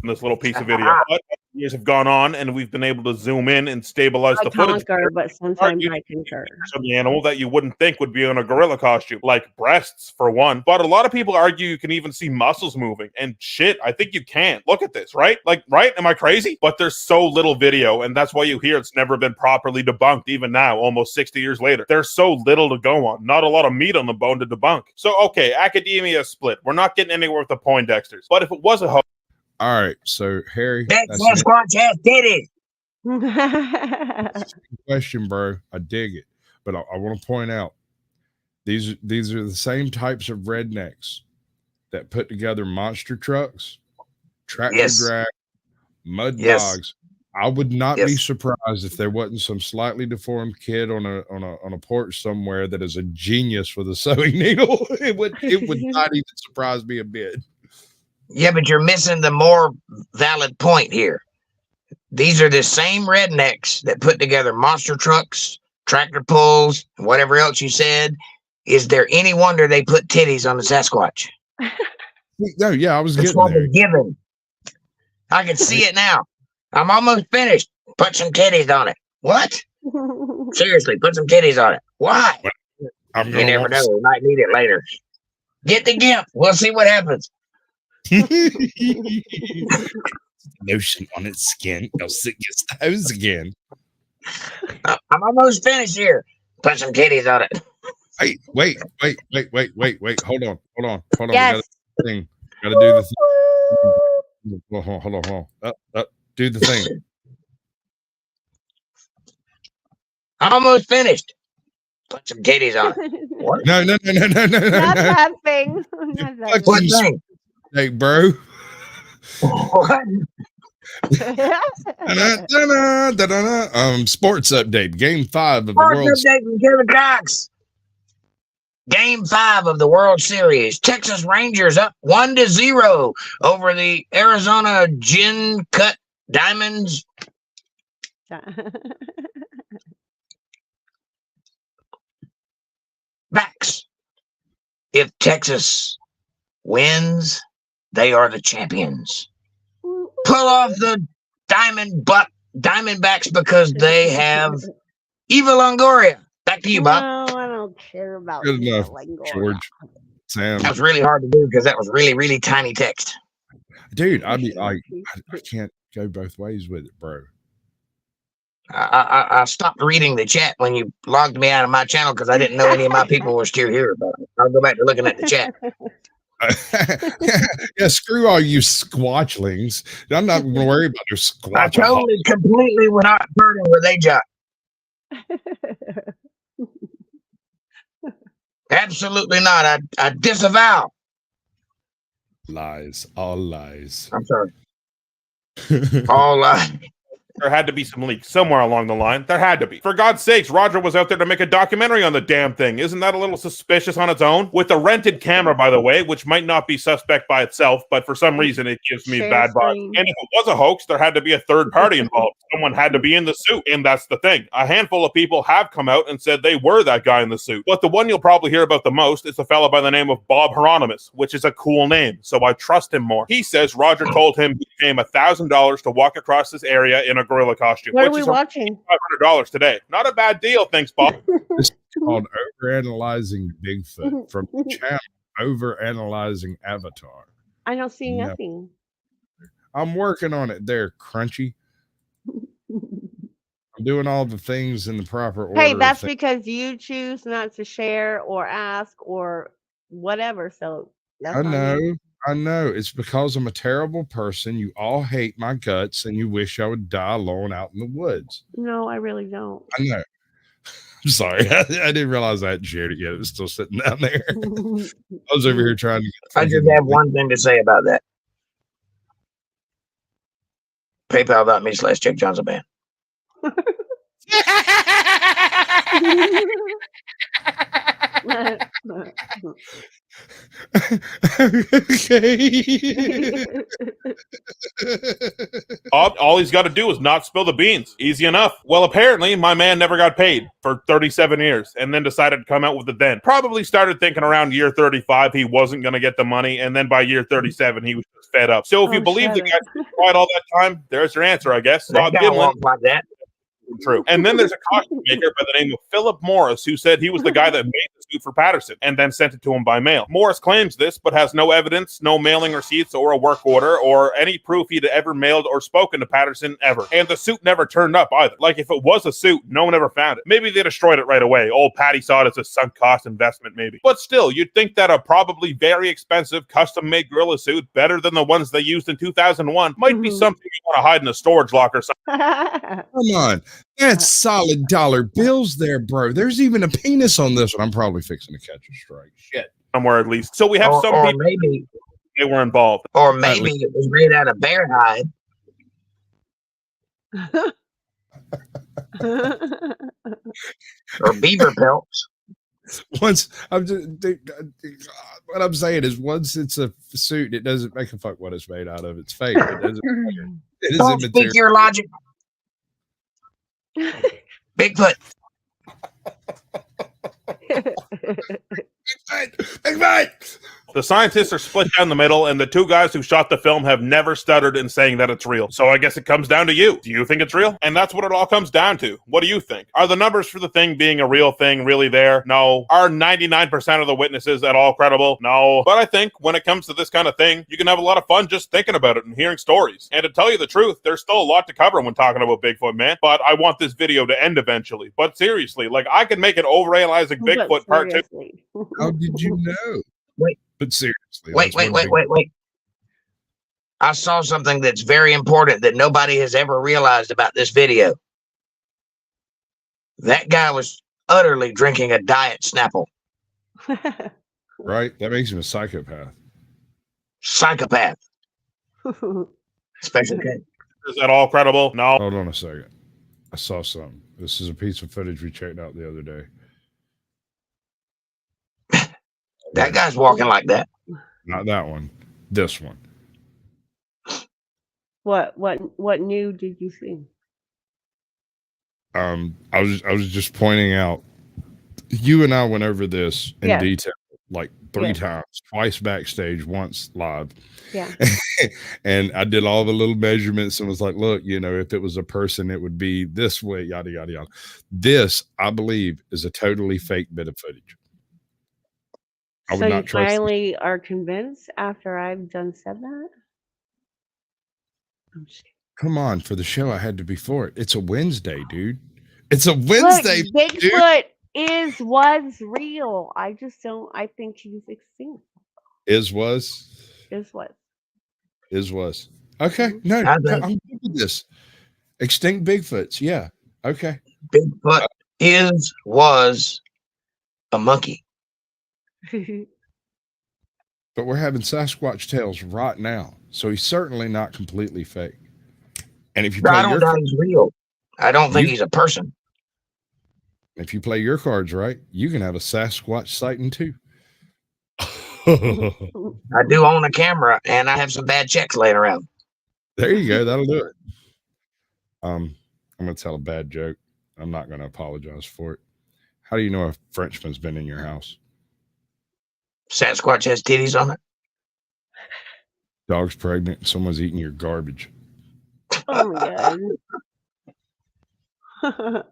In this little piece of video. But years have gone on, and we've been able to zoom in and stabilize the footage. But sometimes I concur. Some animal that you wouldn't think would be in a gorilla costume, like breasts for one. But a lot of people argue you can even see muscles moving, and shit, I think you can. Look at this, right? Right? Am I crazy? But there's so little video, and that's why you hear it's never been properly debunked. Even now, almost 60 years later, there's so little to go on. Not a lot of meat on the bone to debunk. So okay, academia is split. We're not getting anywhere with the Poindexters. But if it was a hoax. All right, so Harry, that Sasquatch has did it. Question, bro. I dig it, but I want to point out these are the same types of rednecks that put together monster trucks, tractor Yes. drag, mud Yes. dogs. I would not be Yes. surprised if there wasn't some slightly deformed kid on a porch somewhere that is a genius with a sewing needle. It would not even surprise me a bit. Yeah, but you're missing the more valid point here. These are the same rednecks that put together monster trucks, tractor pulls, and whatever else you said. Is there any wonder they put titties on the Sasquatch? No, yeah, I was It's getting like there. a given. I can see it now. I'm almost finished. Put some titties on it. What? Seriously, put some titties on it. Why? I'm You gonna never want know. We might need it later. Get the GIF. We'll see what happens. lotion on its skin, else it gets the hose again. I'm almost finished here. Put some titties on it. Wait. Hold on. Yes. Gotta do the thing. Hold on. Up. Do the thing. I'm almost finished. Put some titties on it. What? No. Not that thing. Not that What thing. thing? Hey, bro. What? Sports update. Game 5 of the Sports World update from Kevin Cox. Game 5 of the World Series. Texas Rangers up 1-0 over the Arizona Gin Cut Diamonds. Backs. If Texas wins, they are the champions. Pull off the Diamondbacks because they have Eva Longoria. Back to you, Bob. No, I don't care about Good Eva enough, Longoria. George. Sam. That was really hard to do because that was really, really tiny text. Dude, I can't go both ways with it, bro. I stopped reading the chat when you logged me out of my channel because I didn't know any of my people were still here. But I'll go back to looking at the chat. Yeah, screw all you squatchlings. I'm not going to worry about your I squatch. totally, completely would not burden where they jot. Absolutely not. I disavow. Lies, all lies. I'm sorry. All lies. There had to be some leaks somewhere along the line. There had to be. For God's sakes, Roger was out there to make a documentary on the damn thing. Isn't that a little suspicious on its own? With a rented camera, by the way, which might not be suspect by itself, but for some reason it gives me bad vibes. And if it was a hoax, there had to be a third party involved. Someone had to be in the suit, and that's the thing. A handful of people have come out and said they were that guy in the suit. But the one you'll probably hear about the most is a fellow by the name of Bob Hieronymus, which is a cool name, so I trust him more. He says Roger told him he paid him $1,000 to walk across this area in a gorilla costume. What are we watching? $500 today. Not a bad deal, thanks, Bob. This is called Overanalyzing Bigfoot from the channel Overanalyzing Avatar. I don't see No. nothing. I'm working on it there, Crunchy. I'm doing all the things in the proper order. Hey, of that's things. because you choose not to share or ask or whatever. So that's I on know. you. I know. It's because I'm a terrible person. You all hate my guts and you wish I would die alone out in the woods. No, I really don't. I know. I'm sorry. I didn't realize I hadn't shared it yet. It was still sitting down there. I was over here trying to get I just have one thing to say about that. PayPal.me/Jake Johnson Band. Okay. All he's got to do is not spill the beans. Easy enough. Well, apparently, my man never got paid for 37 years and then decided to come out with it then. Probably started thinking around year 35 he wasn't going to get the money, and then by year 37 he was just fed up. So if you believe the guy tried all that time, there's your answer, I guess. That guy walks like that. True. And then there's a costume maker by the name of Philip Morris who said he was the guy that made the suit for Patterson and then sent it to him by mail. Morris claims this, but has no evidence, no mailing receipts or a work order or any proof he'd ever mailed or spoken to Patterson ever. And the suit never turned up either. Like, if it was a suit, no one ever found it. Maybe they destroyed it right away. Old Patty saw it as a sunk cost investment, maybe. But still, you'd think that a probably very expensive custom-made gorilla suit, better than the ones they used in 2001, might be something you want to hide in a storage locker. Come on. That's solid dollar bills there, bro. There's even a penis on this one. I'm probably fixing to catch a strike. Shit. Somewhere at least. So we have some people maybe they were involved. Or maybe it was made out of bear hide. Or beaver pelts. Once I'm just what I'm saying is, once it's a suit, it doesn't make a fuck what it's made out of. It's fake. It doesn't matter. It is Don't speak your logic. Bigfoot. Bigfoot. The scientists are split down the middle, and the two guys who shot the film have never stuttered in saying that it's real. So I guess it comes down to you. Do you think it's real? And that's what it all comes down to. What do you think? Are the numbers for the thing being a real thing really there? No. Are 99% of the witnesses at all credible? No. But I think when it comes to this kind of thing, you can have a lot of fun just thinking about it and hearing stories. And to tell you the truth, there's still a lot to cover when talking about Bigfoot, man. But I want this video to end eventually. But seriously, like, I could make an overanalyzing Bigfoot part 2. How did you know? Wait. But seriously. Wait. I saw something that's very important that nobody has ever realized about this video. That guy was utterly drinking a diet Snapple. Right? That makes him a psychopath. Psychopath. Special case. Is that all credible? No. Hold on a second. I saw something. This is a piece of footage we checked out the other day. That guy's walking like that. Not that one. This one. What new did you see? I was just pointing out, you and I went over this in detail like 3 times, twice backstage, once live. Yeah. And I did all the little measurements and was like, look, you know, if it was a person, it would be this way, yada, yada, yada. This, I believe, is a totally fake bit of footage. I would So not you trust finally are convinced after I've done said that? I'm just Come on, for the show, I had to be for it. It's a Wednesday, dude. It's a Wednesday. Look, Bigfoot was real. I just don't. I think he's extinct. Was. Okay, no, I'm good with this. Extinct Bigfoots, yeah. Okay. Bigfoot was a monkey. But we're having Sasquatch tales right now, so he's certainly not completely fake. And if you play I don't know he's real. I don't think he's a person. If you play your cards right, you can have a Sasquatch sighting too. I do own a camera, and I have some bad checks laying around. There you go. That'll do it. I'm going to tell a bad joke. I'm not going to apologize for it. How do you know a Frenchman's been in your house? Sasquatch has titties on it. Dog's pregnant. Someone's eating your garbage. Oh my god.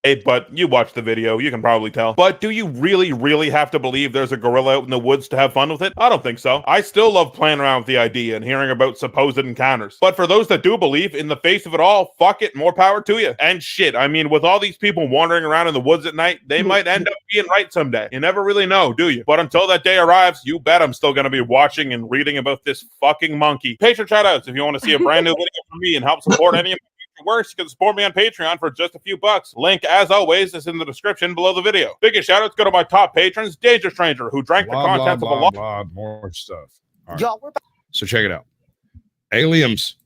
Hey, but you watched the video, you can probably tell. But do you really, really have to believe there's a gorilla out in the woods to have fun with it? I don't think so. I still love playing around with the idea and hearing about supposed encounters. But for those that do believe, in the face of it all, fuck it, more power to you. And shit, I mean, with all these people wandering around in the woods at night, they might end up being right someday. You never really know, do you? But until that day arrives, you bet I'm still going to be watching and reading about this fucking monkey. Patreon shoutouts if you want to see a brand new video from me and help support any of works, you can support me on Patreon for just a few bucks. Link, as always, is in the description below the video. Biggest shout outs go to my top patrons, Danger Stranger, who drank the contents of a lot. More stuff. All right. Y'all, so check it out. Aliens,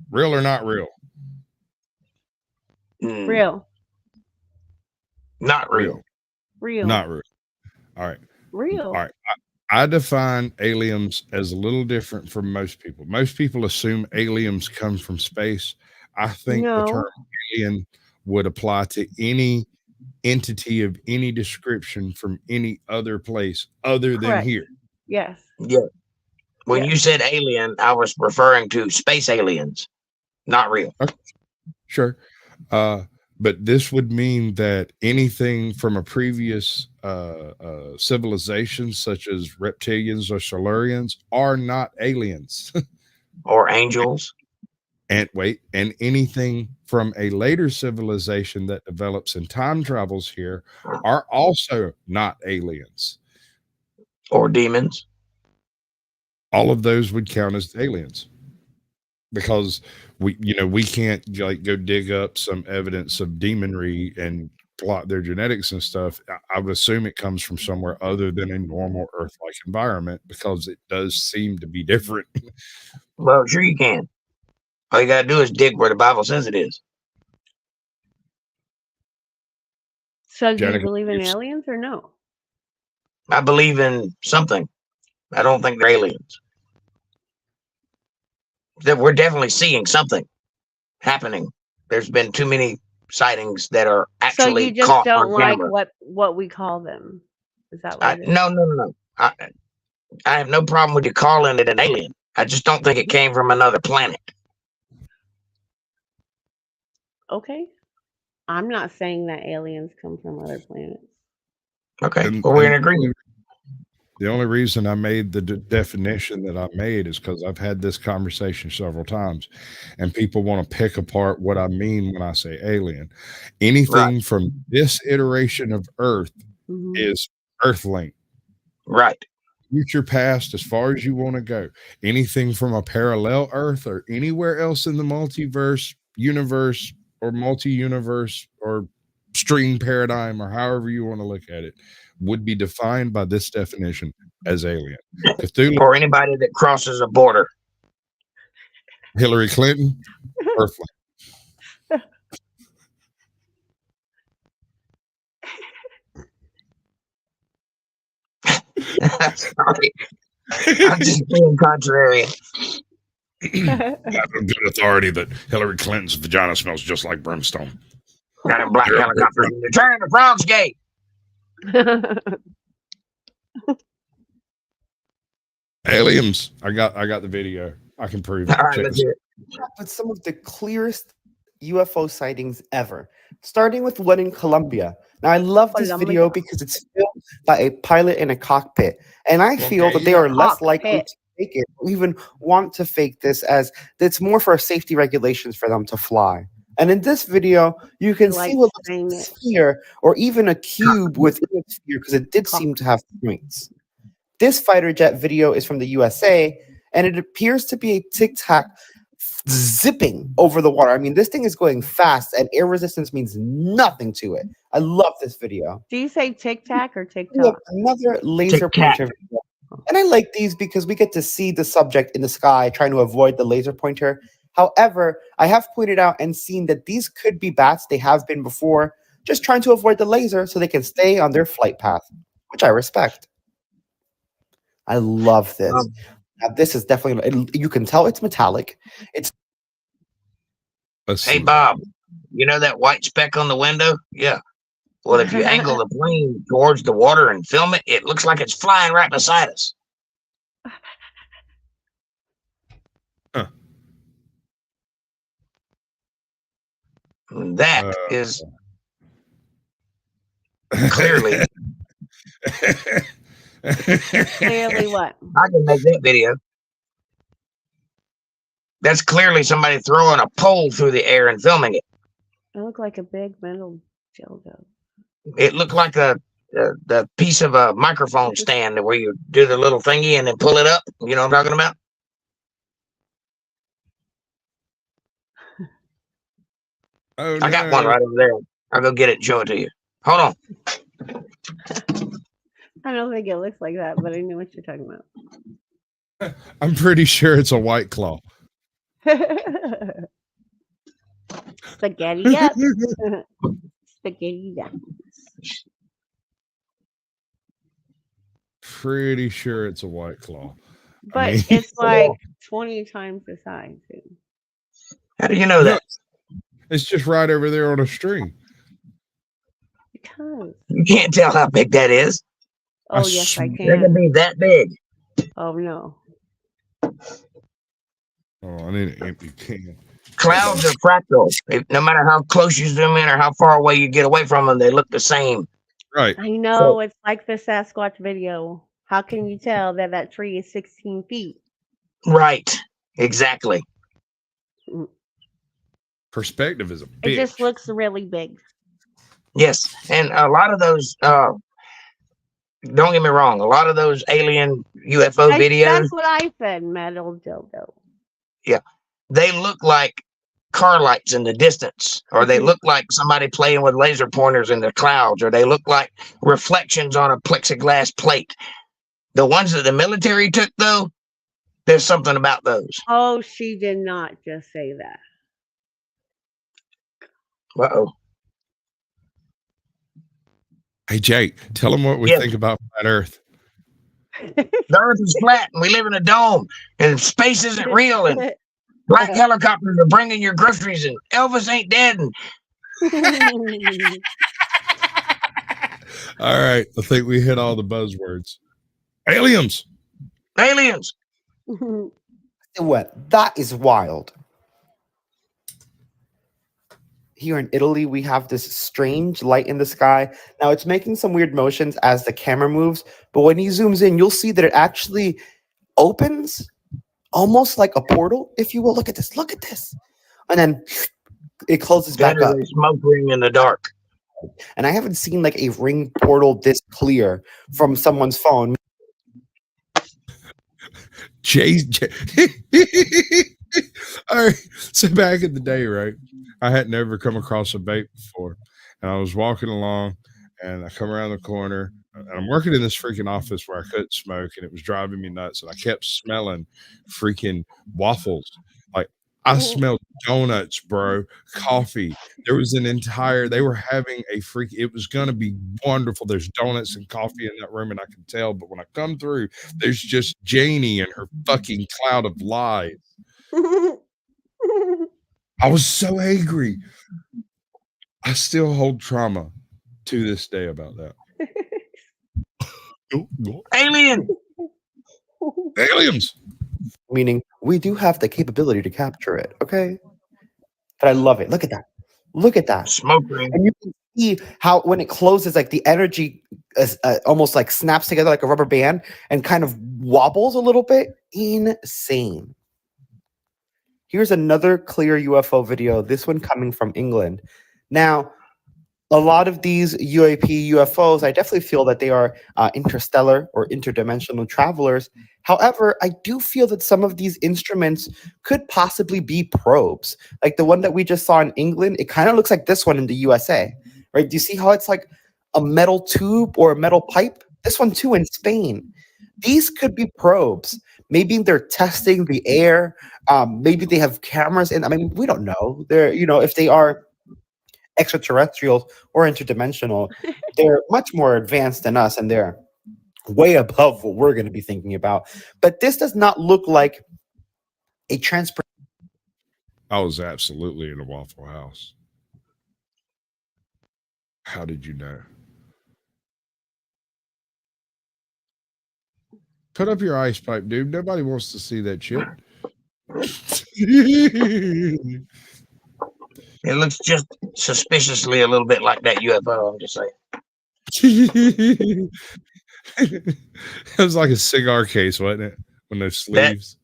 real or not real? Real. Not real. Real. Not real. All right. Real. All right. I define aliens as a little different from most people. Most people assume aliens come from space. I think the term alien would apply to any entity of any description from any other place other than here. Yes. Yeah. When you said alien, I was referring to space aliens, not real. Okay. Sure. But this would mean that anything from a previous civilization, such as reptilians or Silurians, are not aliens. Or angels. And anything from a later civilization that develops and time travels here are also not aliens. Or demons. All of those would count as aliens. Because we can't like go dig up some evidence of demonry and plot their genetics and stuff. I would assume it comes from somewhere other than a normal Earth-like environment, because it does seem to be different. Well, sure you can. All you gotta do is dig where the Bible says it is. So do you believe in aliens or no? I believe in something. I don't think they're aliens. That we're definitely seeing something happening. There's been too many sightings that are actually so you just caught don't on like camera. what we call them. Is that what it is? No. I have no problem with you calling it an alien. I just don't think it came from another planet. Okay. I'm not saying that aliens come from other planets. Okay. Well, we're in agreement. The only reason I made the definition that I made is because I've had this conversation several times, and people want to pick apart what I mean when I say alien. Anything from this iteration of Earth is Earthlink. Right. Future, past, as far as you want to go. Anything from a parallel Earth or anywhere else in the multiverse, universe, or multi-universe, or string paradigm, or however you want to look at it, would be defined by this definition as alien. Cthulhu, or anybody that crosses a border. Hillary Clinton, Earthling. Sorry. I'm just being contrarian. I have a good authority that Hillary Clinton's vagina smells just like brimstone. Got a black helicopter. Turn the Frogs Gate. Aliens. I got the video. I can prove it. All right, let's hear it. With some of the clearest UFO sightings ever, starting with one in Colombia. Now, I love this video because it's filmed by a pilot in a cockpit, and I feel that they are less likely to fake it, or even want to fake this, as it's more for safety regulations for them to fly. And in this video, you can see what looks like a sphere or even a cube within a sphere, because it did seem to have points. This fighter jet video is from the USA, and it appears to be a Tic Tac zipping over the water. I mean, this thing is going fast, and air resistance means nothing to it. I love this video. Do you say Tic Tac or TikTok? Another laser pointer video. And I like these because we get to see the subject in the sky trying to avoid the laser pointer. However, I have pointed out and seen that these could be bats. They have been before, just trying to avoid the laser so they can stay on their flight path, which I respect. I love this. Now, this is definitely, you can tell it's metallic. Hey, Bob, you know that white speck on the window? Yeah. Well, if you angle the plane towards the water and film it, it looks like it's flying right beside us. That is clearly. Clearly what? I can make that video. That's clearly somebody throwing a pole through the air and filming it. It looked like a big metal dildo. It looked like the piece of a microphone stand where you do the little thingy and then pull it up. You know what I'm talking about? Oh, I got one right over there. I'll go get it and show it to you. Hold on. I don't think it looks like that, but I know what you're talking about. I'm pretty sure it's a White Claw. Spaghetti up. Spaghetti up. Pretty sure it's a White Claw. But it's like 20 times the size. Too. How do you know that? It's just right over there on a string. Because you can't tell how big that is. Oh, yes, I can. They can be that big. Oh, no. Oh, I need an empty can. Clouds are fractal. No matter how close you zoom in or how far away you get away from them, they look the same. Right. I know, it's like the Sasquatch video. How can you tell that that tree is 16 feet? Right. Exactly. Perspective is a It bitch. just looks really big. Yes. And a lot of those, don't get me wrong, a lot of those alien UFO videos, That's what I said, metal dildo. they look like car lights in the distance, or they look like somebody playing with laser pointers in the clouds, or they look like reflections on a plexiglass plate. The ones that the military took, though, there's something about those. Oh, she did not just say that. Uh-oh. Hey, Jake, tell them what we Yeah. think about flat Earth. The Earth is flat, and we live in a dome, and space isn't real, and black helicopters are bringing your groceries, and Elvis ain't dead, and All right. I think we hit all the buzzwords. Aliens. aliens. What? That is wild. Here in Italy, we have this strange light in the sky. Now, it's making some weird motions as the camera moves, but when he zooms in, you'll see that it actually opens almost like a portal, if you will. Look at this. Look at this. And then it closes back That up. is a smoke ring in the dark. And I haven't seen like a ring portal this clear from someone's phone. Jay. All right. So back in the day, right, I had never come across a bait before. And I was walking along and I come around the corner and I'm working in this freaking office where I couldn't smoke and it was driving me nuts. And I kept smelling freaking waffles. Like I smelled donuts, bro, coffee. There was they were having it was going to be wonderful. There's donuts and coffee in that room and I can tell. But when I come through, there's just Janie and her fucking cloud of lies. I was so angry. I still hold trauma to this day about that. Alien. Aliens. Meaning we do have the capability to capture it, okay? But I love it. Look at that. Look at that. Smoke ring. And you can see how when it closes, like the energy is, almost like snaps together like a rubber band and kind of wobbles a little bit. Insane. Here's another clear UFO video, this one coming from England. Now, a lot of these UAP UFOs, I definitely feel that they are interstellar or interdimensional travelers. However, I do feel that some of these instruments could possibly be probes. Like the one that we just saw in England, it kind of looks like this one in the USA, right? Do you see how it's like a metal tube or a metal pipe? This one too in Spain. These could be probes. Maybe they're testing the air. Maybe they have cameras in. I mean, we don't know. They're, if they are extraterrestrials or interdimensional, they're much more advanced than us, and they're way above what we're going to be thinking about. But this does not look like a transport. I was absolutely in a Waffle House. How did you know? Put up your ice pipe, dude. Nobody wants to see that shit. It looks just suspiciously a little bit like that UFO. I'm just saying. It was like a cigar case, wasn't it? When those sleeves.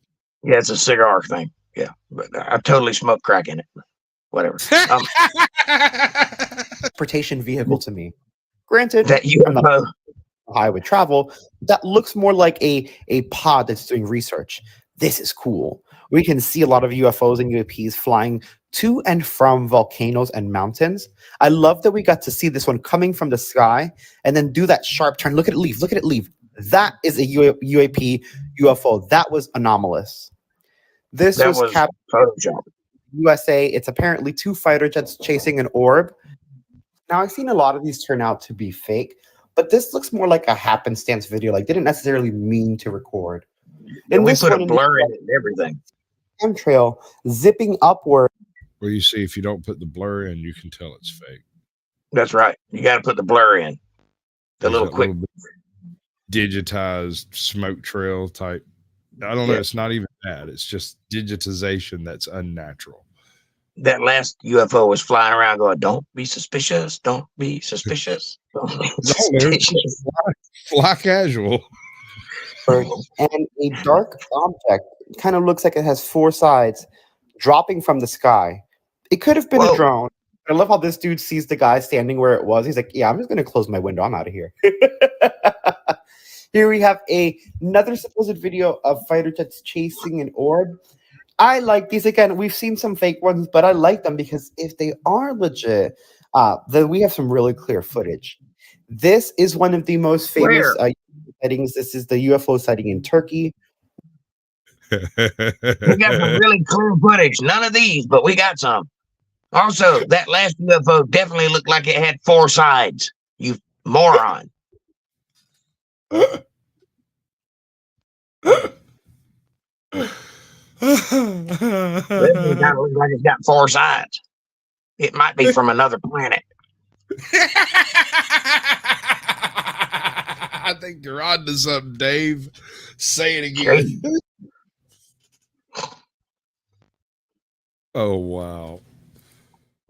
Yeah, it's a cigar thing. Yeah, but I totally smoke crack in it. Whatever. Transportation vehicle to me. Granted, That UFO. highway travel, that looks more like a pod that's doing research. This is cool. We can see a lot of UFOs and UAPs flying to and from volcanoes and mountains. I love that we got to see this one coming from the sky and then do that sharp turn. Look at it leave. Look at it leave. That is a UAP UFO. That was anomalous. This That was captured Photoshop. USA. It's apparently 2 fighter jets chasing an orb. Now, I've seen a lot of these turn out to be fake, but this looks more like a happenstance video. Like, didn't necessarily mean to record. And we this put one a in blur in it and everything. Chemtrail zipping upward. Where you see if you don't put the blur in, you can tell it's fake. That's right. You got to put the blur in. The There's little that quick. little digitized smoke trail type. I don't know. Yeah. It's not even that. It's just digitization that's unnatural. that last UFO was flying around going, "Don't be suspicious. Don't be suspicious. Don't be No, dude. suspicious." Fly casual. And a dark object kind of looks like it has four sides dropping from the sky. It could have been a Whoa. drone. I love how this dude sees the guy standing where it was. He's like, yeah, I'm just going to close my window. I'm out of here. Here we have another supposed video of fighter jets chasing an orb. I like these. Again, we've seen some fake ones, but I like them because if they are legit, then we have some really clear footage. This is one of the most famous sightings. This is the UFO sighting in Turkey. We got some really clear footage. None of these, but we got some. Also, that last UFO definitely looked like it had four sides. You moron. It It kind of looks like it's got four sides. It might be from another planet. I think you're on to something, Dave. Say it again. Oh, wow.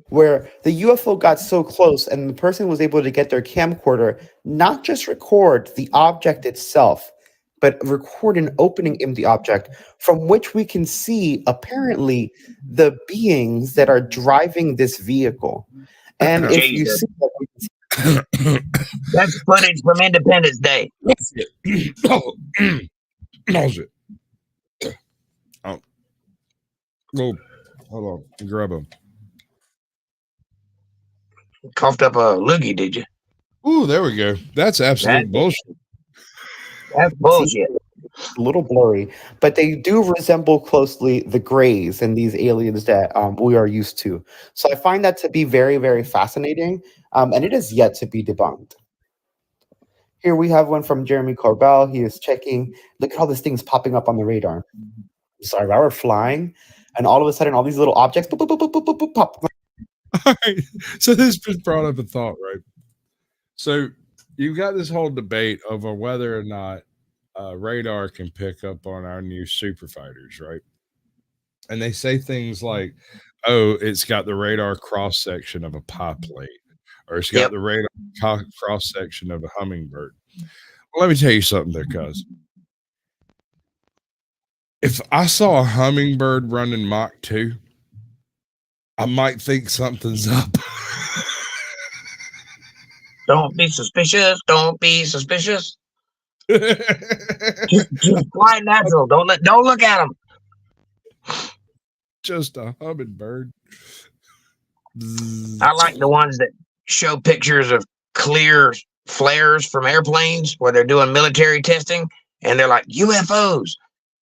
Where the UFO got so close and the person was able to get their camcorder, not just record the object itself, but record an opening in the object from which we can see apparently the beings that are driving this vehicle. And if you see that's footage from Independence Day. Oh, hold on, grab him. Coughed up a loogie, did you? Ooh, there we go. That's absolute bullshit. That's bullshit. A little blurry, but they do resemble closely the grays and these aliens that we are used to. So I find that to be very, very fascinating, and it is yet to be debunked. Here we have one from Jeremy Corbell. He is checking. Look at all these things popping up on the radar. Sorry, we're flying, and all of a sudden, all these little objects boop, boop, boop, boop, boop, boop, pop. All right. So this just brought up a thought, right? So you've got this whole debate over whether or not radar can pick up on our new super fighters, right? And they say things like, oh, it's got the radar cross section of a pie plate, or it's got the radar cross section of a hummingbird. Well, let me tell you something there, cuz. If I saw a hummingbird running Mach 2, I might think something's up. Don't be suspicious. Don't be suspicious. just fly natural. Don't look at them. Just a hummingbird. I like the ones that show pictures of clear flares from airplanes where they're doing military testing, and they're like UFOs.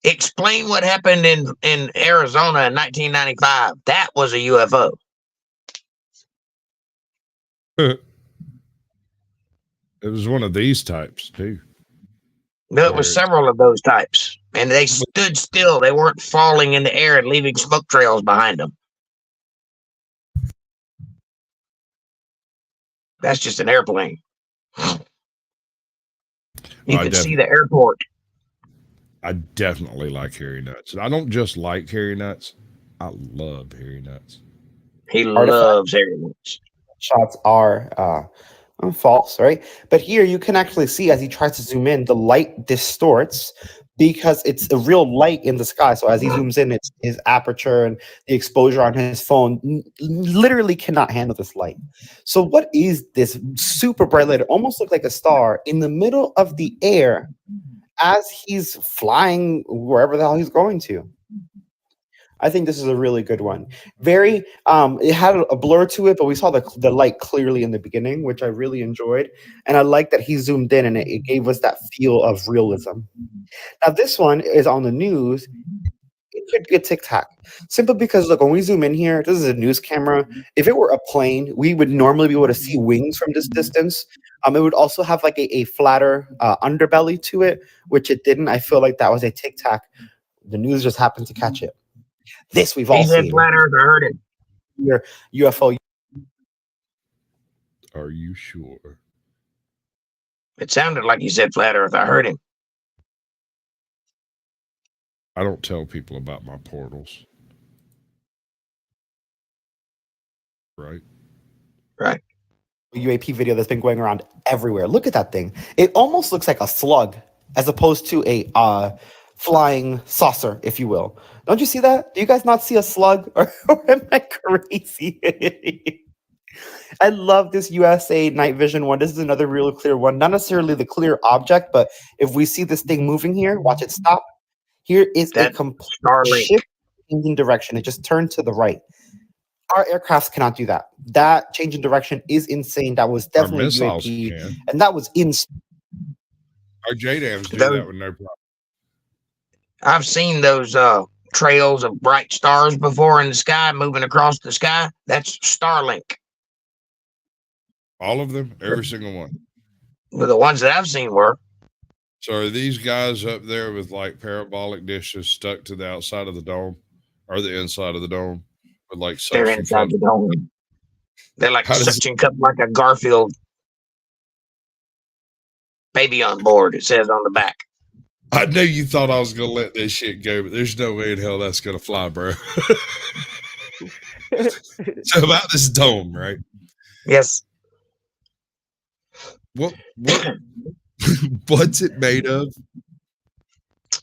Explain what happened in Arizona in 1995. That was a UFO. It was one of these types, too. No, it was several of those types. And they stood still. They weren't falling in the air and leaving smoke trails behind them. That's just an airplane. You can see the airport. I definitely like hairy nuts. And I don't just like hairy nuts. I love hairy nuts. He loves hairy nuts. Shots are false, right? But here you can actually see as he tries to zoom in, the light distorts because it's a real light in the sky. So as he zooms in, it's his aperture and the exposure on his phone literally cannot handle this light. So what is this super bright light? It almost looks like a star in the middle of the air as he's flying wherever the hell he's going to. I think this is a really good one. Very, it had a blur to it, but we saw the light clearly in the beginning, which I really enjoyed. And I like that he zoomed in and it gave us that feel of realism. Now, this one is on the news. It could be a tic-tac. Simply because, look, when we zoom in here, this is a news camera. If it were a plane, we would normally be able to see wings from this distance. It would also have like a flatter underbelly to it, which it didn't. I feel like that was a tic-tac. The news just happened to catch it. This we've all seen. Flat Earth, I heard it. Your UFO. Are you sure? It sounded like you said flat Earth. I heard him. I don't tell people about my portals. Right. Right. UAP video that's been going around everywhere. Look at that thing. It almost looks like a slug as opposed to a flying saucer, if you will. Don't you see that? Do you guys not see a slug? Or am I crazy? I love this USA night vision one. This is another real clear one. Not necessarily the clear object, but if we see this thing moving here, watch it stop. Here is a That complete Starlink. shift in direction. It just turned to the right. Our aircrafts cannot do that. That change in direction is insane. That was Our definitely missiles UAP, can. and that was in. Our JDAMs do Those- that with no problem. I've seen those trails of bright stars before in the sky moving across the sky. That's Starlink. All of them, every single one. Well, the ones that I've seen were. So are these guys up there with like parabolic dishes stuck to the outside of the dome or the inside of the dome with like They're suction inside cups? the dome. They're like How does it- suction cup, like a Garfield baby on board. It says on the back. I knew you thought I was gonna let this shit go, but there's no way in hell that's gonna fly, bro. So about this dome, right? Yes. What what's it made of?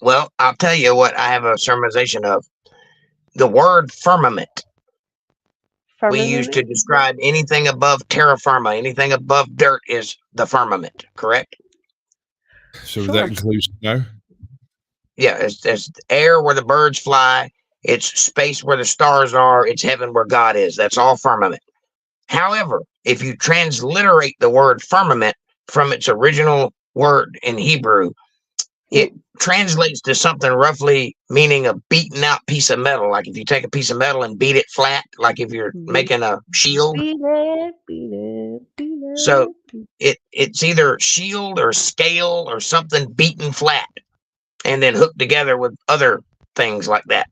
Well, I'll tell you what I have a sermonization of. The word firmament we use to describe anything above terra firma, anything above dirt is the firmament, correct? So Sure. that includes snow? Yeah, it's air where the birds fly, it's space where the stars are, it's heaven where God is. That's all firmament. However, if you transliterate the word firmament from its original word in Hebrew, it translates to something roughly meaning a beaten out piece of metal. Like if you take a piece of metal and beat it flat, like if you're making a shield. Beat it, beat it, beat it. So it's either shield or scale or something beaten flat and then hooked together with other things like that.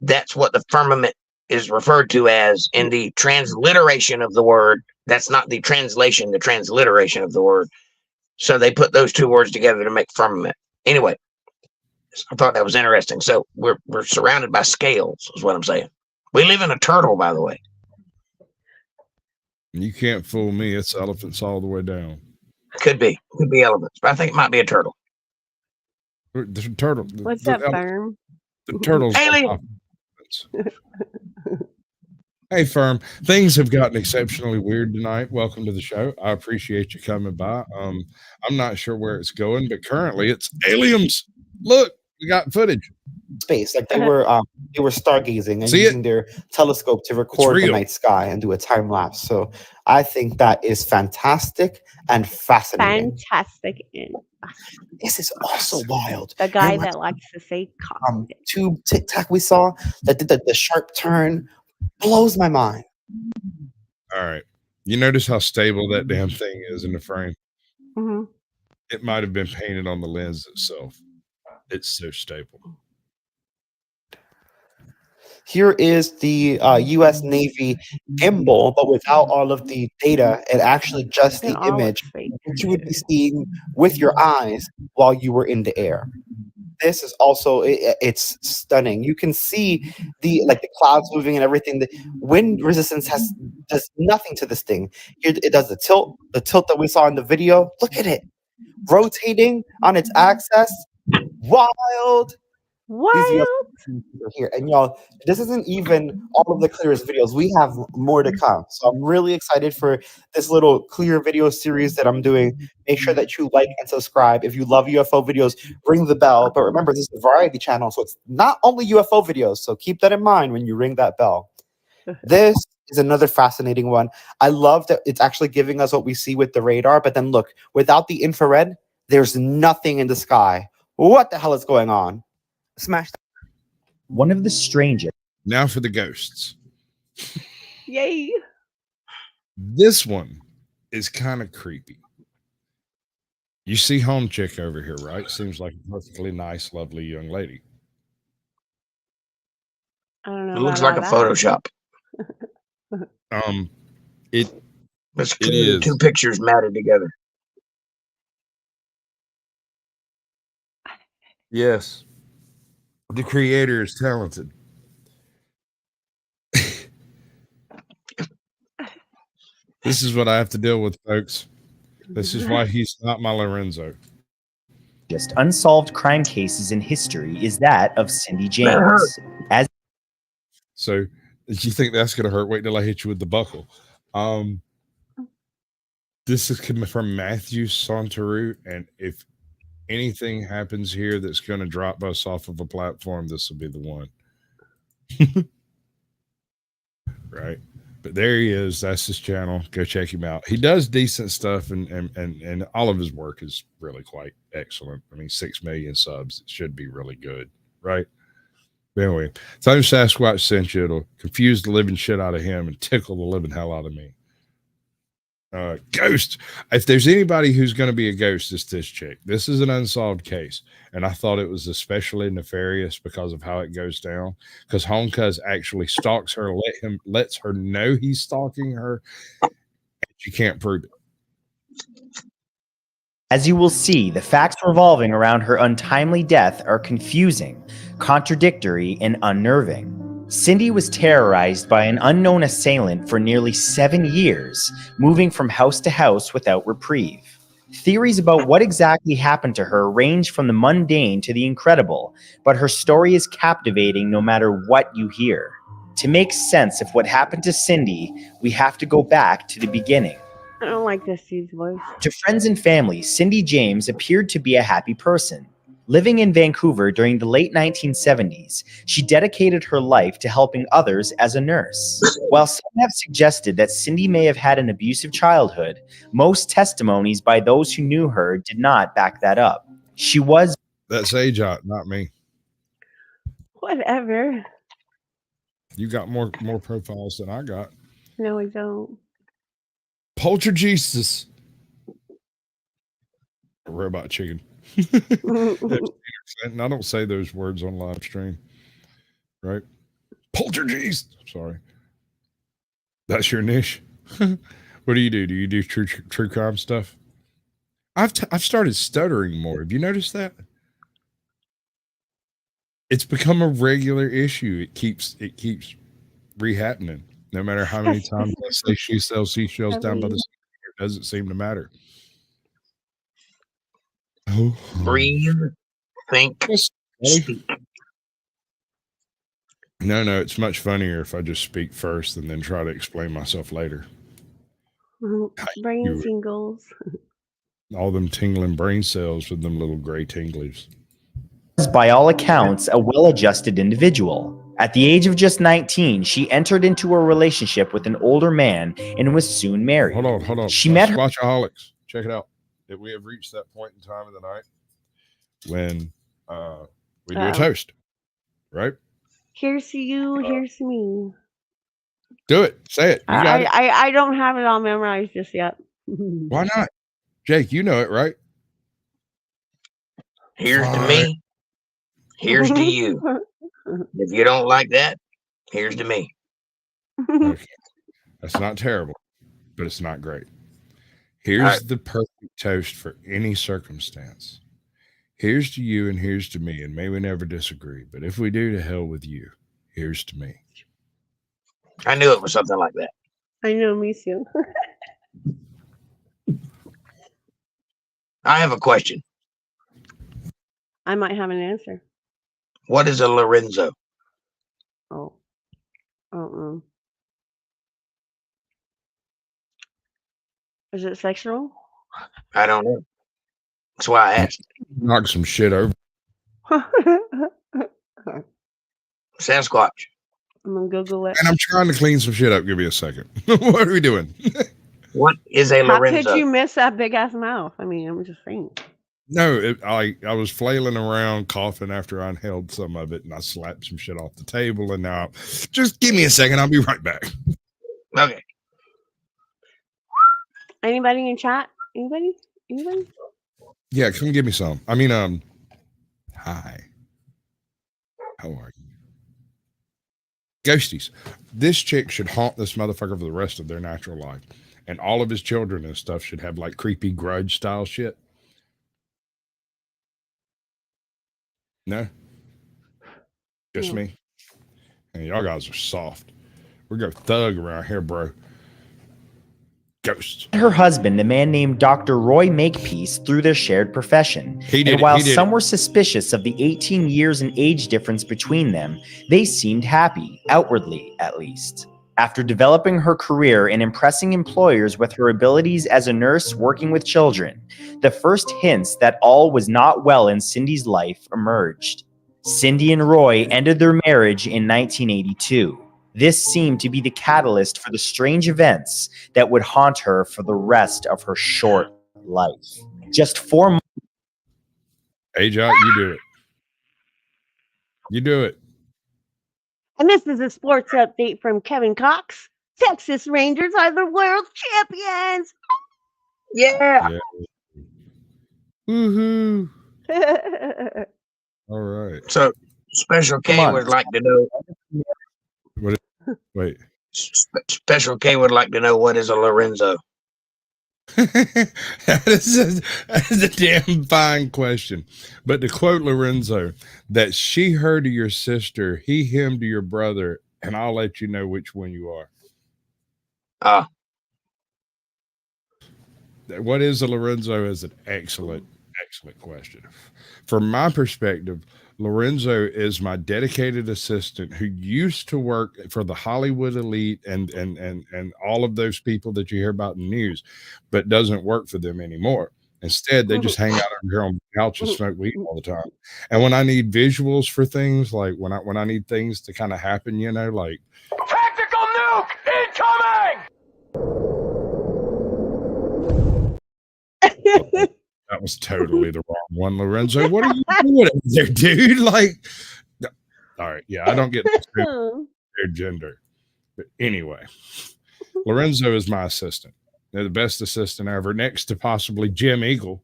That's what the firmament is referred to as in the transliteration of the word. That's not the translation, the transliteration of the word. So they put those two words together to make firmament. Anyway, I thought that was interesting. So we're surrounded by scales, is what I'm saying. We live in a turtle, by the way. You can't fool me. It's elephants all the way down. Could be elephants, but I think it might be a turtle. The turtle. What's the up, Firm? The turtles. Alien. Hey, Firm. Things have gotten exceptionally weird tonight. Welcome to the show. I appreciate you coming by. I'm not sure where it's going, but currently it's aliens. Look, we got footage. Space, like they were stargazing and See it? using their telescope to record the real. night sky and do a time lapse. So I think that is fantastic and fascinating. Fantastic. This is also wild. The guy Remember, that likes to say tube Tic Tac we saw that did the sharp turn blows my mind. All right. You notice how stable that damn thing is in the frame? Mm-hmm. It might have been painted on the lens itself. It's so stable. Here is the U.S. Navy gimbal, but without all of the data and actually just the image that you would be seeing with your eyes while you were in the air. This is also it's stunning. You can see the clouds moving and everything. The wind resistance does nothing to this thing. Here it does the tilt that we saw in the video. Look at it rotating on its axis. Wild. Here and y'all, this isn't even all of the clearest videos. We have more to come, so I'm really excited for this little clear video series that I'm doing. Make sure that you like and subscribe. If you love UFO videos, ring the bell. But remember, this is a variety channel, so it's not only UFO videos, so keep that in mind when you ring that bell. This is another fascinating one. I love that it's actually giving us what we see with the radar, but then look, without the infrared, there's nothing in the sky. What the hell is going on? Smash that. One of the strangest. Now for the ghosts. Yay. This one is kind of creepy. You see Home Chick over here, right? Seems like a perfectly nice, lovely young lady. I don't know. It looks like a Photoshop. It is two pictures matted together. Yes. The creator is talented. This is what I have to deal with, folks. This is why he's not my Lorenzo. Just unsolved crime cases in history is that of Cindy James. So if you think that's gonna hurt, wait till I hit you with the buckle. This is coming from Matthew Santaru, and if anything happens here that's gonna drop us off of a platform, this will be the one. Right. But there he is. That's his channel. Go check him out. He does decent stuff, and all of his work is really quite excellent. I mean, 6 million subs. It should be really good, right? But anyway, tell him Sasquatch sent you. It'll confuse the living shit out of him and tickle the living hell out of me. Ghost. If there's anybody who's going to be a ghost, it's this chick. This is an unsolved case, and I thought it was especially nefarious because of how it goes down. Because Homecuz actually stalks her, lets her know he's stalking her, and she can't prove it. As you will see, the facts revolving around her untimely death are confusing, contradictory, and unnerving. Cindy was terrorized by an unknown assailant for nearly 7 years, moving from house to house without reprieve. Theories about what exactly happened to her range from the mundane to the incredible, but her story is captivating no matter what you hear. To make sense of what happened to Cindy, we have to go back to the beginning. I don't like this dude's voice. To friends and family, Cindy James appeared to be a happy person. Living in Vancouver during the late 1970s, she dedicated her life to helping others as a nurse. While some have suggested that Cindy may have had an abusive childhood, most testimonies by those who knew her did not back that up. She was... That's Ajot, not me. Whatever. You got more profiles than I got. No, I don't. Poltergeist. Robot chicken. And I don't say those words on live stream, right? Poltergeist. Sorry, that's your niche. What do you do? Do you do true crime stuff? I've started stuttering more. Have you noticed that? It's become a regular issue. It keeps re-happening. No matter how many times I say she sells seashells down by the sea, it doesn't seem to matter. Oh. Breathe, think, speak. No, it's much funnier if I just speak first and then try to explain myself later. Brain tingles. All them tingling brain cells with them little gray tinglies. By all accounts, a well-adjusted individual. At the age of just 19, she entered into a relationship with an older man and was soon married. Hold on. She met her... Watchaholics. Check it out. That we have reached that point in time of the night when we do a toast, right? Here's to you, here's to me. Do it. Say it. You got it. I don't have it all memorized just yet. Why not? Jake, you know it, right? Here's to me. Here's to you. If you don't like that, here's to me. Okay. That's not terrible, but it's not great. Here's the perfect toast for any circumstance. Here's to you and here's to me, and may we never disagree. But if we do, to hell with you. Here's to me. I knew it was something like that. I know, me too. I have a question. I might have an answer. What is a Lorenzo? Oh. Is it sexual? I don't know. That's why I asked. Knock some shit over. Sasquatch. I'm gonna Google it. And I'm trying to clean some shit up. Give me a second. What are we doing? What is a Lorenzo? How could you miss that big ass mouth? I mean, I'm just saying. No, I was flailing around coughing after I inhaled some of it, and I slapped some shit off the table, and now just give me a second. I'll be right back. Okay. Anybody in chat? Anybody? Yeah, come give me some. I mean, hi. How are you? Ghosties. This chick should haunt this motherfucker for the rest of their natural life. And all of his children and stuff should have like creepy grudge style shit. No? Just me? And y'all guys are soft. We go thug around here, bro. Ghosts. Her husband, a man named Dr. Roy Makepeace, through their shared profession. And while some were suspicious of the 18 years in age difference between them, they seemed happy, outwardly at least. After developing her career and impressing employers with her abilities as a nurse working with children, the first hints that all was not well in Cindy's life emerged. Cindy and Roy ended their marriage in 1982. This seemed to be the catalyst for the strange events that would haunt her for the rest of her short life. Just 4 months. Hey, Jock, you do it. You do it. And this is a sports update from Kevin Cox. Texas Rangers are the world champions. Yeah. Woohoo. All right. So Special K would like to know. Wait. Special K would like to know, what is a Lorenzo? that is a damn fine question. But to quote Lorenzo, that she, her to your sister, he, him to your brother, and I'll let you know which one you are. What is a Lorenzo is an excellent question. From my perspective, Lorenzo is my dedicated assistant who used to work for the Hollywood elite and all of those people that you hear about in the news, but doesn't work for them anymore. Instead, they just hang out over here on the couch and smoke weed all the time. And when I need visuals for things, like when I need things to kind of happen, you know, like Tactical nuke incoming! that was totally the wrong one, Lorenzo. What are you doing over there, dude? Like, all right, yeah, I don't get their gender, but anyway, Lorenzo is my assistant. They're the best assistant ever, next to possibly Jim Eagle.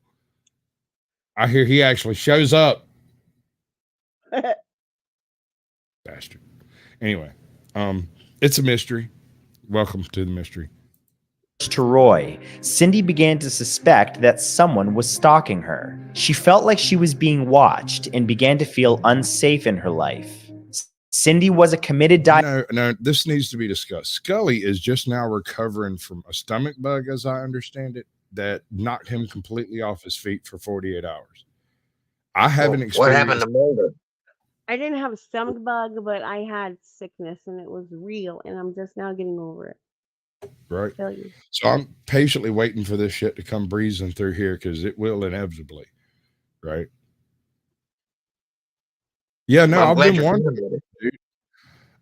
I hear he actually shows up. Bastard. Anyway, it's a mystery. Welcome to the mystery. To Roy, Cindy began to suspect that someone was stalking her. She felt like she was being watched and began to feel unsafe in her life. Cindy was a committed No, this needs to be discussed. Scully is just now recovering from a stomach bug, as I understand it, that knocked him completely off his feet for 48 hours. I haven't experienced. What happened to Mulder? I didn't have a stomach bug, but I had sickness and it was real, and I'm just now getting over it. Right. So I'm patiently waiting for this shit to come breezing through here because it will inevitably. Right. Yeah, no, I've been wondering, dude.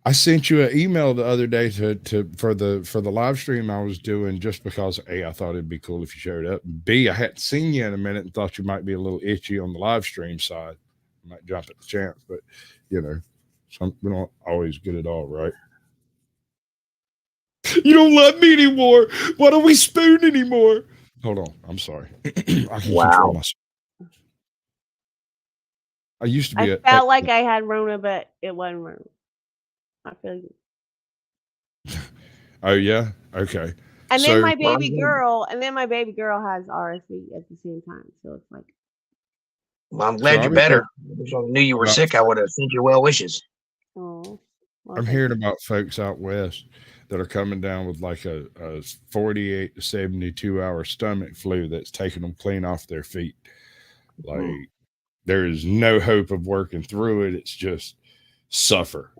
I sent you an email the other day for the live stream I was doing, just because A, I thought it'd be cool if you showed up. B, I hadn't seen you in a minute and thought you might be a little itchy on the live stream side. I might jump at the chance, but you know, we don't always get it all right. You don't love me anymore. Why don't we spoon anymore? Hold on. I'm sorry. I can control myself. I used to be. I felt like I had Rona, but it wasn't Rona. I feel you. Oh yeah. Okay. And then my baby girl has RSV at the same time. So it's like. Well, I'm glad you're better. If I knew you were sick, I would have sent you well wishes. Oh. Well, I'm hearing about folks out west that are coming down with like a 48 to 72 hour stomach flu that's taking them clean off their feet. Like there is no hope of working through it. It's just suffer.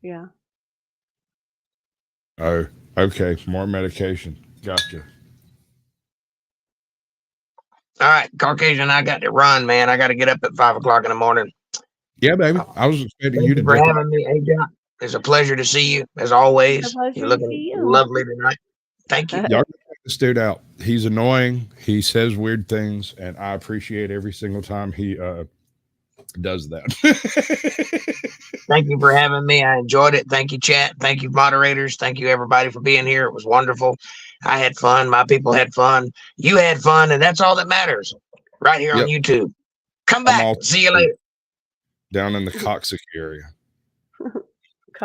Yeah. Oh, okay. More medication. Gotcha. All right, Caucasian, I got to run, man. I got to get up at 5 o'clock in the morning. Yeah, baby. I was expecting you to for having me. Hey, John, it's a pleasure to see you as always. You're looking lovely tonight. Thank you. Y'all check this dude out. He's annoying. He says weird things, and I appreciate every single time he does that. Thank you for having me. I enjoyed it. Thank you, chat. Thank you, moderators. Thank you, everybody, for being here. It was wonderful. I had fun. My people had fun. You had fun, and that's all that matters. Right here on YouTube. Come back. See you later. Down in the coccyx area.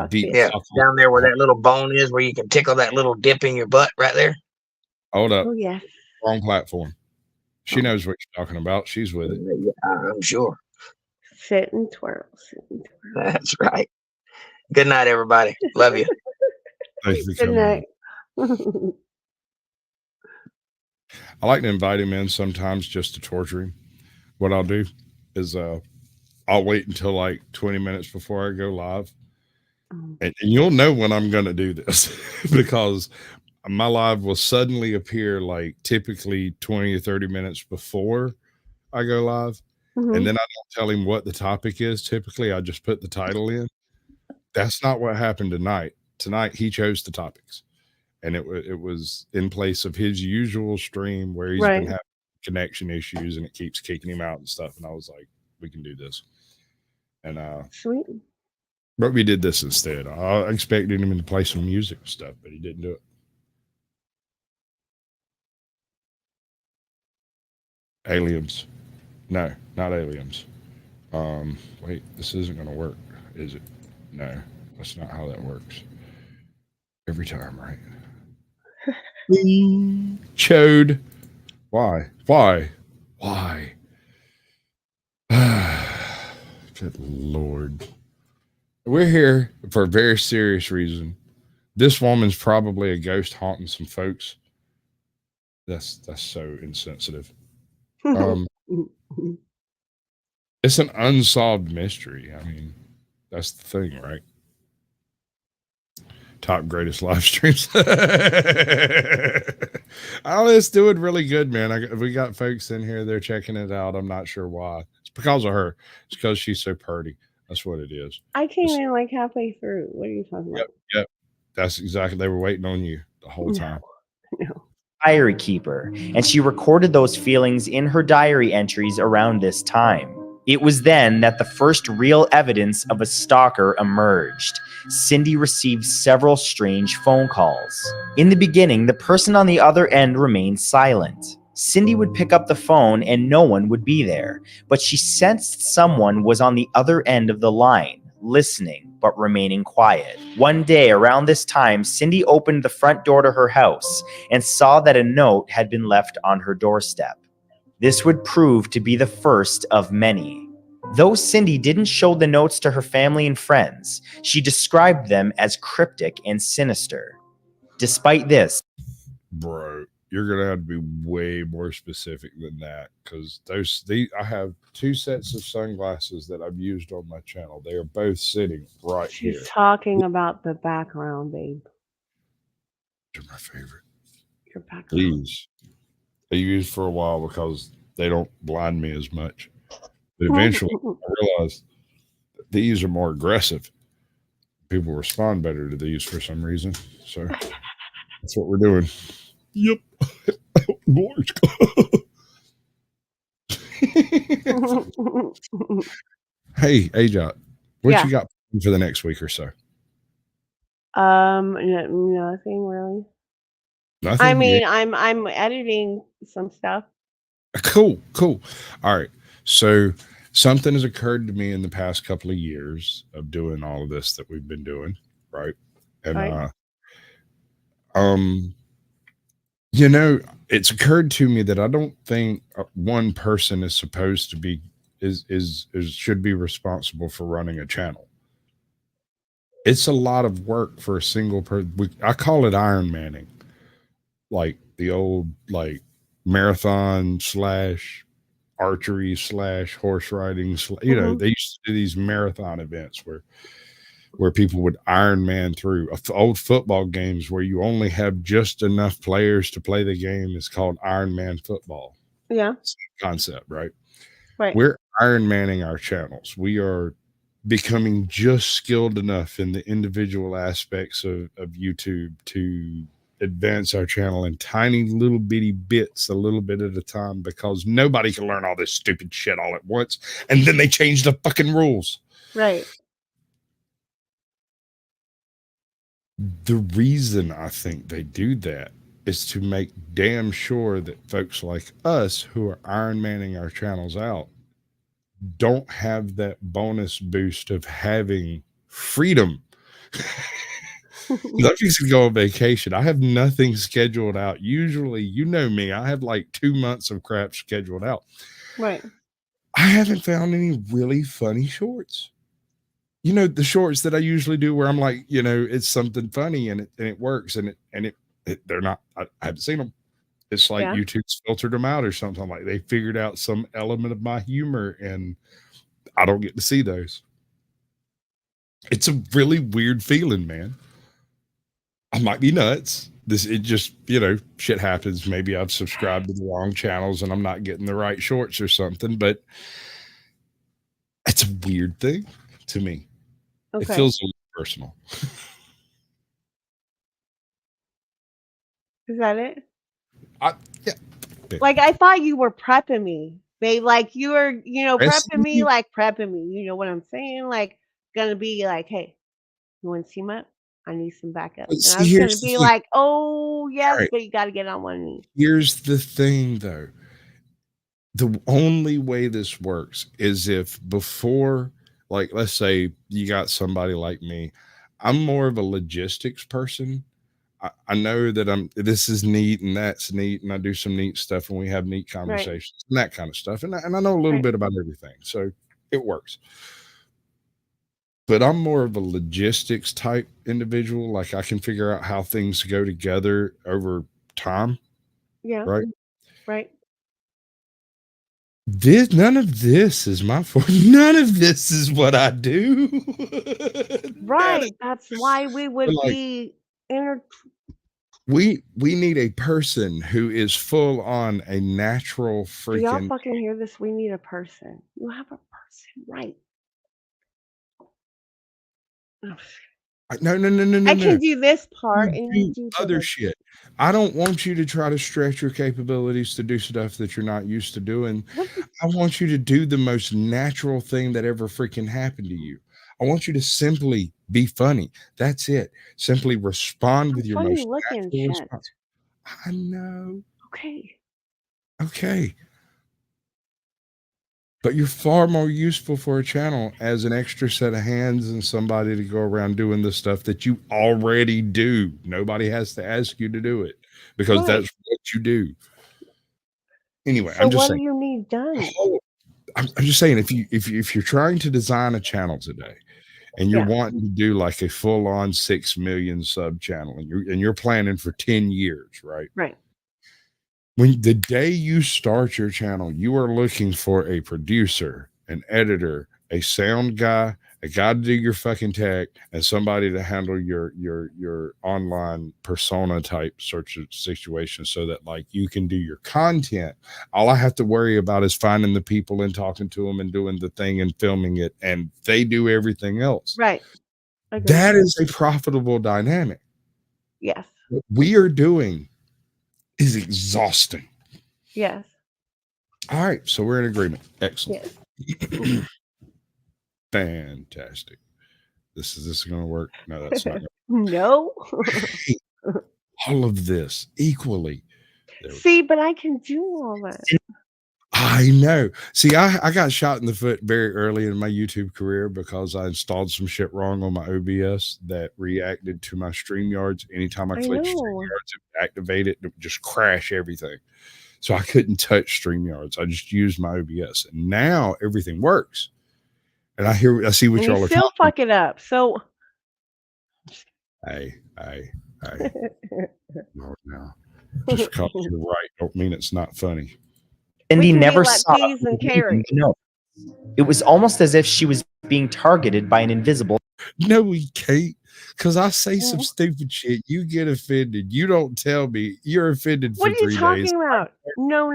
Deep down there where that little bone is, where you can tickle that little dip in your butt right there. Hold up. Oh, yeah. Wrong platform. She knows what you're talking about. She's with it. Yeah, I'm sure. Sit and twirl. Sit and twirl. That's right. Good night, everybody. Love you. Thanks for Good coming. night. I like to invite him in sometimes just to torture him. What I'll do is I'll wait until like 20 minutes before I go live. And you'll know when I'm going to do this because my live will suddenly appear like typically 20 or 30 minutes before I go live. And then I don't tell him what the topic is. Typically, I just put the title in. That's not what happened tonight. Tonight, he chose the topics. And it was in place of his usual stream where he's been having connection issues and it keeps kicking him out and stuff. And I was like, we can do this. And sweet. But we did this instead. I expected him to play some music and stuff, but he didn't do it. Aliens. No, not aliens. Wait, this isn't going to work, is it? No, that's not how that works. Every time, right? Chode. Why? Good Lord. We're here for a very serious reason. This woman's probably a ghost haunting some folks. That's so insensitive. It's an unsolved mystery. I mean, that's the thing, right? Top greatest live streams. Oh, it's doing really good, man. We got folks in here. They're checking it out. I'm not sure why. It's because of her. It's because she's so pretty. That's what it is. I came in like halfway through. What are you talking about? Yep. That's exactly. They were waiting on you the whole time. No. Diary keeper, and she recorded those feelings in her diary entries around this time. It was then that the first real evidence of a stalker emerged. Cindy received several strange phone calls. In the beginning, the person on the other end remained silent. Cindy would pick up the phone and no one would be there, but she sensed someone was on the other end of the line, listening but remaining quiet. One day around this time, Cindy opened the front door to her house and saw that a note had been left on her doorstep. This would prove to be the first of many. Though Cindy didn't show the notes to her family and friends, she described them as cryptic and sinister. Despite this, bro, you're gonna have to be way more specific than that, because I have two sets of sunglasses that I've used on my channel. They are both sitting right here. She's talking about the background, babe. They're my favorite. Your background. These I used for a while because they don't blind me as much. But eventually I realized that these are more aggressive. People respond better to these for some reason. So that's what we're doing. Yep. Hey, Ajot, what you got for the next week or so? Nothing really. Nothing. I mean, I'm editing some stuff. Cool. All right. So something has occurred to me in the past couple of years of doing all of this that we've been doing, right? And it's occurred to me that I don't think one person is supposed to be should be responsible for running a channel. It's a lot of work for a single person. I call it Iron Manning, like the old marathon / archery / horse riding. They used to do these marathon events where people would Iron Man through old football games where you only have just enough players to play the game. It's called Iron Man football. Yeah. Concept, right? Right. We're Iron Manning our channels. We are becoming just skilled enough in the individual aspects of YouTube to advance our channel in tiny little bitty bits, a little bit at a time, because nobody can learn all this stupid shit all at once. And then they change the fucking rules. Right. The reason I think they do that is to make damn sure that folks like us who are Iron Manning our channels out don't have that bonus boost of having freedom. I'm just gonna go on vacation. I have nothing scheduled out. Usually, you know me, I have like 2 months of crap scheduled out. Right. I haven't found any really funny shorts. The shorts that I usually do where I'm like, it's something funny and it works and they're not. I haven't seen them. It's like Yeah. YouTube's filtered them out or something. Like they figured out some element of my humor, and I don't get to see those. It's a really weird feeling, man. I might be nuts. It just, shit happens. Maybe I've subscribed to the wrong channels and I'm not getting the right shorts or something, but it's a weird thing to me. Okay. It feels a little personal. Is that it? Yeah. Like, I thought you were prepping me. Babe, like you were, Pressing prepping me, you? like prepping me. You know what I'm saying? Like, gonna be like, hey, you want to team up? I need some backup. But And see, I was here's gonna the be thing. like, oh yes, Right. but you got to get on one knee. Here's the thing, though. The only way this works is if before, like, let's say you got somebody like me. I'm more of a logistics person. I know that this is neat and that's neat, and I do some neat stuff and we have neat conversations and that kind of stuff. And I know a little bit about everything. So it works. But I'm more of a logistics type individual. Like I can figure out how things go together over time. Yeah. Right. Right. None of this is my fault. None of this is what I do. Right. That's why we would like, be inter. We need a person who is full on a natural Do y'all freaking. fucking hear this? We need a person. You have a person, right? No. I can do this part and you do do other shit. I don't want you to try to stretch your capabilities to do stuff that you're not used to doing. I want you to do the most natural thing that ever freaking happened to you. I want you to simply be funny. That's it. Simply respond with your most natural response. I know. Okay. But you're far more useful for a channel as an extra set of hands and somebody to go around doing the stuff that you already do. Nobody has to ask you to do it because that's what you do. Anyway, So I'm just what saying. do you need done? I'm just saying if you're trying to design a channel today and you're wanting to do like a full-on 6 million sub channel and you're planning for 10 years, right? Right. When the day you start your channel, you are looking for a producer, an editor, a sound guy, a guy to do your fucking tech, and somebody to handle your online persona type search situation so that like you can do your content. All I have to worry about is finding the people and talking to them and doing the thing and filming it, and they do everything else. Right. That is a profitable dynamic. Yes. What we are doing is exhausting. Yes. All right, so we're in agreement. Excellent. Yes. Fantastic. Is this going to work? No, that's not. No. All of this equally. See, but I can do all that. I know. See, I got shot in the foot very early in my YouTube career because I installed some shit wrong on my OBS that reacted to my StreamYards. Anytime I clicked StreamYards, it would activate it. It would just crash everything. So I couldn't touch StreamYards. I just used my OBS. And now everything works. And I see what y'all are still talking fuck it up. So Hey. No. Just because you're right don't mean it's not funny. Cindy never like saw peas and carrots. No. It was almost as if she was being targeted by an invisible. No, we can't. Because I say some stupid shit. You get offended. You don't tell me. You're offended for 3 days. What are you talking about? No.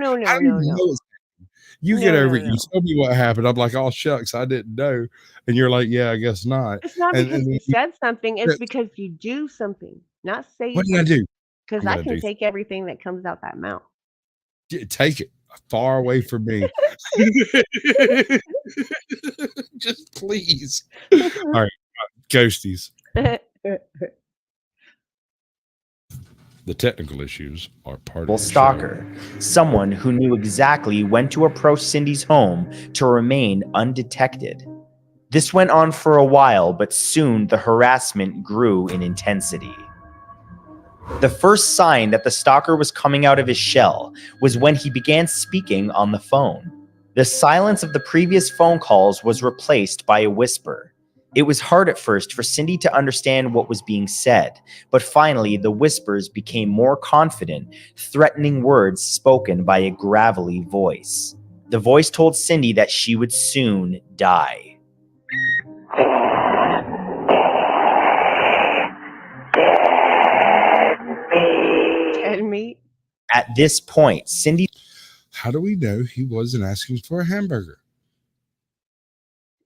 You get over it. You tell me what happened. I'm like, oh, shucks, I didn't know. And you're like, yeah, I guess not. It's not because you said something. It's because you do something. Not say what did I do? Because I can take everything that comes out that mouth. Take it far away from me. Just please. All right. Ghosties. The technical issues are part of the stalker, someone who knew exactly when to approach Cindy's home to remain undetected. This went on for a while, but soon the harassment grew in intensity. The first sign that the stalker was coming out of his shell was when he began speaking on the phone. The silence of the previous phone calls was replaced by a whisper. It was hard at first for Cindy to understand what was being said, but finally the whispers became more confident, threatening words spoken by a gravelly voice. The voice told Cindy that she would soon die. Dead meat. At this point, Cindy... How do we know he wasn't asking for a hamburger?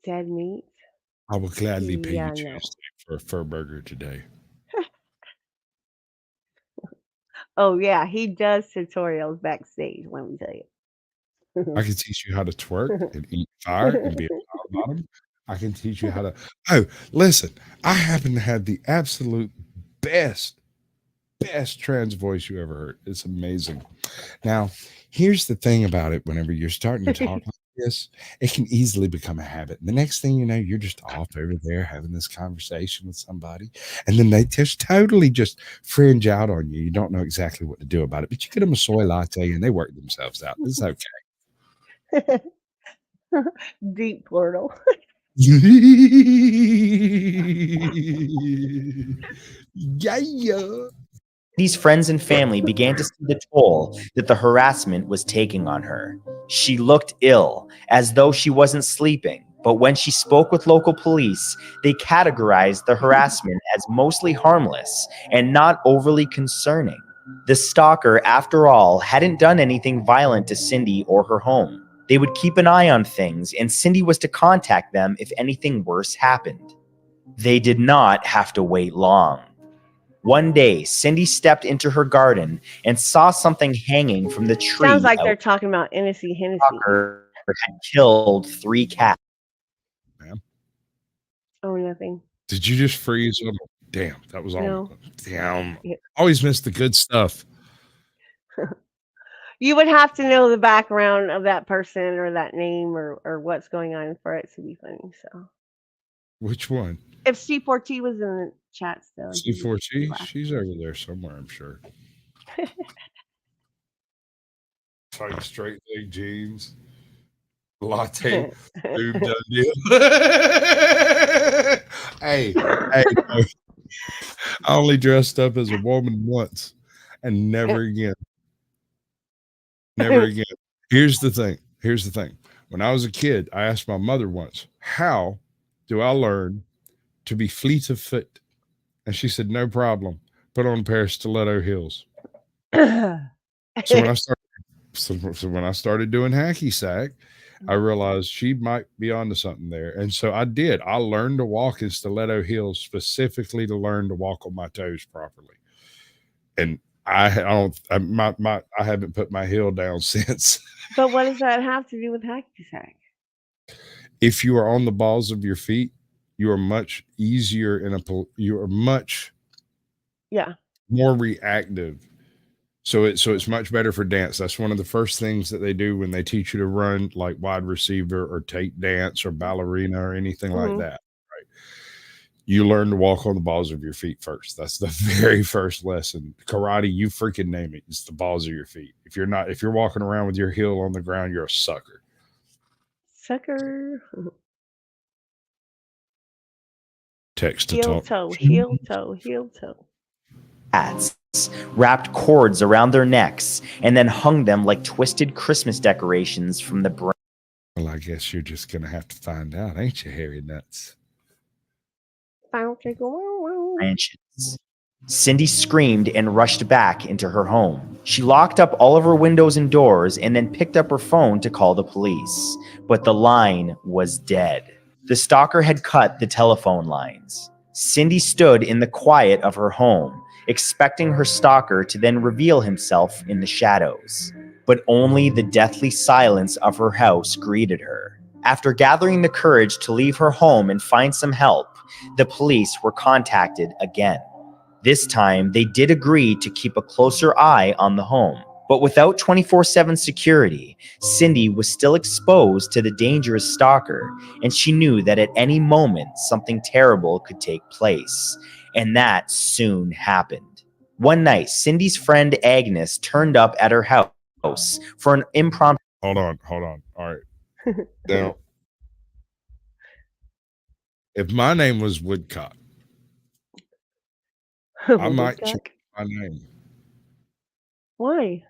Dead meat. I will gladly pay Yeah, you no. Tuesday for a fur burger today. Oh yeah, he does tutorials backstage. Let me tell you. I can teach you how to twerk and eat fire and be a power bottom. I can teach you how to. Oh, listen, I happen to have the absolute best trans voice you ever heard. It's amazing. Now, here's the thing about it. Whenever you're starting to talk like this, it can easily become a habit. And the next thing you know, you're just off over there having this conversation with somebody, and then they just totally just fringe out on you. You don't know exactly what to do about it, but you get them a soy latte and they work themselves out. It's okay. Deep portal. Yeah. These friends and family began to see the toll that the harassment was taking on her. She looked ill, as though she wasn't sleeping, but when she spoke with local police, they categorized the harassment as mostly harmless and not overly concerning. The stalker, after all, hadn't done anything violent to Cindy or her home. They would keep an eye on things, and Cindy was to contact them if anything worse happened. They did not have to wait long. One day, Cindy stepped into her garden and saw something hanging from the tree. Sounds like they're talking about Hennessy. Stalker had killed 3 cats. Ma'am? Oh, nothing. Did you just freeze? Oh, damn, that was all. No. Damn. Yeah. Always miss the good stuff. You would have to know the background of that person or that name or what's going on for it to be funny. So Which one? if C4T was in the chat still. C4T? She's over there somewhere, I'm sure. Like straight leg jeans, latte, boom, done deal. hey, I only dressed up as a woman once and never again. Never again. Here's the thing. When I was a kid, I asked my mother once, how do I learn to be fleet of foot? And she said, no problem. Put on a pair of stiletto heels. So when I started doing hacky sack, I realized she might be onto something there. And so I did. I learned to walk in stiletto heels specifically to learn to walk on my toes properly. And I haven't put my heel down since. But what does that have to do with hacky sack? If you are on the balls of your feet, you are much easier you are much more reactive. So it's much better for dance. That's one of the first things that they do when they teach you to run, like wide receiver or take dance or ballerina or anything like that. Right? You learn to walk on the balls of your feet first. That's the very first lesson. Karate, you freaking name it. It's the balls of your feet. If you're walking around with your heel on the ground, you're a sucker. Sucker. Text to heel talk. toe. Cats wrapped cords around their necks and then hung them like twisted Christmas decorations from the branches. Well, I guess you're just going to have to find out, ain't you, hairy nuts? Cindy screamed and rushed back into her home. She locked up all of her windows and doors and then picked up her phone to call the police. But the line was dead. The stalker had cut the telephone lines. Cindy stood in the quiet of her home, expecting her stalker to then reveal himself in the shadows. But only the deathly silence of her house greeted her. After gathering the courage to leave her home and find some help, the police were contacted again. This time, they did agree to keep a closer eye on the home. But without 24/7 security, Cindy was still exposed to the dangerous stalker, and she knew that at any moment something terrible could take place. And that soon happened. One night, Cindy's friend Agnes turned up at her house for an impromptu... Hold on. All right. Now, If my name was Woodcock, I might change Woodcock? my name Why?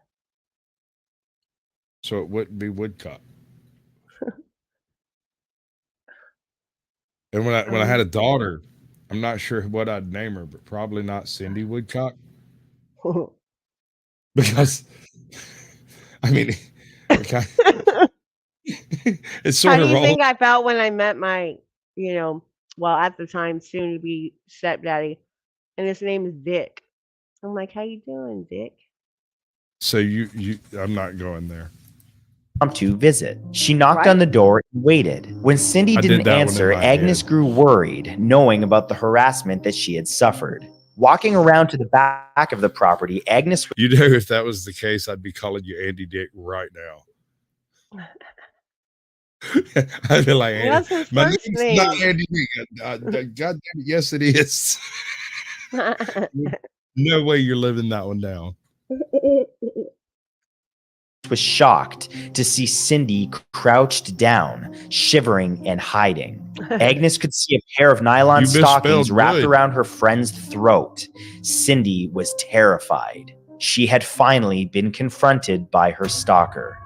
so it wouldn't be Woodcock. And when I had a daughter, I'm not sure what I'd name her, but probably not Cindy Woodcock. Because I mean it's sort How of do you roll. think I felt when I met my, well, at the time, soon to be stepdaddy, and his name is Dick. I'm like, how you doing, Dick? So you I'm not going there. To visit. She knocked Right. on the door and waited. When Cindy I did didn't that one in answer, my Agnes head. grew worried, knowing about the harassment that she had suffered. Walking around to the back of the property, Agnes You know, if that was the case, I'd be calling you Andy Dick right now. I'd be like, That's his my first name's name. not Andy Dick. God damn it, yes it is. No way you're living that one down. was shocked to see Cindy crouched down, shivering and hiding. Agnes could see a pair of nylon You stockings misspelled wrapped wood. around her friend's throat. Cindy was terrified. She had finally been confronted by her stalker.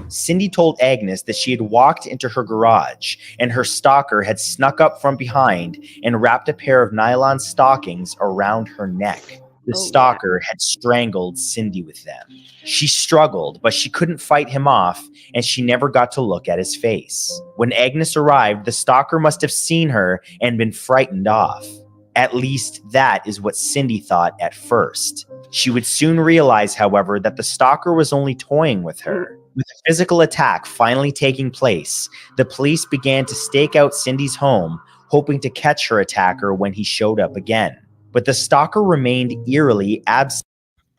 Cindy told Agnes that she had walked into her garage and her stalker had snuck up from behind and wrapped a pair of nylon stockings around her neck. The stalker had strangled Cindy with them. She struggled, but she couldn't fight him off, and she never got to look at his face. When Agnes arrived, the stalker must have seen her and been frightened off. At least that is what Cindy thought at first. She would soon realize, however, that the stalker was only toying with her. With a physical attack finally taking place, the police began to stake out Cindy's home, hoping to catch her attacker when he showed up again. But the stalker remained eerily absent.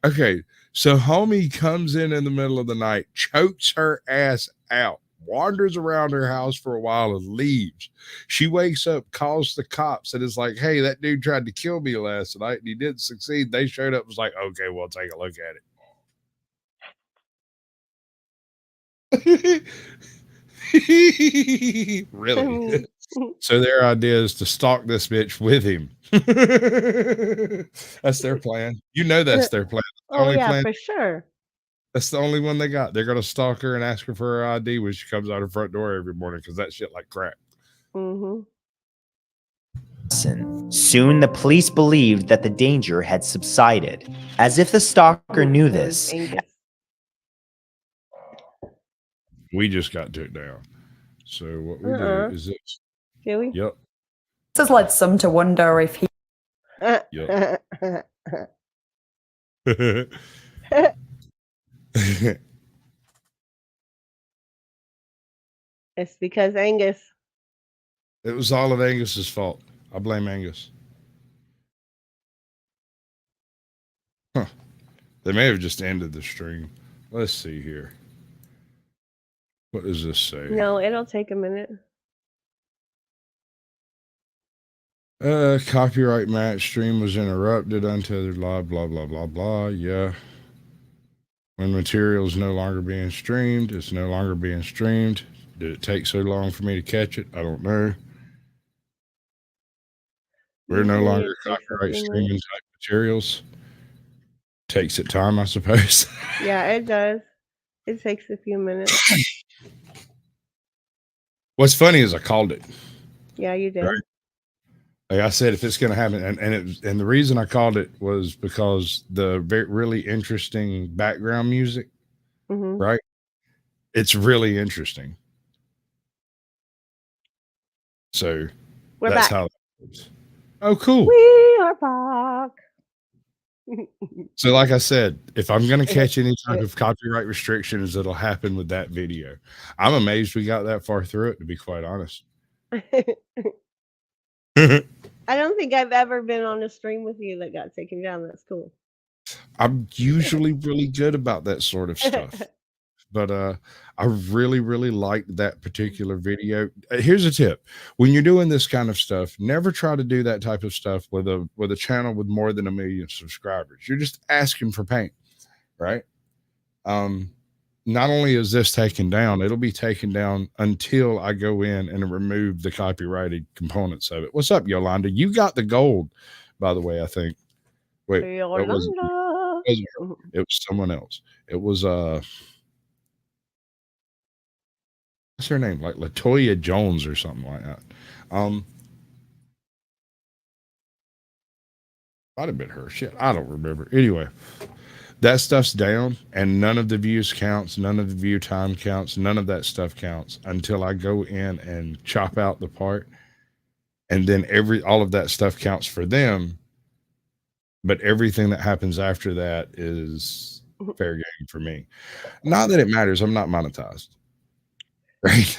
Okay, so homie comes in the middle of the night, chokes her ass out, wanders around her house for a while and leaves. She wakes up, calls the cops, and is like, hey, that dude tried to kill me last night and he didn't succeed. They showed up, was like, okay, we'll take a look at it. Really? So their idea is to stalk this bitch with him. That's their plan. You know that's their plan. That's the only plan. For sure. That's the only one they got. They're gonna stalk her and ask her for her ID when she comes out her front door every morning because that shit like crack. Mm-hmm. Soon the police believed that the danger had subsided. As if the stalker knew this. We just got took down. So what we do is this. Do we? Yep. This has led some to wonder if he. Yep. It's because Angus. It was all of Angus's fault. I blame Angus. Huh. They may have just ended the stream. Let's see here. What does this say? No, it'll take a minute. Copyright match stream was interrupted. Untethered live. Blah blah blah blah. Yeah. When material is no longer being streamed, it's no longer being streamed. Did it take so long for me to catch it? I don't know. We're no longer copyright streaming type materials. Takes it time, I suppose. Yeah, it does. It takes a few minutes. What's funny is I called it. Yeah, you did. Right? Like I said, if it's going to happen, and the reason I called it was because the really interesting background music, right? It's really interesting. So We're that's back. how it works. Oh, cool. We are back. So like I said, if I'm going to catch any type of copyright restrictions, it'll happen with that video. I'm amazed we got that far through it, to be quite honest. I don't think I've ever been on a stream with you that got taken down. That's cool. I'm usually really good about that sort of stuff. But I really, really liked that particular video. Here's a tip. When you're doing this kind of stuff, never try to do that type of stuff with a channel with more than 1 million subscribers. You're just asking for pain, right? not only is this taken down, it'll be taken down until I go in and remove the copyrighted components of it. What's up, Yolanda? You got the gold, by the way, I think. Wait, that wasn't you. It wasn't her. It was someone else. It was what's her name? Like Latoya Jones or something like that. Might have been her. Shit, I don't remember. Anyway, that stuff's down, and none of the views counts, none of the view time counts, none of that stuff counts until I go in and chop out the part, and then all of that stuff counts for them. But everything that happens after that is fair game for me. Not that it matters. I'm not monetized. Right?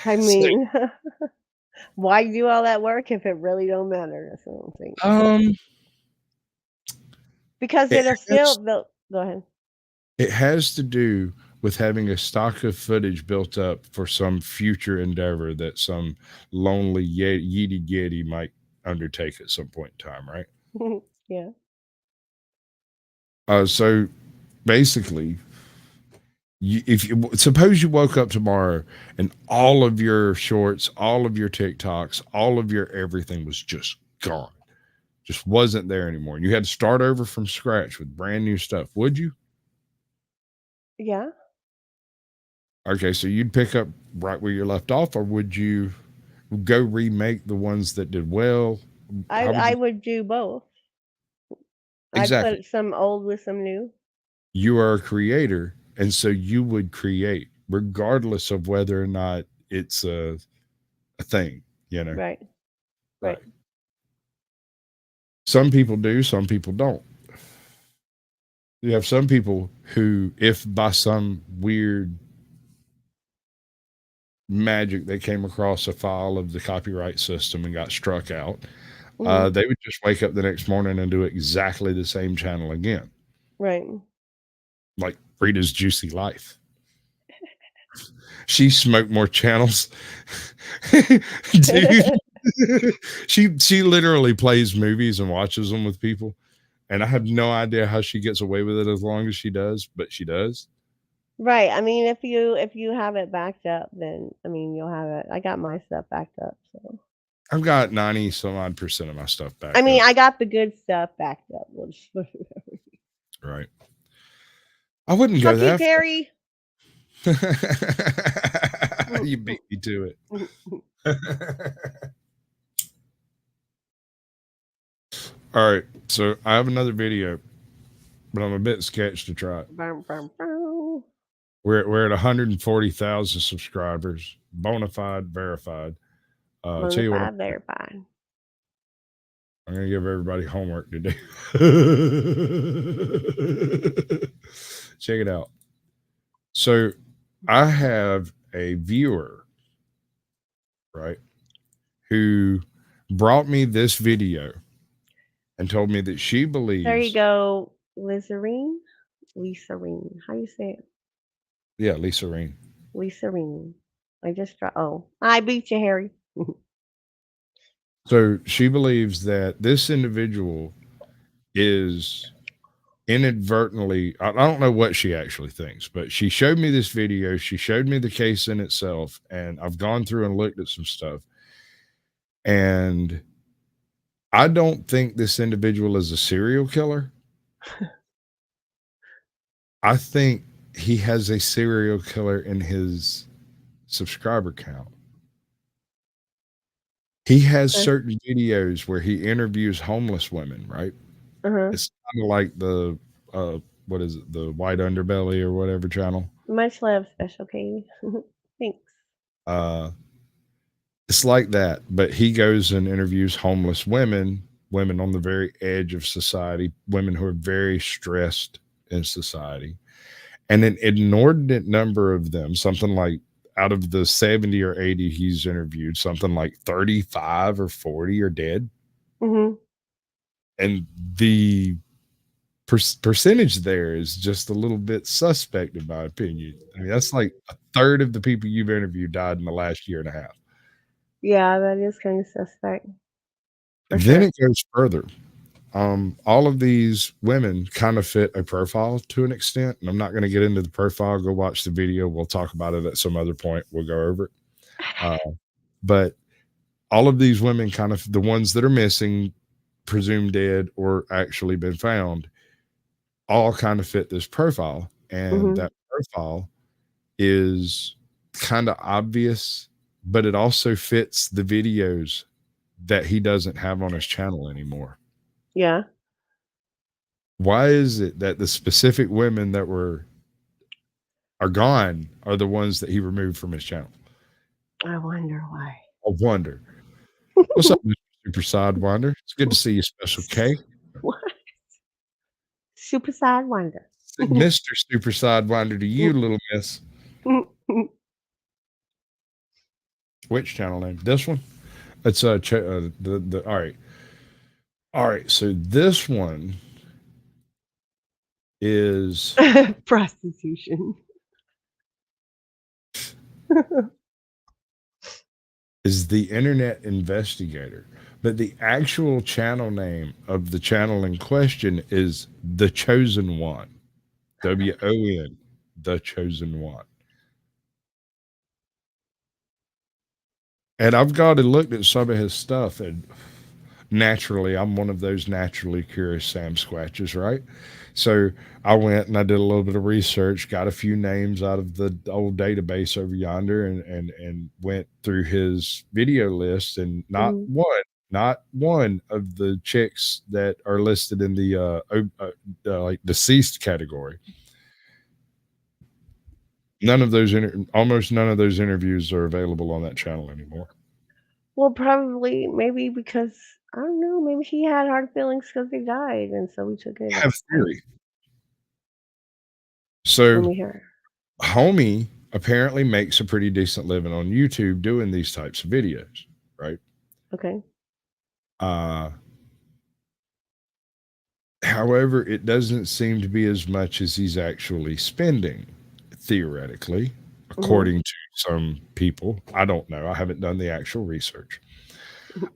I mean, why do all that work if it really don't matter? That's what I'm thinking. Because it'll still go ahead. It has to do with having a stock of footage built up for some future endeavor that some lonely Yeti might undertake at some point in time, right? Yeah. So basically, suppose you woke up tomorrow and all of your shorts, all of your TikToks, all of your everything was just gone, just wasn't there anymore, and you had to start over from scratch with brand new stuff, would you? Yeah. Okay, so you'd pick up right where you left off, or would you go remake the ones that did well? I would do both. Exactly. I'd put some old with some new. You are a creator, and so you would create regardless of whether or not it's a thing, you know? Right. Some people do, some people don't. You have some people who, if by some weird magic they came across a file of the copyright system and got struck out, they would just wake up the next morning and do exactly the same channel again. Right. Like Rita's Juicy Life. She smoked more channels. Dude. She literally plays movies and watches them with people. And I have no idea how she gets away with it as long as she does, but she does. Right. I mean, if you have it backed up, then I mean you'll have it. I got my stuff backed up, so I've got 90% of my stuff backed I mean, up. I got the good stuff backed up. Right. I wouldn't go that Terry. You beat me to it. All right, so I have another video, but I'm a bit sketched to try it. We're at 140,000 subscribers, bona fide, verified. Tell you what, verified. I'm gonna give everybody homework to do. Check it out. So I have a viewer, right, who brought me this video and told me that she believes. There you go, Lizarine. How you say it? Yeah, Lizarine. I just I beat you, Harry. So she believes that this individual is inadvertently, I don't know what she actually thinks, but she showed me this video. She showed me the case in itself, and I've gone through and looked at some stuff. And I don't think this individual is a serial killer. I think he has a serial killer in his subscriber count. He has certain videos where he interviews homeless women, right? It's kind of like the what is it, the White Underbelly or whatever channel. Much love, Special K. Thanks. It's like that, but he goes and interviews homeless women on the very edge of society, women who are very stressed in society. And an inordinate number of them, something like out of the 70 or 80 he's interviewed, something like 35 or 40 are dead. And the percentage there is just a little bit suspect, in my opinion. I mean, that's like a third of the people you've interviewed died in the last year and a half. Yeah, that is kind of suspect. Then it goes further. all of these women kind of fit a profile to an extent, and I'm not going to get into the profile. Go watch the video. We'll talk about it at some other point. We'll go over it. But all of these women, kind of the ones that are missing, presumed dead, or actually been found, all kind of fit this profile. And that profile is kind of obvious, but it also fits the videos that he doesn't have on his channel anymore. Yeah. Why is it that the specific women that are gone are the ones that he removed from his channel? I wonder why. I wonder. What's up, Mr. Super Sidewinder? It's good to see you, Special K. What? Super Sidewinder. Mr. Super Sidewinder to you, little miss. Which channel name? This one? It's all right. So this one is prostitution. Is the Internet Investigator, but the actual channel name of the channel in question is The Chosen One. WON, The Chosen One. And I've got to look at some of his stuff, and naturally, I'm one of those naturally curious Sam Squatches, right? So I went and I did a little bit of research, got a few names out of the old database over yonder, and went through his video list, and not one of the chicks that are listed in the like deceased category. Almost none of those interviews are available on that channel anymore. Well, probably, maybe because, I don't know, maybe he had hard feelings because they died, and so we took it. I have a theory. So, homie apparently makes a pretty decent living on YouTube doing these types of videos, right? Okay. However, it doesn't seem to be as much as he's actually spending, theoretically, according to some people. I don't know. I haven't done the actual research.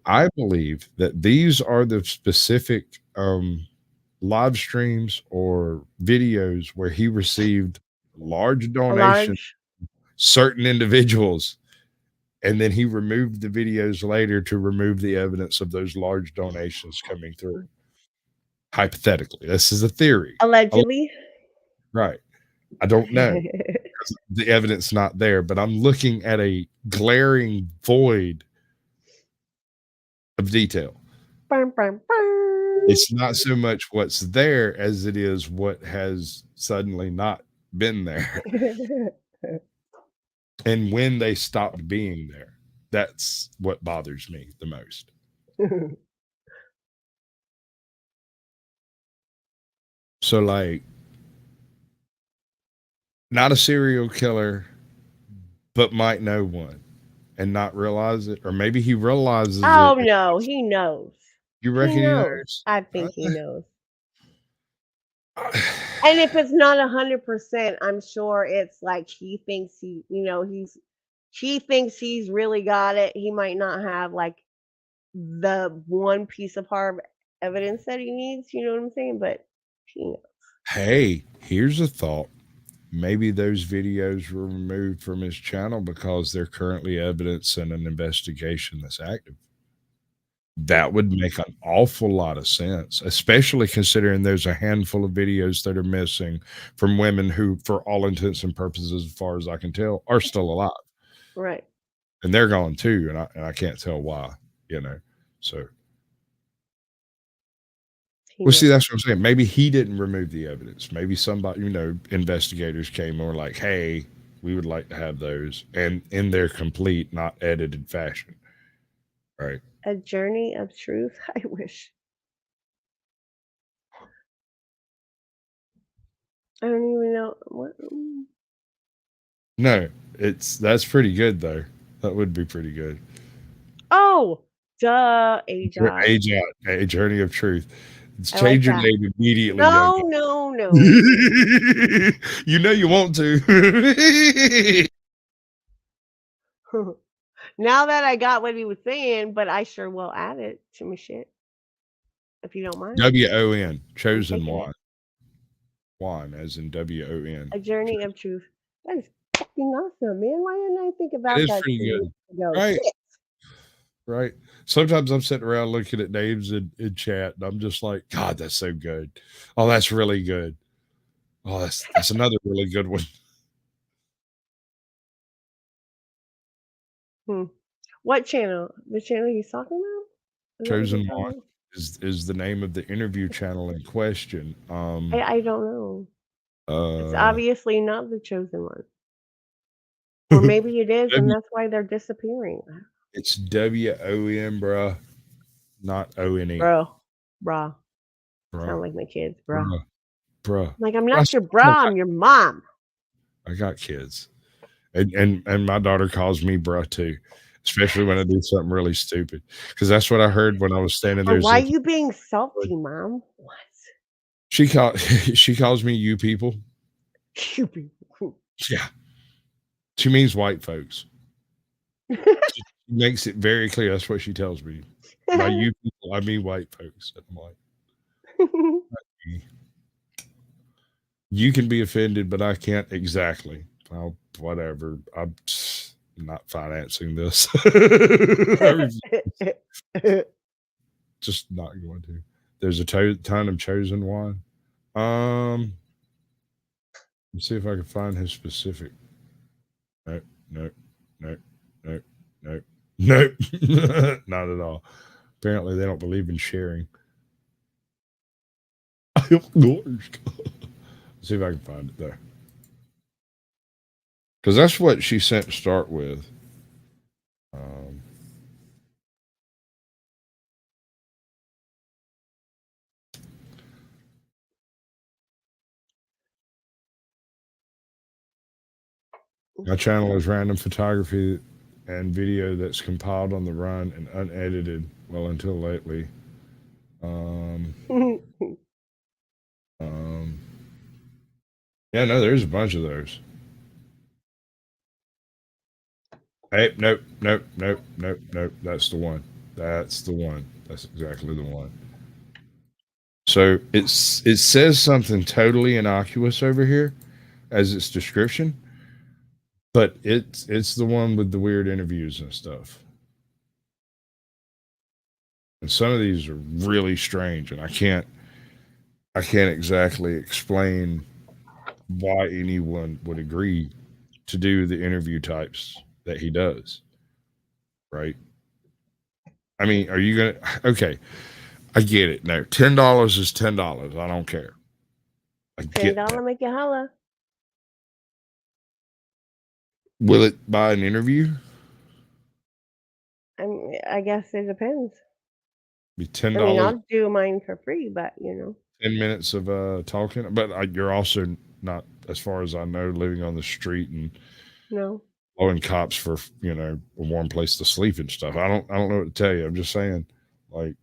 I believe that these are the specific live streams or videos where he received large donations, certain individuals, and then he removed the videos later to remove the evidence of those large donations coming through. Hypothetically, this is a theory. Allegedly. Right. I don't know. The evidence not there, but I'm looking at a glaring void of detail. It's not so much what's there as it is what has suddenly not been there. And when they stopped being there, that's what bothers me the most. So, like, not a serial killer, but might know one and not realize it, or maybe he realizes Oh it. no, he knows. You reckon he knows? I think he knows. And if it's not 100%, I'm sure it's like he thinks he thinks he's really got it. He might not have like the one piece of hard evidence that he needs. You know what I'm saying? But he knows. Hey, here's a thought. Maybe those videos were removed from his channel because they're currently evidence in an investigation that's active. That would make an awful lot of sense, especially considering there's a handful of videos that are missing from women who, for all intents and purposes, as far as I can tell, are still alive. Right. And they're gone too, and I can't tell why, So, well, see, that's what I'm saying. Maybe he didn't remove the evidence. Maybe somebody, investigators came and were like, hey, we would like to have those, and in their complete, not edited fashion. Right. A journey of truth. I wish. I don't even know what. No, that's pretty good though. That would be pretty good. Oh, duh, A Journey of Truth. It's like change your that. name immediately. No. You know you want to. Now that I got what he was saying, but I sure will add it to my shit. if you don't mind. WON, chosen taking one. One, as in WON. A Journey of Truth. That is fucking awesome, man. Why didn't I think about It is that pretty 2 good. weeks ago? Right. Shit. Right. Sometimes I'm sitting around looking at names in chat, and I'm just like, God, that's so good. Oh, that's really good. Oh, that's another really good one. What channel? The channel he's talking about? Is that what Chosen you're talking One about? is the name of the interview channel in question. I don't know. It's Uh, obviously not the chosen one. Or maybe it is, and that's why they're disappearing. It's WON, bruh, not ONE. Bruh. Bruh. Sound like my kids, bruh. Bruh. Like, I'm not your bruh, I'm your mom. I got kids. And my daughter calls me bruh too, especially when I do something really stupid. Because that's what I heard when I was standing there. But why are you being salty, mom? What? She calls me you people. You people. Yeah. She means white folks. She makes it very clear. That's what she tells me. By you people, I mean white folks. I'm like, you can be offended, but I can't. Exactly. Well, whatever. I'm not financing this. Just not going to. There's a ton of chosen one. Let's see if I can find his specific. Nope. Not at all. Apparently, they don't believe in sharing. Let's see if I can find it there. Because that's what she sent to start with. My channel is random photography and video that's compiled on the run and unedited. Well, until lately. Yeah, no, there's a bunch of those. Hey, nope. That's the one. That's the one. That's exactly the one. So it says something totally innocuous over here as its description, but it's the one with the weird interviews and stuff. And some of these are really strange, and I can't exactly explain why anyone would agree to do the interview types that he does. Right? I mean, are you gonna? Okay, I get it. No, $10 is $10. I don't care. I get that. $10 make you holla. Will it buy an interview? I guess it depends. Be $10. I mean, I'll do mine for free, but 10 minutes of talking. But you're also not, as far as I know, living on the street and no blowing cops for a warm place to sleep and stuff. I don't know what to tell you. I'm just saying, like,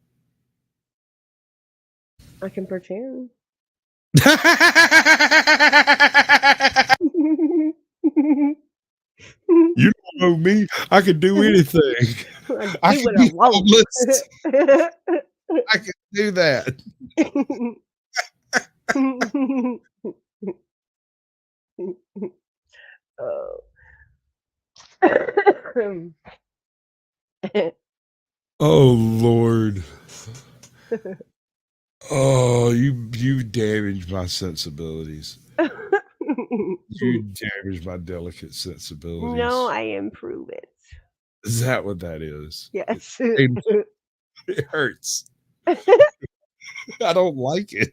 I can pretend. You don't know me. I can do anything. I can be homeless. I can do that. Oh Lord. Oh, you damaged my sensibilities. You damaged my delicate sensibilities. No, I improve it. Is that what that is? Yes. It hurts. I don't like it.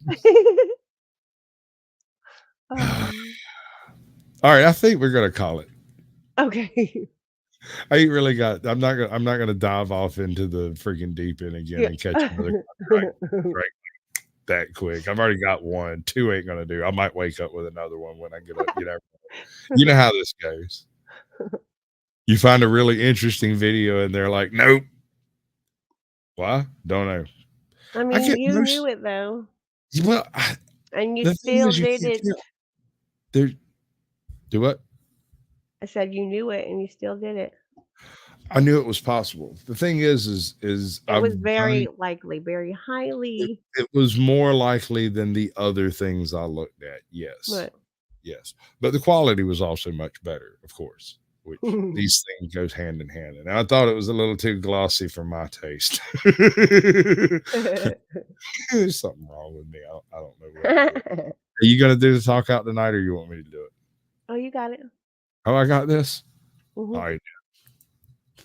All right, I think we're gonna call it. Okay. I ain't really got. I'm not gonna dive off into the freaking deep end again and catch another right that quick. I've already got one. 2 ain't gonna do. I might wake up with another one when I get up. You know how this goes. You find a really interesting video and they're like, nope. Why? Don't know. I mean, you knew it though. Well, and you still did it. Do what? I said you knew it and you still did it. I knew it was possible. The thing is It was very likely, very highly. it was more likely than the other things I looked at. Yes. What? Yes. But the quality was also much better, of course, which these things goes hand in hand. And I thought it was a little too glossy for my taste. There's something wrong with me. I don't know what. Are you going to do the talk out tonight, or you want me to do it? Oh, you got it. Oh, I got this. Mhm. All right.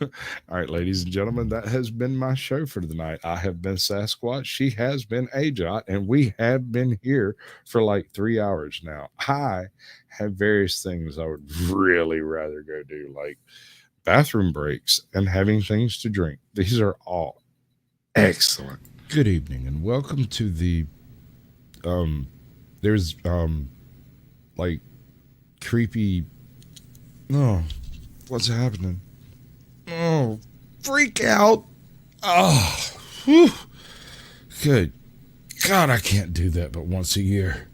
All right, ladies and gentlemen, that has been my show for tonight. I have been Sasquatch. She has been Ajot, and we have been here for like 3 hours now. I have various things I would really rather go do, like bathroom breaks and having things to drink. These are all excellent. Good evening, and welcome to the there's like creepy. Oh, what's happening? Oh, freak out. Oh, whew. Good God, I can't do that but once a year.